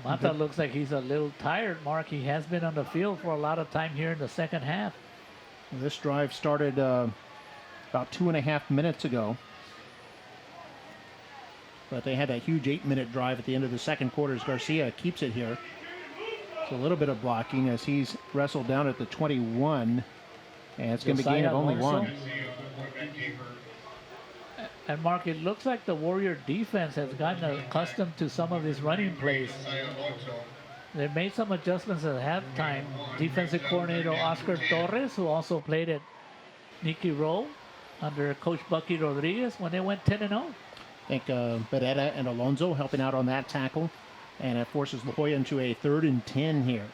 Mata looks like he's a little tired, Mark. He has been on the field for a lot of time here in the second half. This drive started about 2.5 minutes ago. But they had that huge 8-minute drive at the end of the second quarter as Garcia keeps it here. So a little bit of blocking as he's wrestled down at the 21. And it's going to be a gain of only 1. And Mark, it looks like the Warrior defense has gotten accustomed to some of these running plays. They made some adjustments at halftime. Defensive coordinator Oscar Torres, who also played at Nikki Rowe under Coach Bucky Rodriguez when they went 10-0. I think Beretta and Alonso helping out on that tackle. And it forces La Joya into a 3rd and 10 here.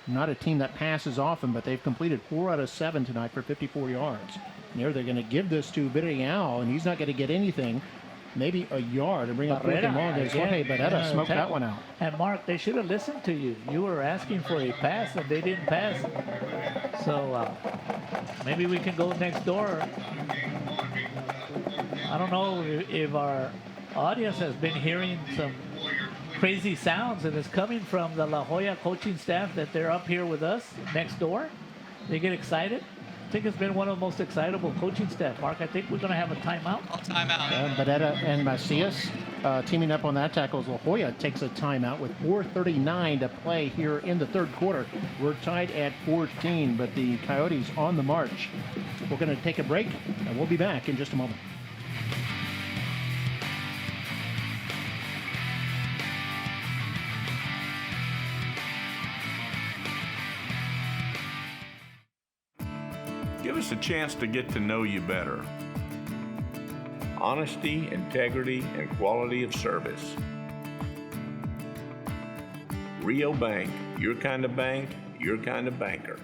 Not a team that passes often, but they've completed 4 out of 7 tonight for 54 yards. And here they're going to give this to Villarreal, and he's not going to get anything. Maybe a yard and bring up 4th and long. As Jorge Beretta smoked that one out. And Mark, they should have listened to you. You were asking for a pass, and they didn't pass. So maybe we can go next door. I don't know if our audience has been hearing some crazy sounds, and it's coming from the La Joya coaching staff that they're up here with us next door. They get excited. I think it's been one of the most excitable coaching staff. Mark, I think we're going to have a timeout. Timeout. Beretta and Macias teaming up on that tackle as La Joya takes a timeout with 4:39 to play here in the third quarter. We're tied at 14, but the Coyotes on the march. We're going to take a break, and we'll be back in just a moment. Give us a chance to get to know you better. Honesty, integrity, and quality of service. Rio Bank, your kind of bank, your kind of banker.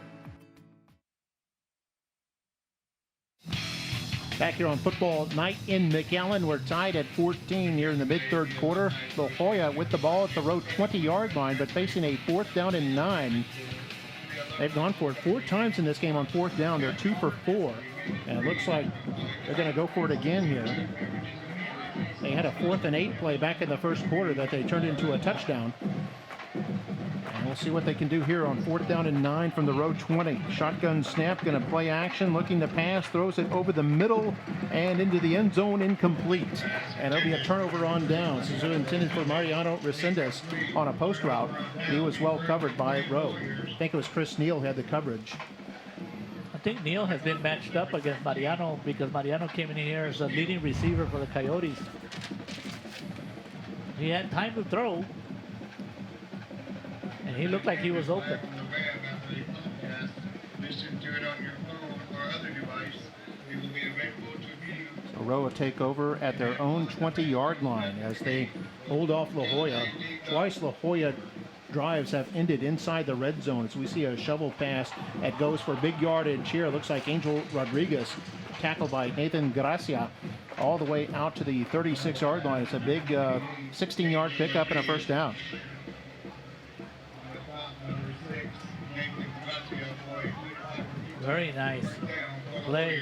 Back here on football night in McAllen, we're tied at 14 here in the mid-third quarter. La Joya with the ball at the road 20-yard line, but facing a 4th down and 9. They've gone for it 4 times in this game on 4th down. They're 2 for 4. And it looks like they're going to go for it again here. They had a 4th and 8 play back in the first quarter that they turned into a touchdown. And we'll see what they can do here on 4th down and 9 from the road 20. Shotgun snap, going to play action, looking to pass, throws it over the middle and into the end zone, incomplete. And it'll be a turnover on downs. This is intended for Mariano Resendez on a post route. He was well covered by Rowe. I think it was Chris Neal who had the coverage. I think Neal has been matched up against Mariano because Mariano came in here as a leading receiver for the Coyotes. He had time to throw, and he looked like he was open. Listen to it on your phone or other device. It will be available to view. So Rowe will take over at their own 20-yard line as they hold off La Joya. Twice La Joya drives have ended inside the red zone as we see a shovel pass that goes for big yardage here. Looks like Angel Rodriguez tackled by Nathan Gracia all the way out to the 36-yard line. It's a big 16-yard pickup and a first down. Very nice play.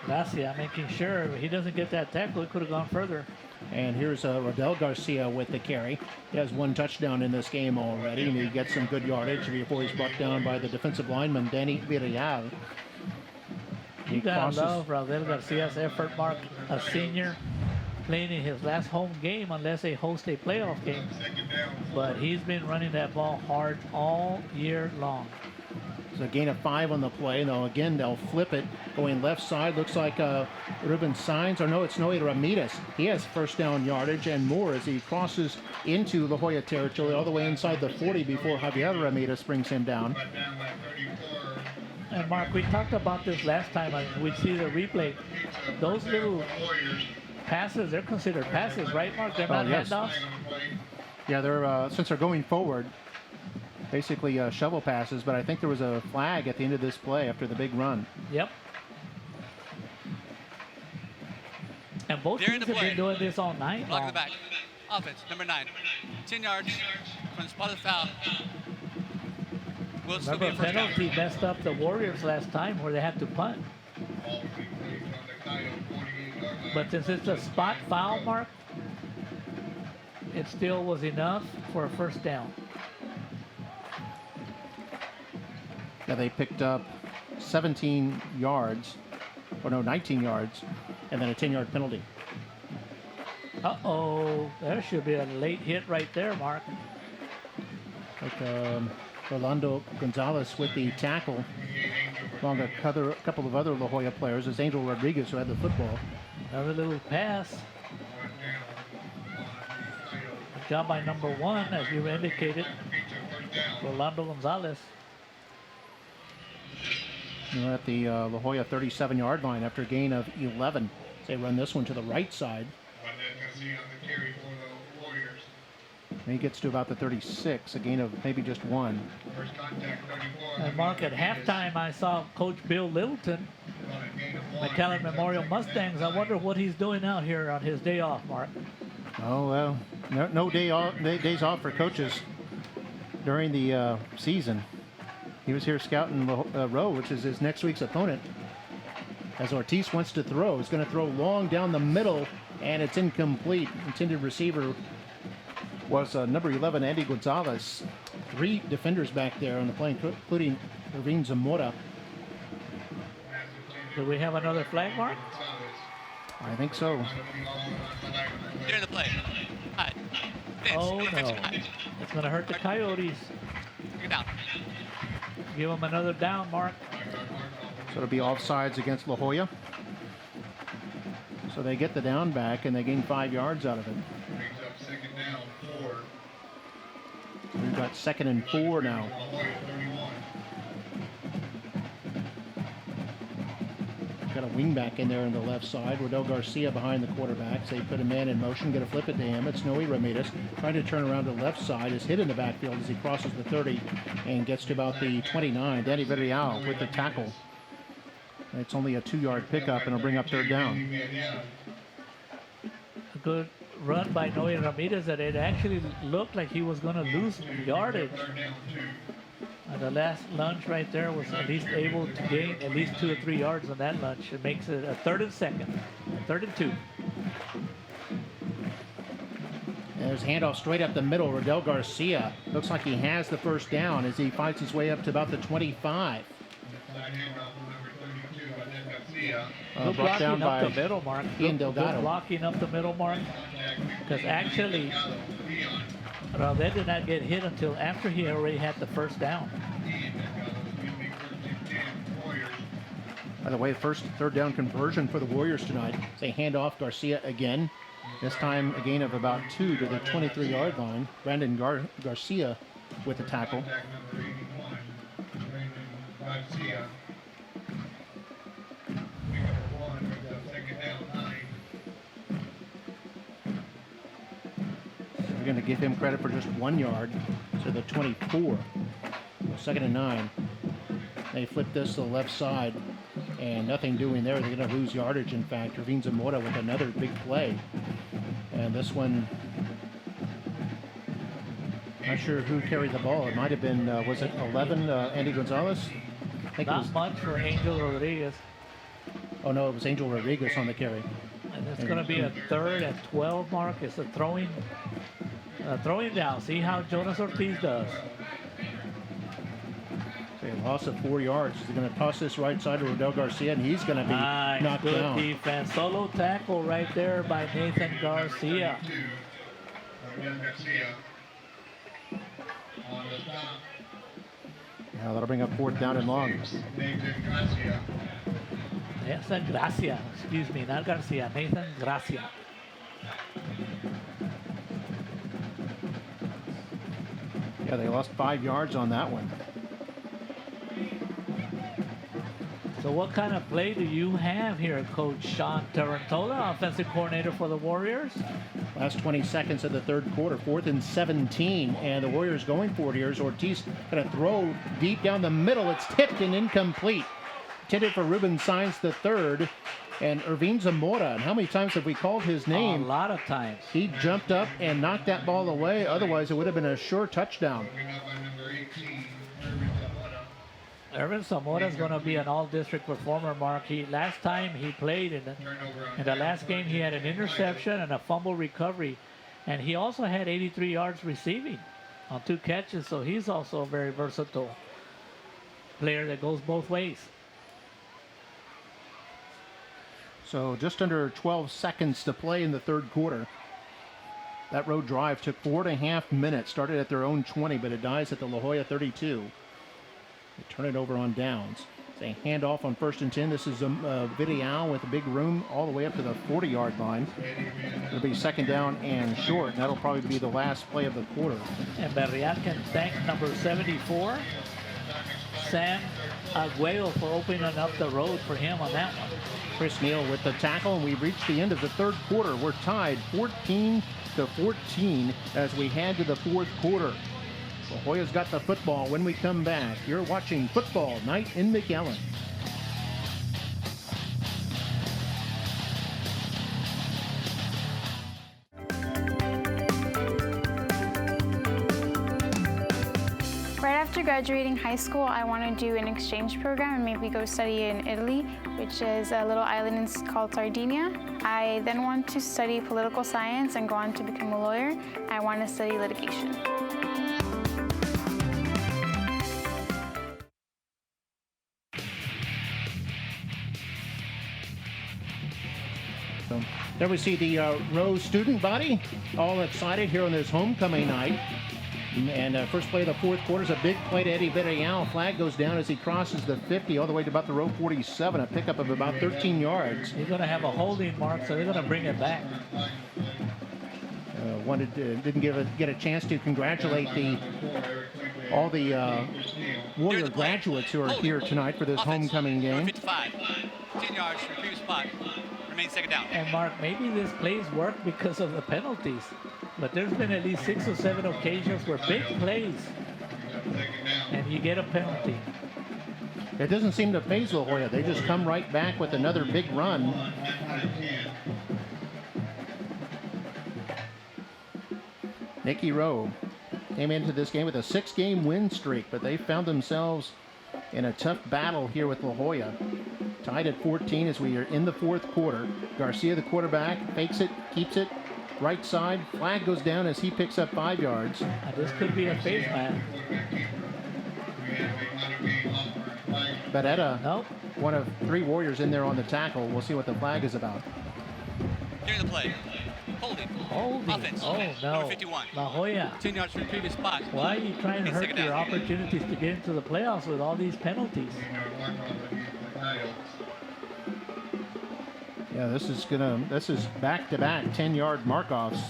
Gracia making sure he doesn't get that tackle. He could have gone further. And here's Rodel Garcia with the carry. He has 1 touchdown in this game already, and he gets some good yardage before he's brought down by the defensive lineman, Danny Villarreal. You gotta love Rodel Garcia's effort, Mark. A senior playing in his last home game unless they host a playoff game. But he's been running that ball hard all year long. It's a gain of 5 on the play. Now again, they'll flip it going left side. Looks like Ruben Saenz, or no, it's Noe Ramirez. He has first down yardage and more as he crosses into La Joya territory all the way inside the 40 before Javier Ramirez brings him down. And Mark, we talked about this last time. We'd see the replay. Those little passes, they're considered passes, right, Mark? They're not handoffs? Yeah, they're since they're going forward, basically shovel passes, but I think there was a flag at the end of this play after the big run. Yep. And both teams have been doing this all night. Block in the back. Offense, number 9. 10 yards from spotted foul. Will still be a Remember, first down. penalty messed up the Warriors last time where they had to punt. But since it's a spot foul, Mark, it still was enough for a first down. Yeah, they picked up 17 yards, or no, 19 yards, and then a 10-yard penalty. Uh-oh, there should be a late hit right there, Mark. Like Orlando Gonzalez with the tackle, along a couple of other La Joya players. It's Angel Rodriguez who had the football. Another little pass. Job by number 1, as you indicated, Orlando Gonzalez. We're at the La Joya 37-yard line after a gain of 11. They run this one to the right side. And he gets to about the 36, a gain of maybe just 1. And Mark, at halftime, I saw Coach Bill Littleton, McAllen Memorial Mustangs. I wonder what he's doing out here on his day off, Mark. Oh, well, no days off for coaches during the season. He was here scouting Rowe, which is his next week's opponent. As Ortiz wants to throw, he's going to throw long down the middle, and it's incomplete. Intended receiver was number 11, Andy Gonzalez. 3 defenders back there on the play, including Irvin Zamora. Do we have another flag, Mark? I think so. During the play. Hide. Vince, Oh, no. hide. It's going to hurt the Coyotes. Get down. Give them another down, Mark. So it'll be offsides against La Joya. So they get the down back, and they gain 5 yards out of it. We've got 2nd and 4 now. Got a wingback in there on the left side. Rodel Garcia behind the quarterbacks. They put a man in motion, going to flip it to him. It's Noe Ramirez trying to turn around to the left side. Is hit in the backfield as he crosses the 30 and gets to about the 29. Danny Villarreal with the tackle. It's only a 2-yard pickup, and it'll bring up third down. A good run by Noe Ramirez that it actually looked like he was going to lose yardage. The last lunge right there was at least able to gain at least 2 or 3 yards on that lunge. It makes it a 3rd and 2nd, 3rd and 2. And there's a handoff straight up the middle. Rodel Garcia looks like he has the first down as he fights his way up to about the 25. Good Brought down blocking by up the middle, Mark. Ian Good Delgado. blocking up the middle, Mark. Because actually, Ravel did not get hit until after he already had the first down. By the way, first 3rd down conversion for the Warriors tonight. They hand off Garcia again. This time a gain of about 2 to the 23-yard line. Brandon Garcia with the tackle. We're going to give him credit for just 1 yard to the 24. 2nd and 9. They flip this to the left side, and nothing doing there. They're going to lose yardage, in fact. Ravine Zamora with another big play. And this one, not sure who carried the ball. It might have been, was it 11, Andy Gonzalez? I think Not much for Angel Rodriguez. Oh, no, it was Angel Rodriguez on the carry. And it's going to be a 3rd and 12, Mark. It's a throwing down. See how Jonas Ortiz does. So a loss of 4 yards. They're going to toss this right side to Rodel Garcia, and he's going to be knocked good down. Defense. Solo tackle right there by Nathan Garcia. Yeah, that'll bring up 4th down and long. Nathan Gracia. Excuse me, not Garcia. Nathan Gracia. Yeah, they lost 5 yards on that one. So what kind of play do you have here, Coach Sean Tarantola, offensive coordinator for the Warriors? Last 20 seconds of the 3rd quarter, 4th and 17, and the Warriors going for it here. Ortiz going to throw deep down the middle. It's tipped and incomplete. Intended for Ruben Sainz the 3rd, and Irvin Zamora. And how many times have we called his name? A lot of times. He jumped up and knocked that ball away. Otherwise, it would have been a sure touchdown. Irvin Zamora is going to be an all-district performer, Mark. Last time he played in the last game, he had an interception and a fumble recovery, and he also had 83 yards receiving on 2 catches. So he's also a very versatile player that goes both ways. So just under 12 seconds to play in the 3rd quarter. That road drive took 4.5 minutes. Started at their own 20, but it dies at the La Joya 32. They turn it over on downs. They hand off on 1st and 10. This is Villarreal with a big room all the way up to the 40-yard line. It'll be 2nd down and short, and that'll probably be the last play of the quarter. And Villarreal can thank number 74, Sam Aguayo, for opening up the road for him on that one. Chris Neal with the tackle, and we've reached the end of the 3rd quarter. We're tied 14-14 as we head to the 4th quarter. La Joya's got the football when we come back. You're watching Football Night in McAllen. Right after graduating high school, I want to do an exchange program and maybe go study in Italy, which is a little island called Sardinia. I then want to study political science and go on to become a lawyer. I want to study litigation. So there we see the Rowe student body all excited here on this homecoming night. And first play of the 4th quarter is a big play to Eddie Villarreal. Flag goes down as he crosses the 50 all the way to about the row 47, a pickup of about 13 yards. He's going to have a holding mark, so they're going to bring it back. Didn't get a chance to congratulate all the Warrior graduates who are here tonight for this homecoming game. 10 yards from the previous spot. Remains second down. And Mark, maybe this plays work because of the penalties, but there's been at least 6 or 7 occasions where big plays and you get a penalty. It doesn't seem to faze La Joya. They just come right back with another big run. Nikki Rowe came into this game with a 6-game win streak, but they found themselves in a tough battle here with La Joya. Tied at 14 as we are in the 4th quarter. Garcia, the quarterback, fakes it, keeps it, right side. Flag goes down as he picks up 5 yards. This could be a phase man. Barrera, nope. One of 3 Warriors in there on the tackle. We'll see what the flag is about. During the play. Holding. Offense. Oh, no. Number 51. La Joya. 10 yards from the previous spot. Why are you trying to Second hurt down. your opportunities to get into the playoffs with all these penalties? Yeah, this is back-to-back 10-yard mark-offs.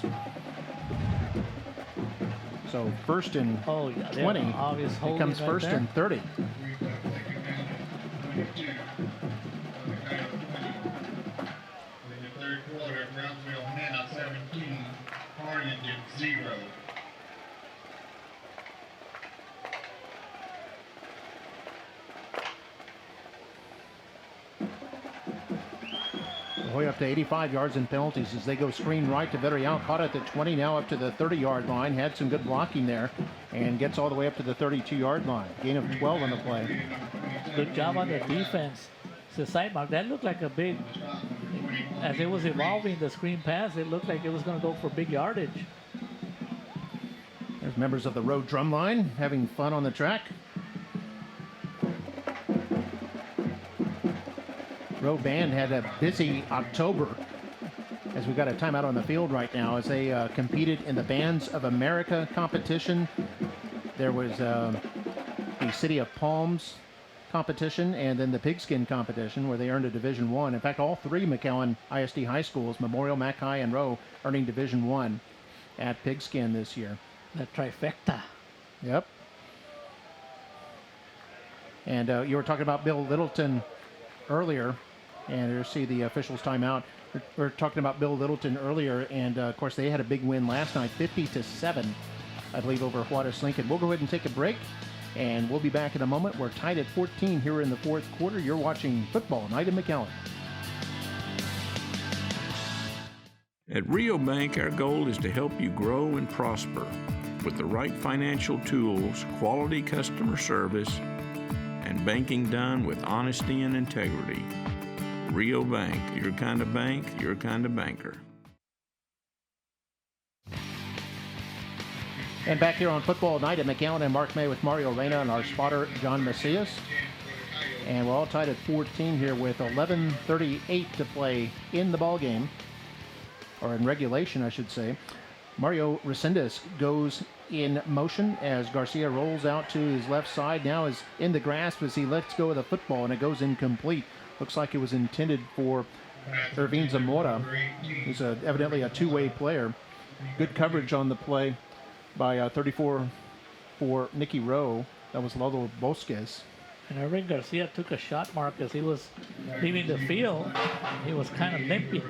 So first and 20. Obvious It holding comes right first there. and 30. In the 3rd quarter, Brownsville Hannah 17, Harlingen 0. Joya up to 85 yards in penalties as they go screen right to Villarreal. Caught at the 20, now up to the 30-yard line. Had some good blocking there and gets all the way up to the 32-yard line. Gain of 12 on the play. Good job on the defense. It's a side mark. That looked like a big, as it was evolving, the screen pass, it looked like it was going to go for big yardage. There's members of the road drum line having fun on the track. Row band had a busy October as we got a timeout on the field right now as they competed in the Bands of America competition. There was the City of Palms competition and then the Pigskin competition where they earned a Division I. In fact, all 3 McAllen ISD high schools, Memorial, Mac High, and Rowe, earning Division I at Pigskin this year. The trifecta. Yep. And you were talking about Bill Littleton earlier, and you see the officials timeout. We're talking about Bill Littleton earlier, and of course they had a big win last night, 50-7, I believe, over Juarez Lincoln. We'll go ahead and take a break, and we'll be back in a moment. We're tied at 14 here in the 4th quarter. You're watching Football Night in McAllen. At Rio Bank, our goal is to help you grow and prosper with the right financial tools, quality customer service, and banking done with honesty and integrity. Rio Bank, your kind of bank, your kind of banker. And back here on Football Night at McAllen and Mark May with Mario Reyna and our spotter, John Macias. And we're all tied at 14 here with 11:38 to play in the ball game, or in regulation, I should say. Mario Resendez goes in motion as Garcia rolls out to his left side. Now is in the grasp as he lets go of the football, and it goes incomplete. Looks like it was intended for Irvin Zamora, who's evidently a two-way player. Good coverage on the play by 34 for Nikki Rowe. That was Lalo Bosques. And Irvin Garcia took a shot mark as he was leaving the field. He was kind of limpy.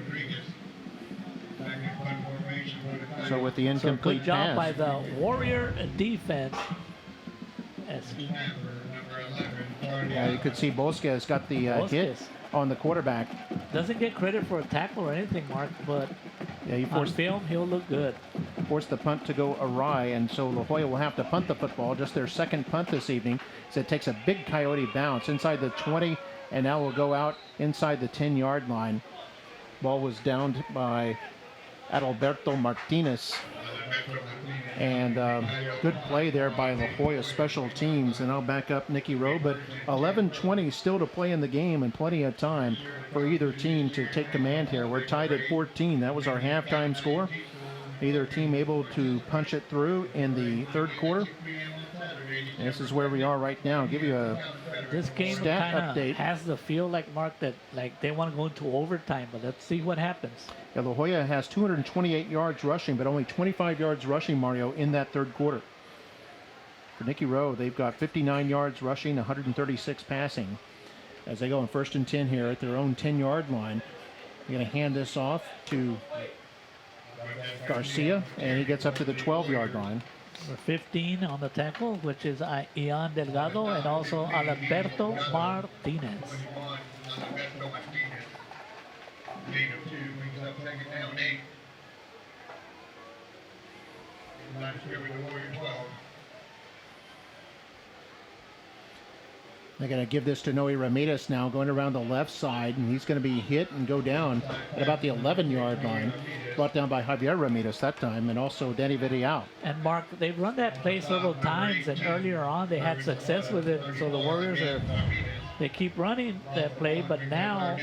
So with the incomplete good job pass. by the Warrior defense. Yeah, you could see Bosques got the hit on the quarterback. Doesn't get credit for a tackle or anything, Mark, but yeah, he forced on film, he'll look good. Forced the punt to go awry, and so La Joya will have to punt the football. Just their second punt this evening. So it takes a big Coyote bounce inside the 20, and now will go out inside the 10-yard line. Ball was downed by Adalberto Martinez. And good play there by La Joya special teams. And I'll back up Nikki Rowe, but 11:20 still to play in the game and plenty of time for either team to take command here. We're tied at 14. That was our halftime score. Either team able to punch it through in the third quarter. And this is where we are right now. I'll give you a this game stat kind update. of has the feel like, Mark, that like they want to go into overtime, but let's see what happens. Yeah, La Joya has 228 yards rushing, but only 25 yards rushing, Mario, in that third quarter. For Nikki Rowe, they've got 59 yards rushing, 136 passing. as they go on 1st and 10 here at their own 10-yard line. They're going to hand this off to Garcia, and he gets up to the 12-yard line. Number 15 on the tackle, which is Ian Delgado, and also Alberto Martinez. They're going to give this to Noe Ramirez now, going around the left side, and he's going to be hit and go down at about the 11-yard line. Brought down by Javier Ramirez that time, and also Danny Villarreal. And Mark, they've run that play several times, and earlier on they had success with it. So the Warriors they keep running that play, but now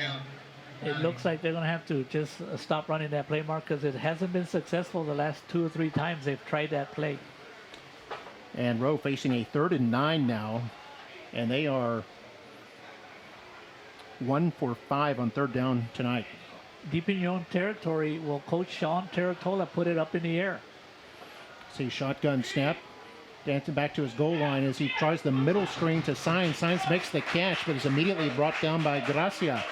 it looks like they're going to have to just stop running that play, Mark, because it hasn't been successful the last 2 or 3 times they've tried that play. And Rowe facing a 3rd and 9 now, and they are 1 for 5 on 3rd down tonight. Deep in your own territory, will Coach Sean Terratola put it up in the air? See shotgun snap, dancing back to his goal line as he tries the middle screen to Sainz. Sainz makes the catch, but is immediately brought down by Gracia.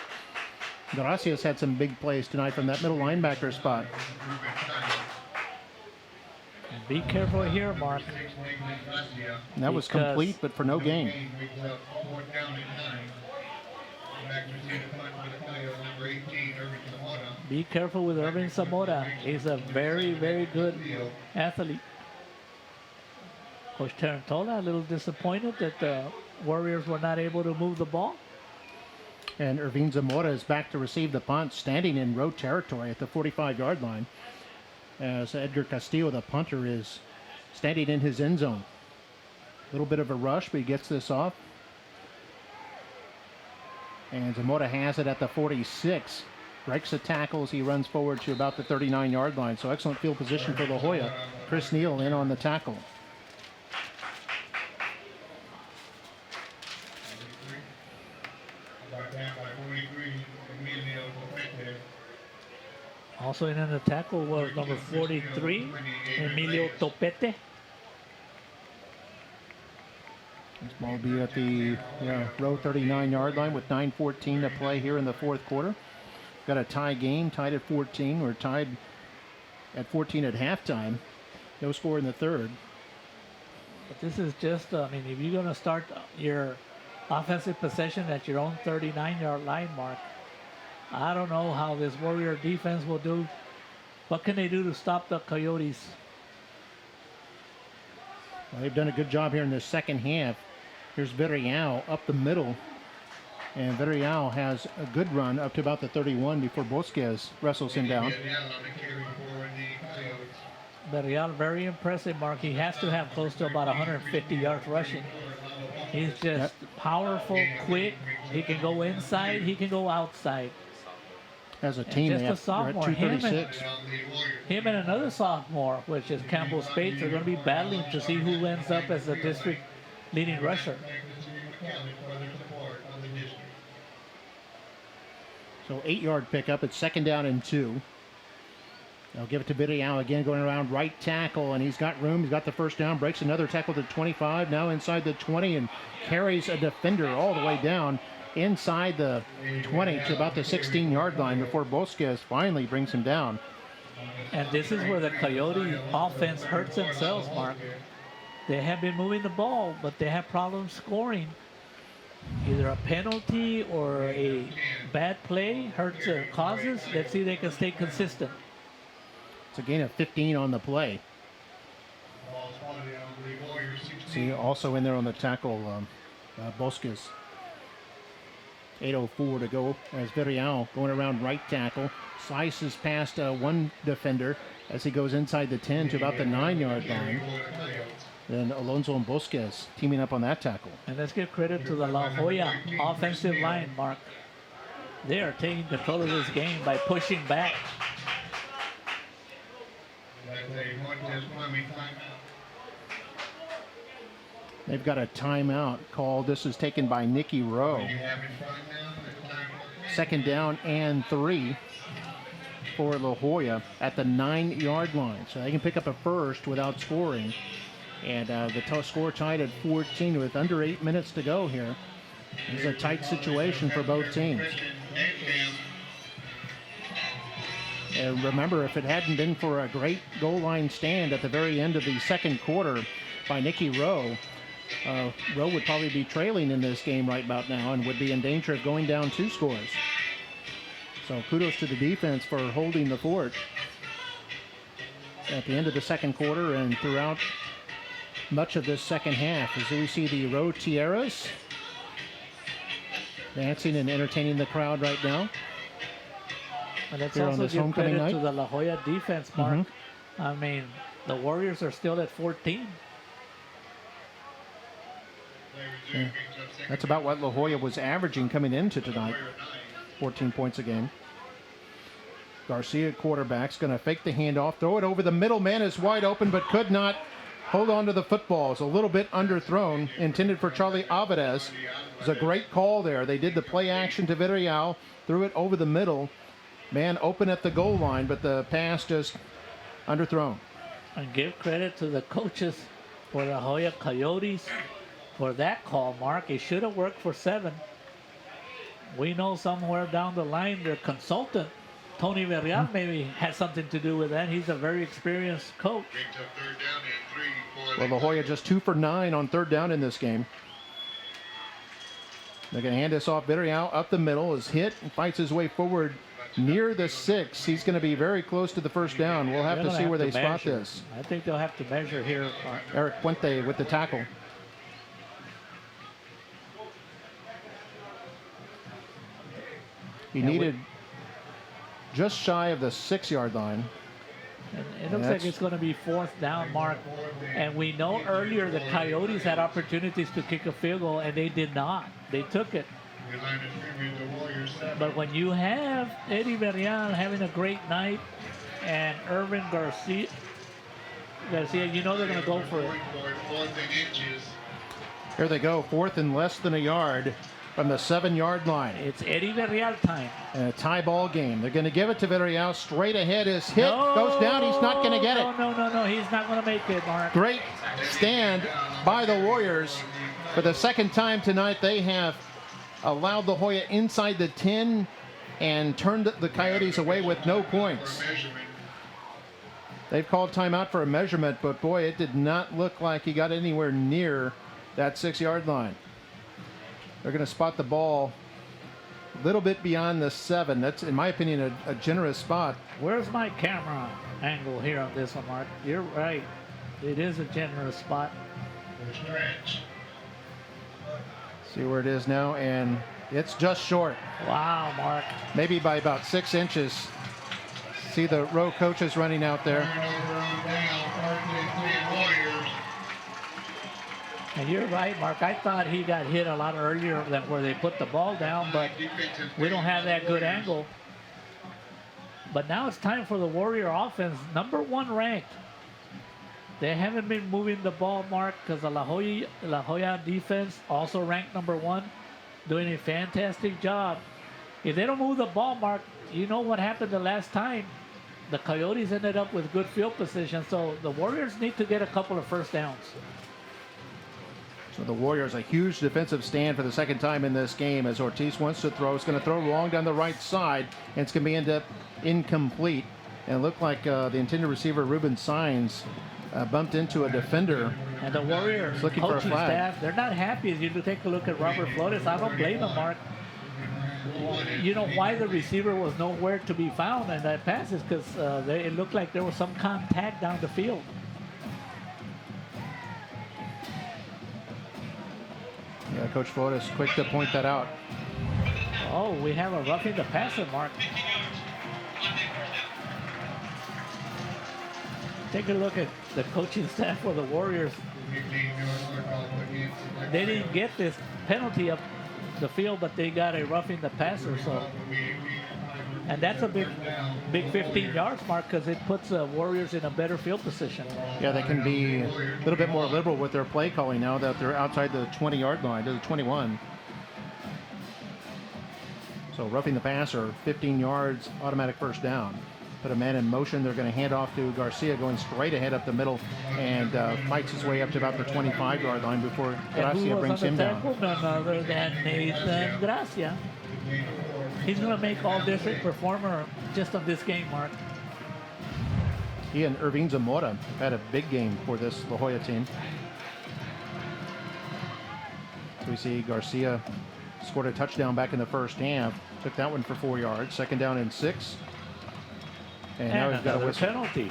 Gracia's had some big plays tonight from that middle linebacker spot. And be careful here, Mark. And that was complete, but for no gain. Be careful with Irving Zamora. He's a very, very good athlete. Coach Tarantola a little disappointed that the Warriors were not able to move the ball. And Irving Zamora is back to receive the punt, standing in road territory at the 45-yard line. As Edgar Castillo, the punter, is standing in his end zone. A little bit of a rush, but he gets this off. And Zamora has it at the 46. Breaks the tackle as he runs forward to about the 39-yard line. So excellent field position for La Jolla. Chris Neal in on the tackle. Also in on the tackle was number 43, Emilio Topete. This ball will be at the row 39-yard line with 9:14 to play here in the 4th quarter. Got a tie game, tied at 14. We're tied at 14 at halftime. No score in the 3rd. But this is just, I mean, if you're going to start your offensive possession at your own 39-yard line, Mark, I don't know how this Warrior defense will do. What can they do to stop the Coyotes? Well, they've done a good job here in the second half. Here's Villarreal up the middle. And Villarreal has a good run up to about the 31 before Bosquez wrestles him down. Villarreal, very impressive, Mark. He has to have close to about 150 yards rushing. He's just powerful, quick. He can go inside. He can go outside. As a team, just a sophomore. 236. Him and another sophomore, which is Campbell Spates, are going to be battling to see who ends up as the district leading rusher. So 8-yard pickup. It's 2nd down and 2. They'll give it to Villarreal again, going around right tackle, and he's got room. He's got the 1st down, breaks another tackle to 25, now inside the 20, and carries a defender all the way down inside the 20 to about the 16-yard line before Bosquez finally brings him down. And this is where the Coyote offense hurts themselves, Mark. They have been moving the ball, but they have problems scoring. Either a penalty or a bad play hurts their causes. Let's see if they can stay consistent. It's a gain of 15 on the play. See, also in there on the tackle, Bosquez. 8:04 to go as Villarreal going around right tackle. Slices past one defender as he goes inside the 10 to about the 9-yard line. Then Alonso and Bosquez teaming up on that tackle. And let's give credit to the La Jolla offensive line, Mark. They are taking control of this game by pushing back. They've got a timeout called. This is taken by Nikki Rowe. 2nd down and 3 for La Jolla at the 9-yard line. So they can pick up a first without scoring. And the score tied at 14 with under 8 minutes to go here. It's a tight situation for both teams. And remember, if it hadn't been for a great goal line stand at the very end of the second quarter by Nikki Rowe, Rowe would probably be trailing in this game right about now and would be in danger of going down 2 scores. So kudos to the defense for holding the fort at the end of the second quarter and throughout much of this second half. As we see the Rowe Tiaras dancing and entertaining the crowd right now. And let's here on also this give homecoming credit night. to the La Jolla defense, Mark. I mean, the Warriors are still at 14. Yeah. That's about what La Jolla was averaging coming into tonight. 14 points a game. Garcia, quarterback's going to fake the handoff, throw it over the middle. Man is wide open, but could not hold on to the football. It's a little bit underthrown, intended for Charlie Avedez. It was a great call there. They did the play action to Villarreal, threw it over the middle. Man open at the goal line, but the pass just underthrown. And give credit to the coaches for the La Jolla Coyotes for that call, Mark. It should have worked for 7. We know somewhere down the line their consultant, Tony Villarreal, maybe had something to do with that. He's a very experienced coach. Well, La Jolla just 2 for 9 on third down in this game. They're going to hand this off. Villarreal up the middle is hit and fights his way forward near the 6. He's going to be very close to the first down. We'll have to see where they spot this. I think they'll have to measure here. Eric Puente with the tackle. He needed just shy of the 6-yard line. And it looks like it's going to be 4th down, Mark. And we know earlier the Coyotes had opportunities to kick a field goal, and they did not. They took it. But when you have Eddie Villarreal having a great night and Irvin Garcia, you know they're going to go for it. Here they go, 4th and less than a yard from the 7-yard line. It's Eddie Villarreal time. And a tie ball game. They're going to give it to Villarreal. Straight ahead is hit. Goes down. He's not going to get it. No. He's not going to make it, Mark. Great stand by the Warriors. For the second time tonight, they have allowed La Jolla inside the 10 and turned the Coyotes away with no points. They've called timeout for a measurement, but boy, it did not look like he got anywhere near that 6-yard line. They're going to spot the ball a little bit beyond the 7. That's, in my opinion, a generous spot. Where's my camera angle here on this one, Mark? You're right. It is a generous spot. See where it is now, and it's just short. Wow, Mark. Maybe by about 6 inches. See the row coaches running out there. And you're right, Mark. I thought he got hit a lot earlier than where they put the ball down, but we don't have that good angle. But now it's time for the Warrior offense, number 1 ranked. They haven't been moving the ball, Mark, because the La Jolla defense, also ranked number 1, doing a fantastic job. If they don't move the ball, Mark, you know what happened the last time. The Coyotes ended up with good field position, so the Warriors need to get a couple of first downs. So the Warriors, a huge defensive stand for the second time in this game as Ortiz wants to throw. It's going to throw long down the right side, and it's going to be end up incomplete. And it looked like the intended receiver, Ruben Saenz, bumped into a defender. And the Warriors looking for a coaching flag. staff, they're not happy. As you take a look at Robert Flores, I don't blame him, Mark. You know why the receiver was nowhere to be found in that pass is because it looked like there was some contact down the field. Yeah, Coach Flores quick to point that out. Oh, we have a roughing the passer, Mark. Take a look at the coaching staff for the Warriors. They didn't get this penalty up the field, but they got a roughing the passer. So, and that's a big 15 yards, Mark, because it puts the Warriors in a better field position. Yeah, they can be a little bit more liberal with their play calling now that they're outside the 20-yard line to the 21. So roughing the passer, 15 yards, automatic first down. put a man in motion. They're going to hand off to Garcia, going straight ahead up the middle, and fights his way up to about the 25-yard line before Gracia brings him down. None other than Nathan Gracia. He's going to make all-district performer just of this game, Mark. He and Irving Zamora had a big game for this La Jolla team. So we see Garcia scored a touchdown back in the first half. Took that one for 4 yards. Second down and 6. And now he's got a whistle. Penalty.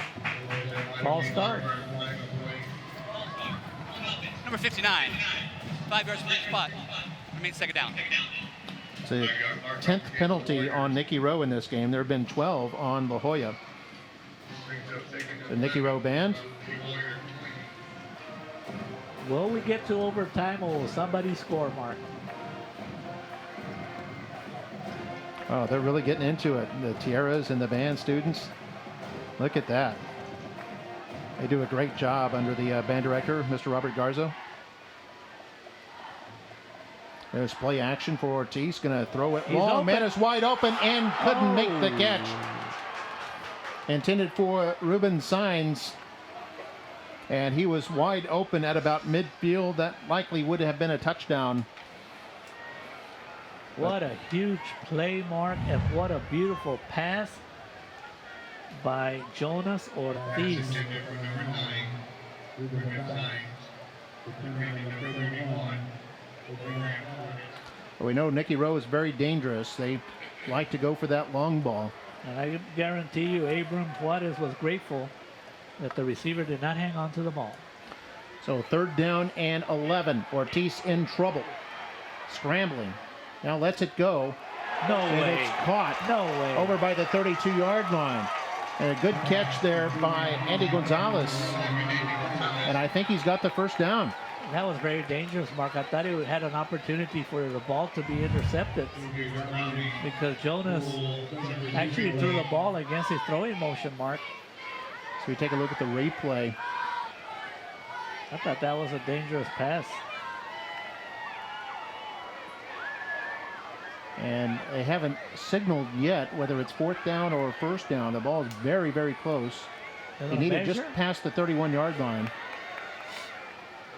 False start. Number 59. 5 yards from each spot. Remains second down. It's a 10th penalty on Nikki Rowe in this game. There have been 12 on La Jolla. The Nikki Rowe band. Will we get to overtime or will somebody score, Mark? Oh, they're really getting into it. The tiaras and the band students. Look at that. They do a great job under the band director, Mr. Robert Garza. There's play action for Ortiz. Going to throw it long. Man is wide open and couldn't make the catch. Intended for Ruben Saenz. And he was wide open at about midfield. That likely would have been a touchdown. What a huge play, Mark, and what a beautiful pass by Jonas Ortiz. We know Nikki Rowe is very dangerous. They like to go for that long ball. And I guarantee you, Abram Juarez was grateful that the receiver did not hang on to the ball. So third down and 11. Ortiz in trouble. Scrambling. Now lets it go. No and way. It's caught. No way. Over by the 32-yard line. And a good catch there by Andy Gonzalez. And I think he's got the first down. That was very dangerous, Mark. I thought he had an opportunity for the ball to be intercepted because Jonas actually threw the ball against his throwing motion, Mark. So we take a look at the replay. I thought that was a dangerous pass. And they haven't signaled yet whether it's fourth down or first down. The ball is very, very close. You need it just past the 31-yard line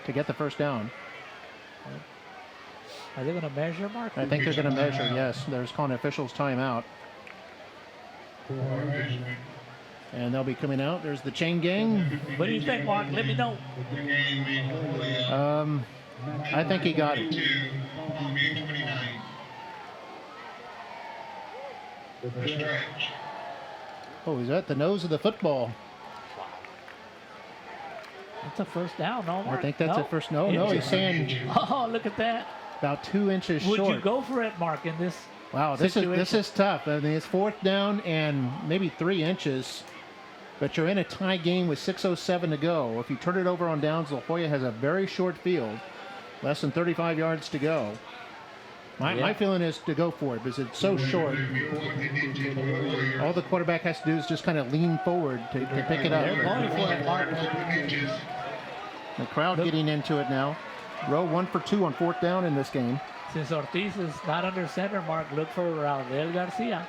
to get the first down. Are they going to measure, Mark? I think they're going to measure, yes. There's calling officials timeout. And they'll be coming out. There's the chain gang. What do you think, Mark? Let me know. I think he got it. Oh, he's at the nose of the football. That's a first down, no, Mark? I think that's a first. No, he's saying. Oh, look at that. About 2 inches short. Would you go for it, Mark, in this Wow, this is tough. I mean, it's fourth down and maybe 3 inches, but you're in a tie game with 6:07 to go. If you turn it over on downs, La Jolla has a very short field, less than 35 yards to go. My feeling is to go for it because it's so short. All the quarterback has to do is just kind of lean forward to pick it up. They're going for it, Mark. The crowd getting into it now. Rowe 1 for 2 on fourth down in this game. Since Ortiz is not under center, Mark, look for Raudel Garcia.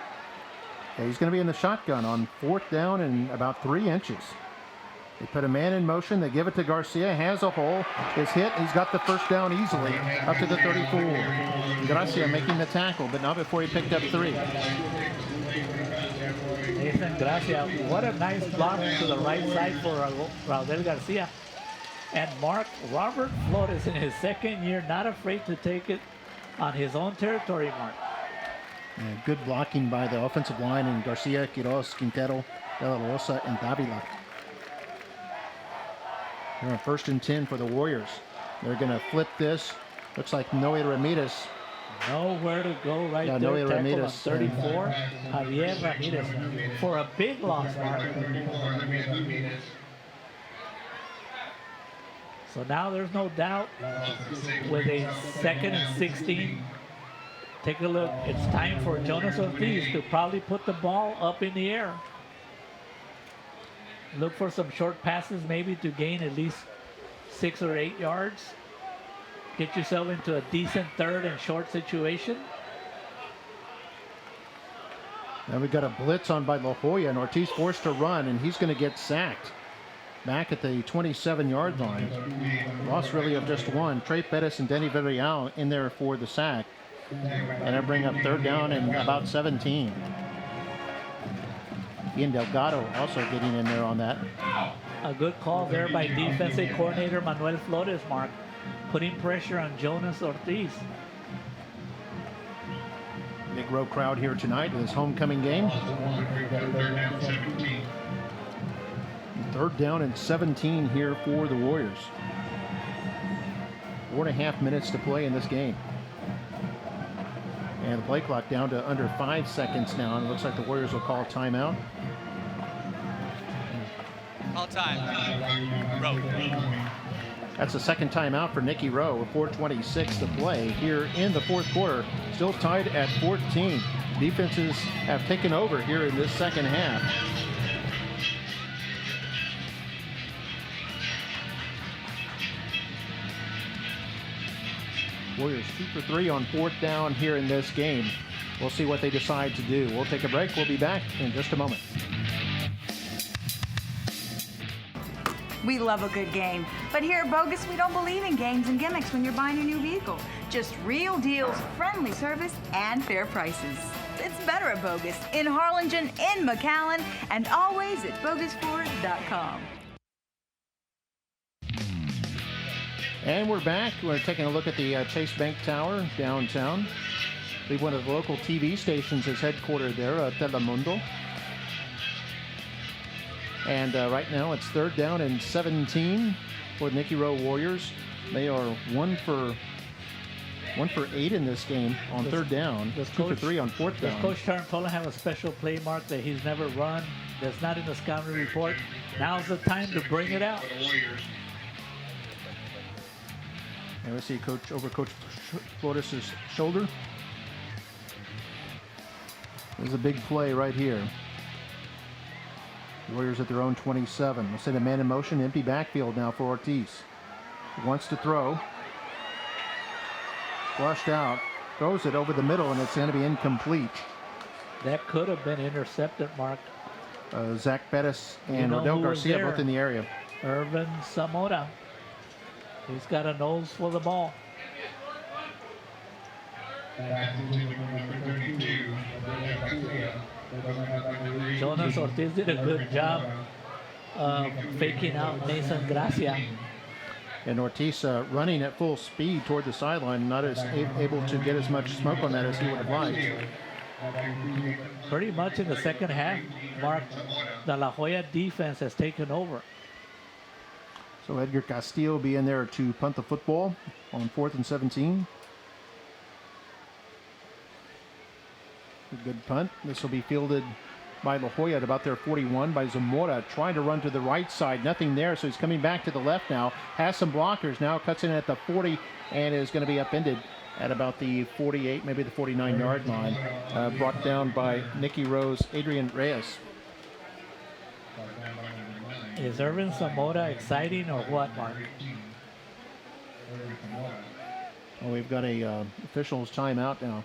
Yeah, he's going to be in the shotgun on fourth down and about 3 inches. They put a man in motion. They give it to Garcia. Has a hole. Is hit. He's got the first down easily up to the 34. Garcia making the tackle, but not before he picked up 3. Nathan Gracia, what a nice block to the right side for Raudel Garcia. And Mark, Robert Flores in his second year, not afraid to take it on his own territory, Mark. And good blocking by the offensive line in Garcia, Quiroz, Quintero, De La Rosa, and Davila. They're on 1st and 10 for the Warriors. They're going to flip this. Looks like Noe Ramirez. Nowhere to go right there. Noe Tackle Ramirez. on 34. Javier Ramirez for a big loss, Mark. So now there's no doubt with a 2nd and 16. Take a look. It's time for Jonas Ortiz to probably put the ball up in the air. Look for some short passes, maybe to gain at least 6 or 8 yards. Get yourself into a decent third and short situation. Now we got a blitz on by La Joya, and Ortiz forced to run, and he's going to get sacked back at the 27-yard line. Loss really of just one. Trey Pettis and Denny Villarreal in there for the sack. And I bring up third down and about 17. Ian Delgado also getting in there on that. A good call there by defensive coordinator Manuel Flores, Mark, putting pressure on Jonas Ortiz. Big row crowd here tonight in this homecoming game. Third down and 17 here for the Warriors. 4.5 minutes to play in this game. And the play clock down to under 5 seconds now, and it looks like the Warriors will call timeout. Call time. Rowe. That's the second timeout for Nikki Rowe with 4:26 to play here in the fourth quarter. Still tied at 14. Defenses have taken over here in this second half. Warriors 2 for 3 on fourth down here in this game. We'll see what they decide to do. We'll take a break. We'll be back in just a moment. We love a good game, but here at Bogus, we don't believe in games and gimmicks when you're buying a new vehicle. Just real deals, friendly service, and fair prices. It's better at Bogus, in Harlingen, in McAllen, and always at bogusford.com. And we're back. We're taking a look at the Chase Bank Tower downtown. I believe one of the local TV stations is headquartered there, Telemundo. And right now it's third down and 17 for the Nikki Rowe Warriors. They are 1 for 8 in this game on third down. 2 for 3 on fourth down. Does Coach Tarantola have a special play, Mark, that he's never run, that's not in the scouting report? Now's the time to bring it out. And we see Coach Flores' shoulder. There's a big play right here. Warriors at their own 27. We'll send a man in motion, empty backfield now for Ortiz. He wants to throw. Flushed out. Throws it over the middle, and it's going to be incomplete. That could have been intercepted, Mark. Zach Pettis and Rodel Garcia both in the area. Irvin Zamora. He's got a nose for the ball. Jonas Ortiz did a good job faking out Nathan Gracia. And Ortiz running at full speed toward the sideline, not as able to get as much smoke on that as he would have liked. Pretty much in the second half, Mark, the La Joya defense has taken over. So Edgar Castillo will be in there to punt the football on 4th and 17. A good punt. This will be fielded by La Joya at about their 41 by Zamora, trying to run to the right side. Nothing there, so he's coming back to the left now. Has some blockers now, cuts in at the 40 and is going to be upended at about the 48, maybe the 49-yard line. Brought down by Nikki Rowe's Adrian Reyes. Is Irvin Zamora exciting or what, Mark? Well, we've got a official's timeout now.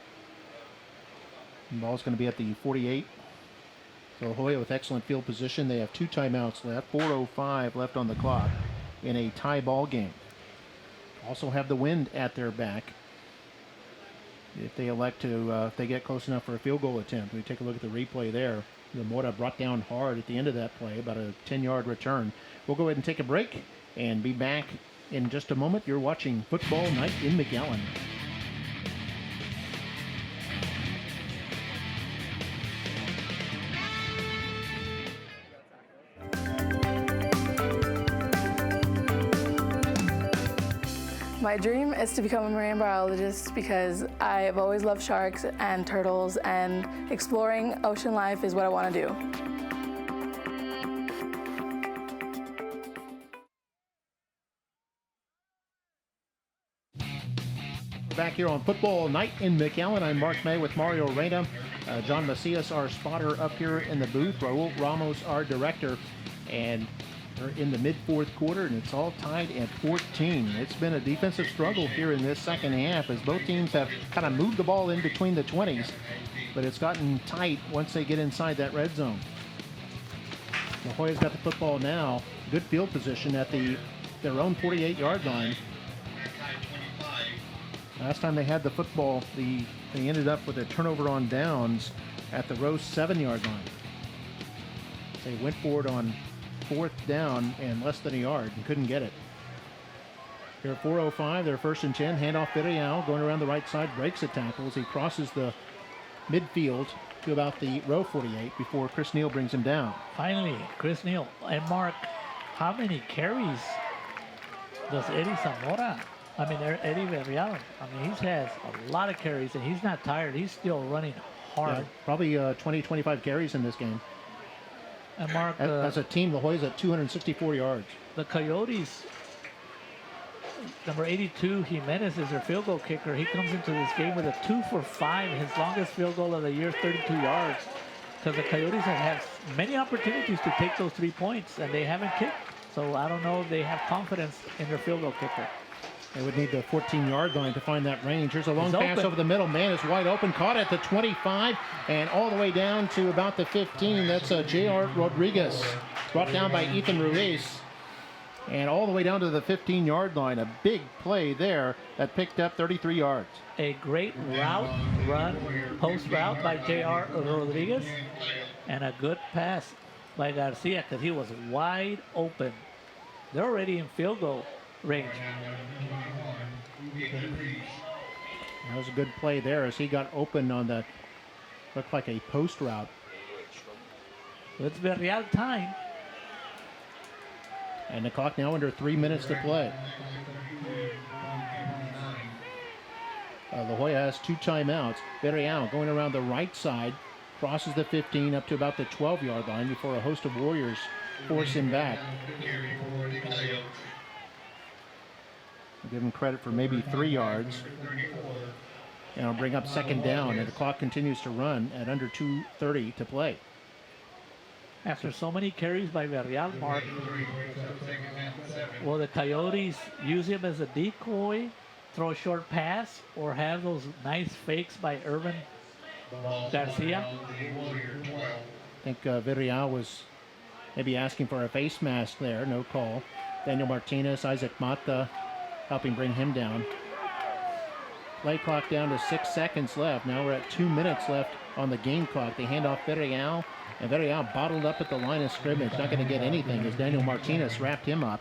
The ball's going to be at the 48. So La Joya with excellent field position. They have 2 timeouts left. 4:05 left on the clock in a tie ball game. Also have the wind at their back. If they elect to, if they get close enough for a field goal attempt. We take a look at the replay there. Zamora brought down hard at the end of that play, about a 10-yard return. We'll go ahead and take a break and be back in just a moment. You're watching Football Night in McAllen. My dream is to become a marine biologist because I have always loved sharks and turtles, and exploring ocean life is what I want to do. Back here on Football Night in McAllen, I'm Mark May with Mario Reyna. John Macias, our spotter, up here in the booth. Raul Ramos, our director. And we're in the mid-fourth quarter, and it's all tied at 14. It's been a defensive struggle here in this second half as both teams have kind of moved the ball in between the 20s. but it's gotten tight once they get inside that red zone. La Jolla's got the football now. Good field position at their own 48-yard line. Last time they had the football, they ended up with a turnover on downs at the Rose 7-yard line. They went for it on 4th down and less than a yard and couldn't get it. Here at 4:05, they're 1st and 10. Handoff Villarreal going around the right side, breaks a tackle as he crosses the midfield to about the row 48 before Chris Neal brings him down. Finally, Chris Neal. And Mark, how many carries does Eddie Villarreal? I mean, he has a lot of carries, and he's not tired. He's still running hard. Yeah, probably 20, 25 carries in this game. And Mark, as a team, La Jolla's at 264 yards. The Coyotes, number 82, Jimenez is their field goal kicker. He comes into this game with a 2 for 5, his longest field goal of the year, 32 yards. Because the Coyotes have had many opportunities to take those 3 points, and they haven't kicked. So I don't know if they have confidence in their field goal kicker. They would need the 14-yard line to find that range. Here's a long pass over the middle. Man is wide open. Caught at the 25 and all the way down to about the 15. That's J.R. Rodriguez. Brought down by Ethan Ruiz. And all the way down to the 15-yard line. A big play there that picked up 33 yards. A great run, post route by J.R. Rodriguez. And a good pass by Garcia because he was wide open. They're already in field goal range. That was a good play there as he got open on the, looked like a post route. It's Villarreal time. And the clock now under 3 minutes to play. La Jolla has 2 timeouts. Villarreal going around the right side, crosses the 15 up to about the 12-yard line before a host of Warriors force him back. I'll give him credit for maybe 3 yards. And I'll bring up 2nd down, and the clock continues to run at under 2:30 to play. After so many carries by Villarreal, Mark, will the Coyotes use him as a decoy, throw a short pass, or have those nice fakes by Irvin Garcia? I think Villarreal was maybe asking for a face mask there, no call. Daniel Martinez, Isaac Mata helping bring him down. Play clock down to 6 seconds left. Now we're at 2 minutes left on the game clock. They hand off Villarreal, and Villarreal bottled up at the line of scrimmage. Not going to get anything as Daniel Martinez wrapped him up.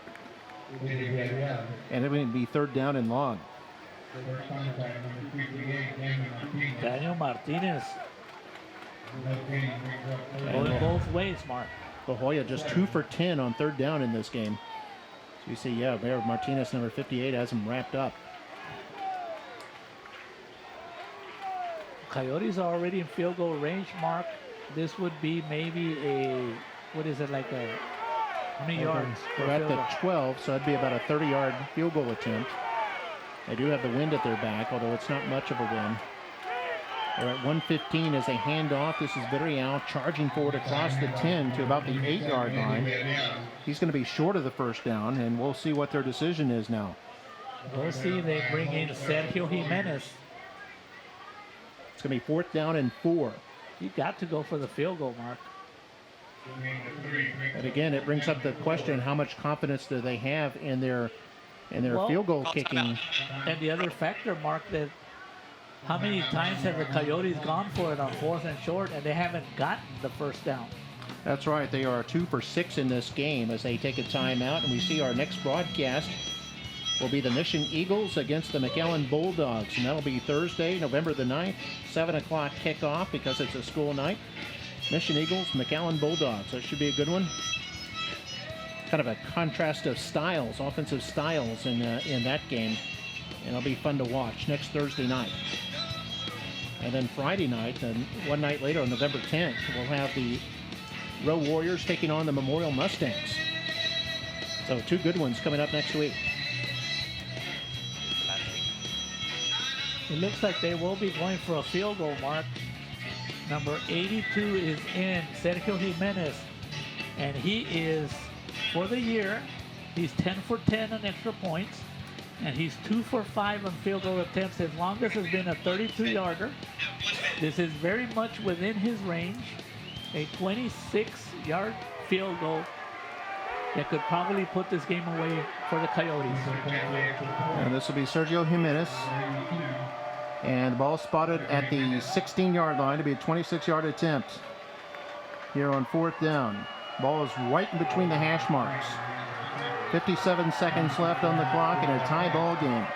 And it will be 3rd down and long. Daniel Martinez going both ways, Mark. La Jolla just 2 for 10 on 3rd down in this game. So you see, yeah, there Martinez, number 58, has him wrapped up. Coyotes are already in field goal range, Mark. This would be maybe a, what is it, like a, how many yards? We're at the 12, so that'd be about a 30-yard field goal attempt. They do have the wind at their back, although it's not much of a wind. They're at 1:15 as they hand off. This is Villarreal charging forward across the 10 to about the 8-yard line. He's going to be short of the 1st down, and we'll see what their decision is now. We'll see if they bring in Sergio Jimenez. It's going to be 4th down and 4. You got to go for the field goal, Mark. And again, it brings up the question: how much confidence do they have in their field goal kicking? And the other factor, Mark, that how many times have the Coyotes gone for it on 4th and short, and they haven't gotten the 1st down? That's right. They are 2 for 6 in this game as they take a timeout, and we see our next broadcast will be the Mission Eagles against the McAllen Bulldogs, and that'll be Thursday, November the 9th, 7 o'clock kickoff because it's a school night. Mission Eagles, McAllen Bulldogs. That should be a good one. Kind of a contrast of styles, offensive styles in that game, and it'll be fun to watch next Thursday night. And then Friday night, and one night later on November 10th, we'll have the Rowe Warriors taking on the Memorial Mustangs. So 2 good ones coming up next week. It looks like they will be going for a field goal, Mark. Number 82 is in, Sergio Jimenez. And he is, for the year, he's 10 for 10 on extra points. And he's 2 for 5 on field goal attempts. His longest has been a 32-yarder. This is very much within his range. A 26-yard field goal that could probably put this game away for the Coyotes. And this will be Sergio Jimenez. And the ball spotted at the 16-yard line to be a 26-yard attempt here on 4th down. Ball is right in between the hash marks. 57 seconds left on the clock in a tie ball game.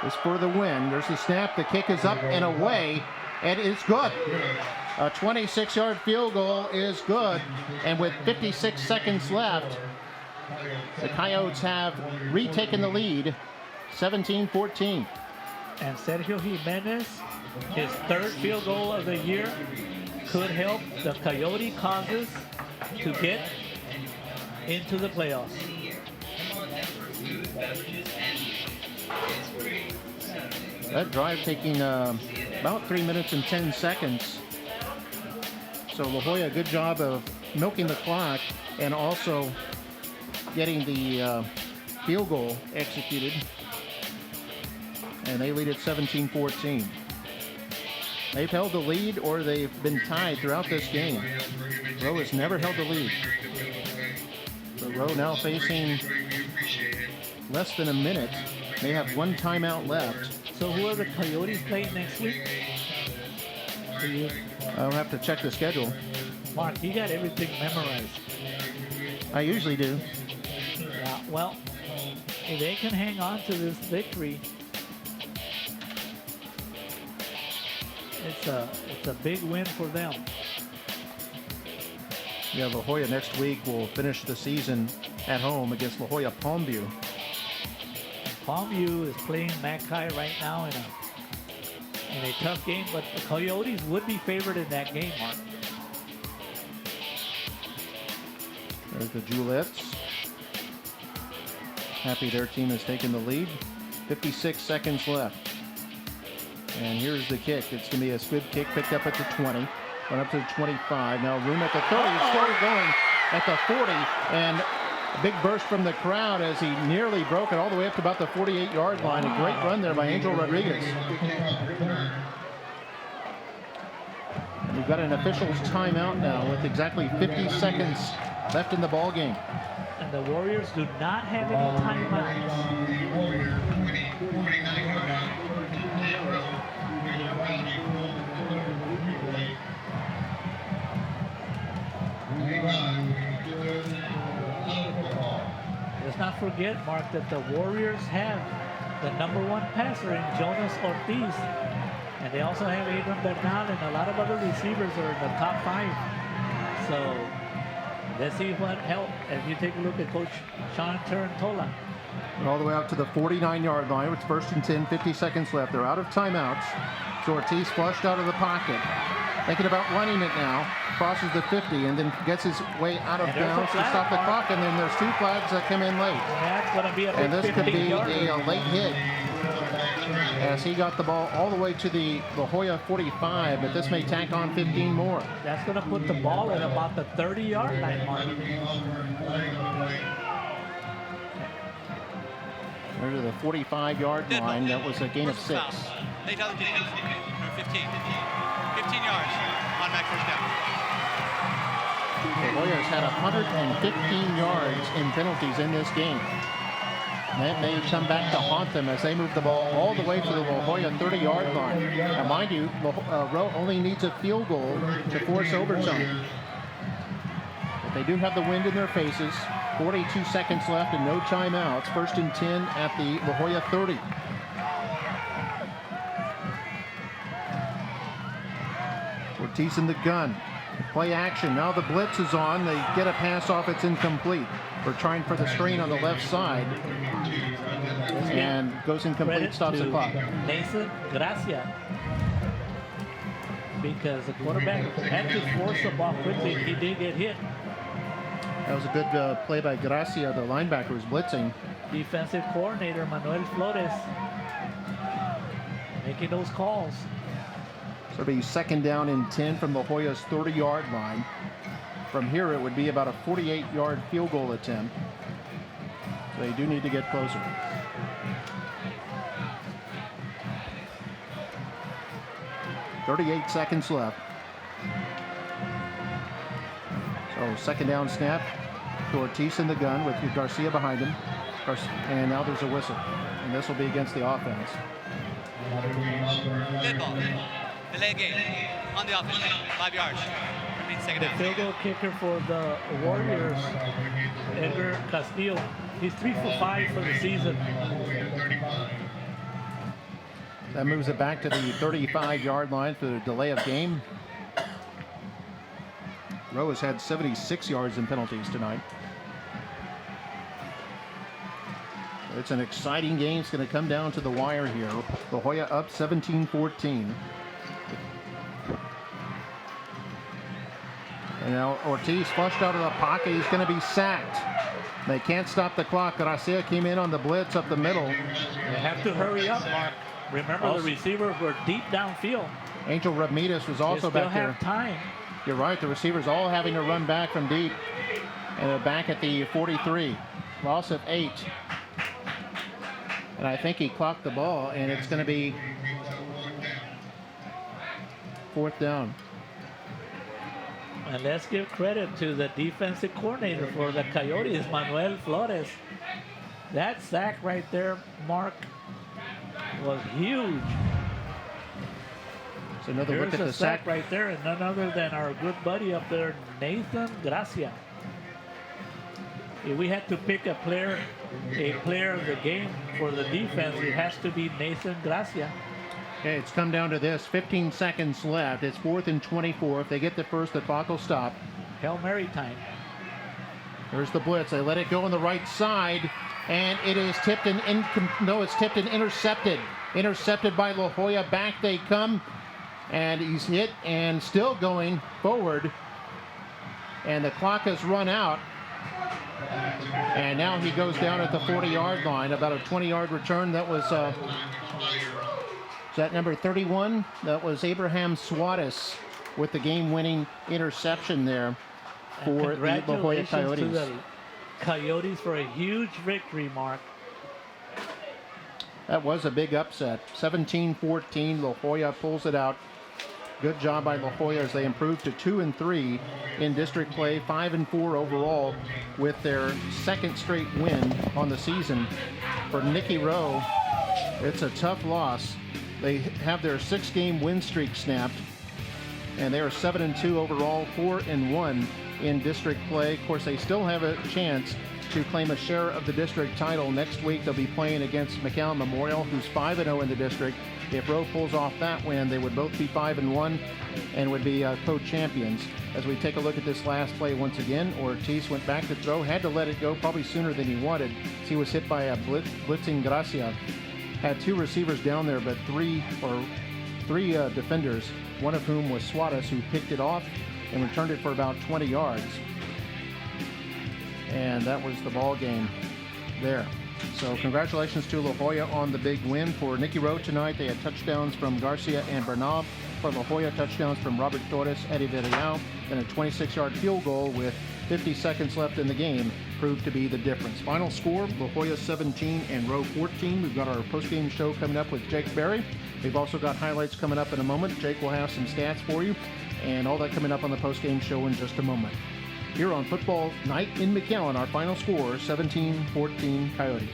This for the win. There's the snap. The kick is up and away, and it's good. A 26-yard field goal is good. And with 56 seconds left, the Coyotes have retaken the lead, 17-14. And Sergio Jimenez, his 3rd field goal of the year, could help the Coyote causes to get into the playoffs. That drive taking about 3 minutes and 10 seconds. So La Jolla, good job of milking the clock and also getting the field goal executed. And they lead at 17-14. They've held the lead or they've been tied throughout this game. Rowe has never held the lead. So Rowe now facing less than a minute. They have 1 timeout left. So who are the Coyotes playing next week? I'll have to check the schedule. Mark, you got everything memorized. I usually do. Yeah, well, if they can hang on to this victory, it's a big win for them. Yeah, La Jolla next week will finish the season at home against La Jolla Palmview. Palmview is playing Mackay right now in a tough game, but the Coyotes would be favored in that game, Mark. There's the Julettes. Happy their team has taken the lead. 56 seconds left. And here's the kick. It's going to be a squib kick picked up at the 20. Went up to the 25. Now room at the 30. He's still going at the 40. And a big burst from the crowd as he nearly broke it all the way up to about the 48-yard line. A great run there by Angel Rodriguez. We've got an official's timeout now with exactly 50 seconds left in the ball game. And the Warriors do not have any timeouts. Let's not forget, Mark, that the Warriors have the #1 passer in Jonas Ortiz. And they also have Adrian Bernal, and a lot of other receivers are in the top 5. So let's see what help as you take a look at Coach Sean Tarantola. All the way out to the 49-yard line with 1st and 10, 50 seconds left. They're out of timeouts. So Ortiz flushed out of the pocket. Thinking about running it now. Crosses the 50 and then gets his way out of bounds to stop the clock. And then there's 2 flags that come in late. That's going to be a big and this could be yarder. a late hit as he got the ball all the way to the La Jolla 45, but this may tack on 15 more. That's going to put the ball at about the 30-yard line, Mark. There's the 45-yard line. That was a gain of 6. Late out of the game, number 15. 15 yards on that first down. The Warriors had 115 yards in penalties in this game. That may come back to haunt them as they move the ball all the way to the La Jolla 30-yard line. Now, mind you, Rowe only needs a field goal to force overtime. But they do have the wind in their faces. 42 seconds left and no timeouts. 1st and 10 at the La Jolla 30. Ortiz in the gun. Play action. Now the blitz is on. They get a pass off. It's incomplete. We're trying for the screen on the left side. And goes incomplete, stops the clock. Nathan Gracia. Because the quarterback had to force the ball quickly. He did get hit. That was a good play by Gracia. The linebacker was blitzing. Defensive coordinator Manuel Flores making those calls. So it'll be 2nd down and 10 from La Jolla's 30-yard line. From here, it would be about a 48-yard field goal attempt. So they do need to get closer. 38 seconds left. So second down snap to Ortiz in the gun with Garcia behind him. And now there's a whistle. And this will be against the offense. Dead ball. Delay game. On the offense. 5 yards. Second the field goal kicker for the Warriors, Edgar Castillo. He's 3 for 5 for the season. That moves it back to the 35-yard line for the delay of game. Rowe has had 76 yards in penalties tonight. It's an exciting game. It's going to come down to the wire here. La Joya up 17-14. And now Ortiz flushed out of the pocket. He's going to be sacked. They can't stop the clock. Garcia came in on the blitz up the middle. They have to hurry up, Mark. Remember, the receivers were deep downfield. Angel Ramirez was also back there. They still have time. You're right. The receivers all having to run back from deep. And they're back at the 43. Loss of 8. And I think he clocked the ball, and it's going to be 4th down. And let's give credit to the defensive coordinator for the Coyotes, Manuel Flores. That sack right there, Mark, was huge. So another look at the sack right there, and none other than our good buddy up there, Nathan Gracia. If we had to pick a player of the game for the defense, it has to be Nathan Gracia. Okay, it's come down to this. 15 seconds left. It's 4th and 24. If they get the first, the clock will stop. Hail Mary time. There's the blitz. They let it go on the right side, and it is tipped and intercepted. Intercepted by La Joya. Back they come, and he's hit and still going forward. And the clock has run out. And now he goes down at the 40-yard line. About a 20-yard return. That was that number 31? That was Abraham Suarez with the game-winning interception there for the La Joya Coyotes. To the Coyotes for a huge victory, Mark. That was a big upset. 17-14. La Joya pulls it out. Good job by La Joya as they improved to 2-3 in district play, 5-4 overall, with their second straight win on the season. For Nikki Rowe, it's a tough loss. They have their 6-game win streak snapped, and they are 7-2 overall, 4-1 in district play. Of course, they still have a chance to claim a share of the district title. Next week, they'll be playing against McAllen Memorial, who's 5-0 in the district. If Rowe pulls off that win, they would both be 5-1 and would be co-champions. As we take a look at this last play once again, Ortiz went back to throw, had to let it go probably sooner than he wanted. He was hit by a blitzing Gracia. Had 2 receivers down there, but three defenders, one of whom was Suarez, who picked it off and returned it for about 20 yards. And that was the ball game there. So congratulations to La Joya on the big win. For Nikki Rowe tonight, they had touchdowns from Garcia and Bernal. For La Joya, touchdowns from Robert Torres, Eddie Villarreal, and a 26-yard field goal with 50 seconds left in the game proved to be the difference. Final score, La Joya 17 and Rowe 14. We've got our postgame show coming up with Jake Berry. We've also got highlights coming up in a moment. Jake will have some stats for you, and all that coming up on the postgame show in just a moment. Here on Football Night in McAllen, our final score, 17-14 Coyotes.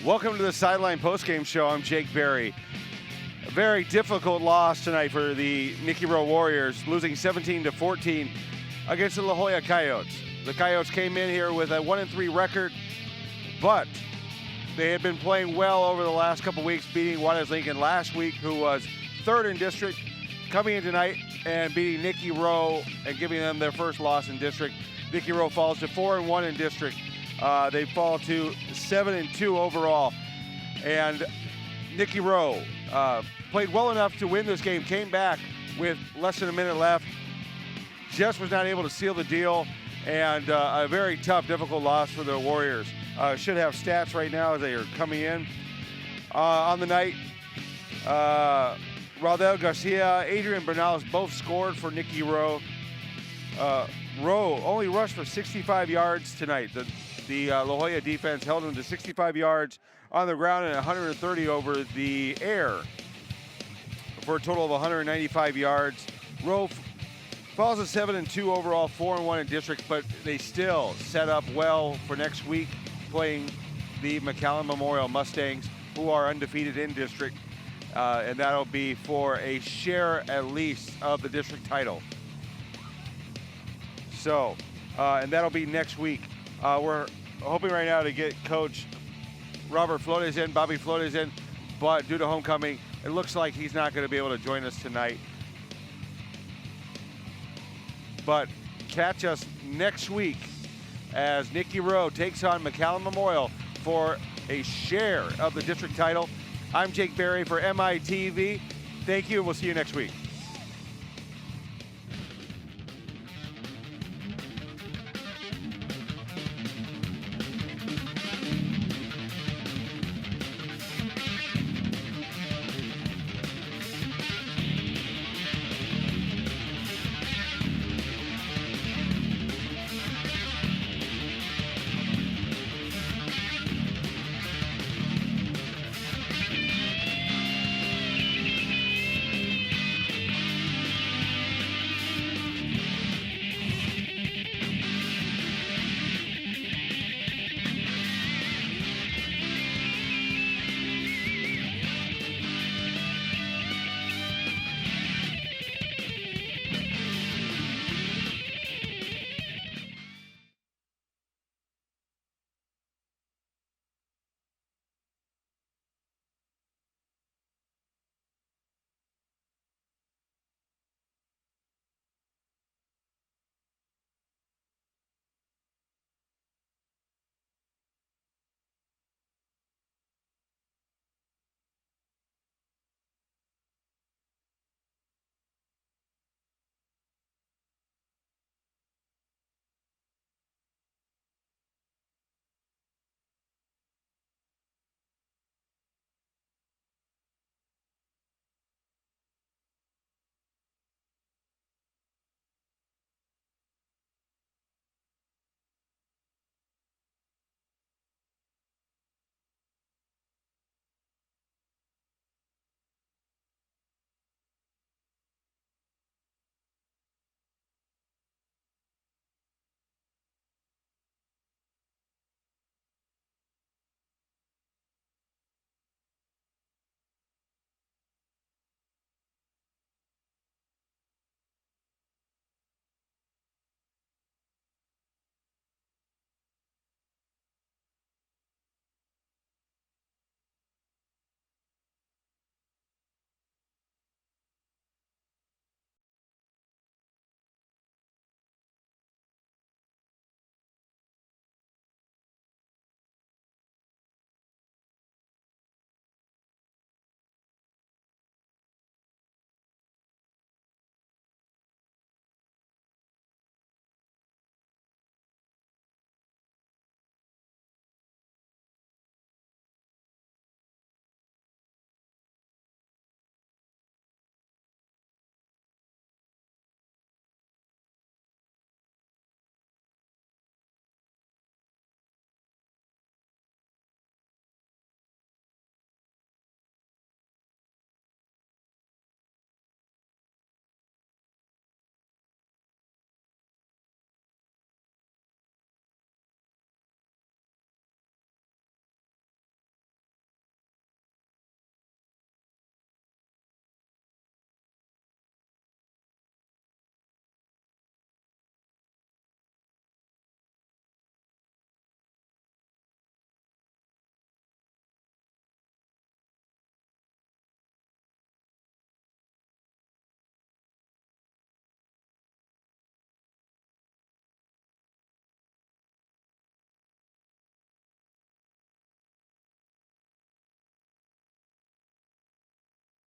Welcome to the Sideline Postgame Show. I'm Jake Berry. A very difficult loss tonight for the Nikki Rowe Warriors, losing 17-14 against the La Joya Coyotes. The Coyotes came in here with a 1-3 record, but they had been playing well over the last couple weeks, beating Juarez Lincoln last week, who was third in district, coming in tonight and beating Nikki Rowe and giving them their first loss in district. Nikki Rowe falls to 4-1 in district. They fall to 7-2 overall. And Nikki Rowe played well enough to win this game, came back with less than a minute left, just was not able to seal the deal, and a very tough, difficult loss for the Warriors. Should have stats right now as they are coming in. On the night, Raudel Garcia, Adrian Bernales both scored for Nikki Rowe. Rowe only rushed for 65 yards tonight. The La Joya defense held him to 65 yards on the ground and 130 over the air for a total of 195 yards. Rowe falls to 7-2 overall, 4-1 in district, but they still set up well for next week, playing the McAllen Memorial Mustangs, who are undefeated in district, and that'll be for a share at least of the district title. So, and that'll be next week. We're hoping right now to get Coach Robert Flores in, Bobby Flores in, but due to homecoming, it looks like he's not going to be able to join us tonight. But catch us next week as Nikki Rowe takes on McAllen Memorial for a share of the district title. I'm Jake Berry for MITV. Thank you, and we'll see you next week.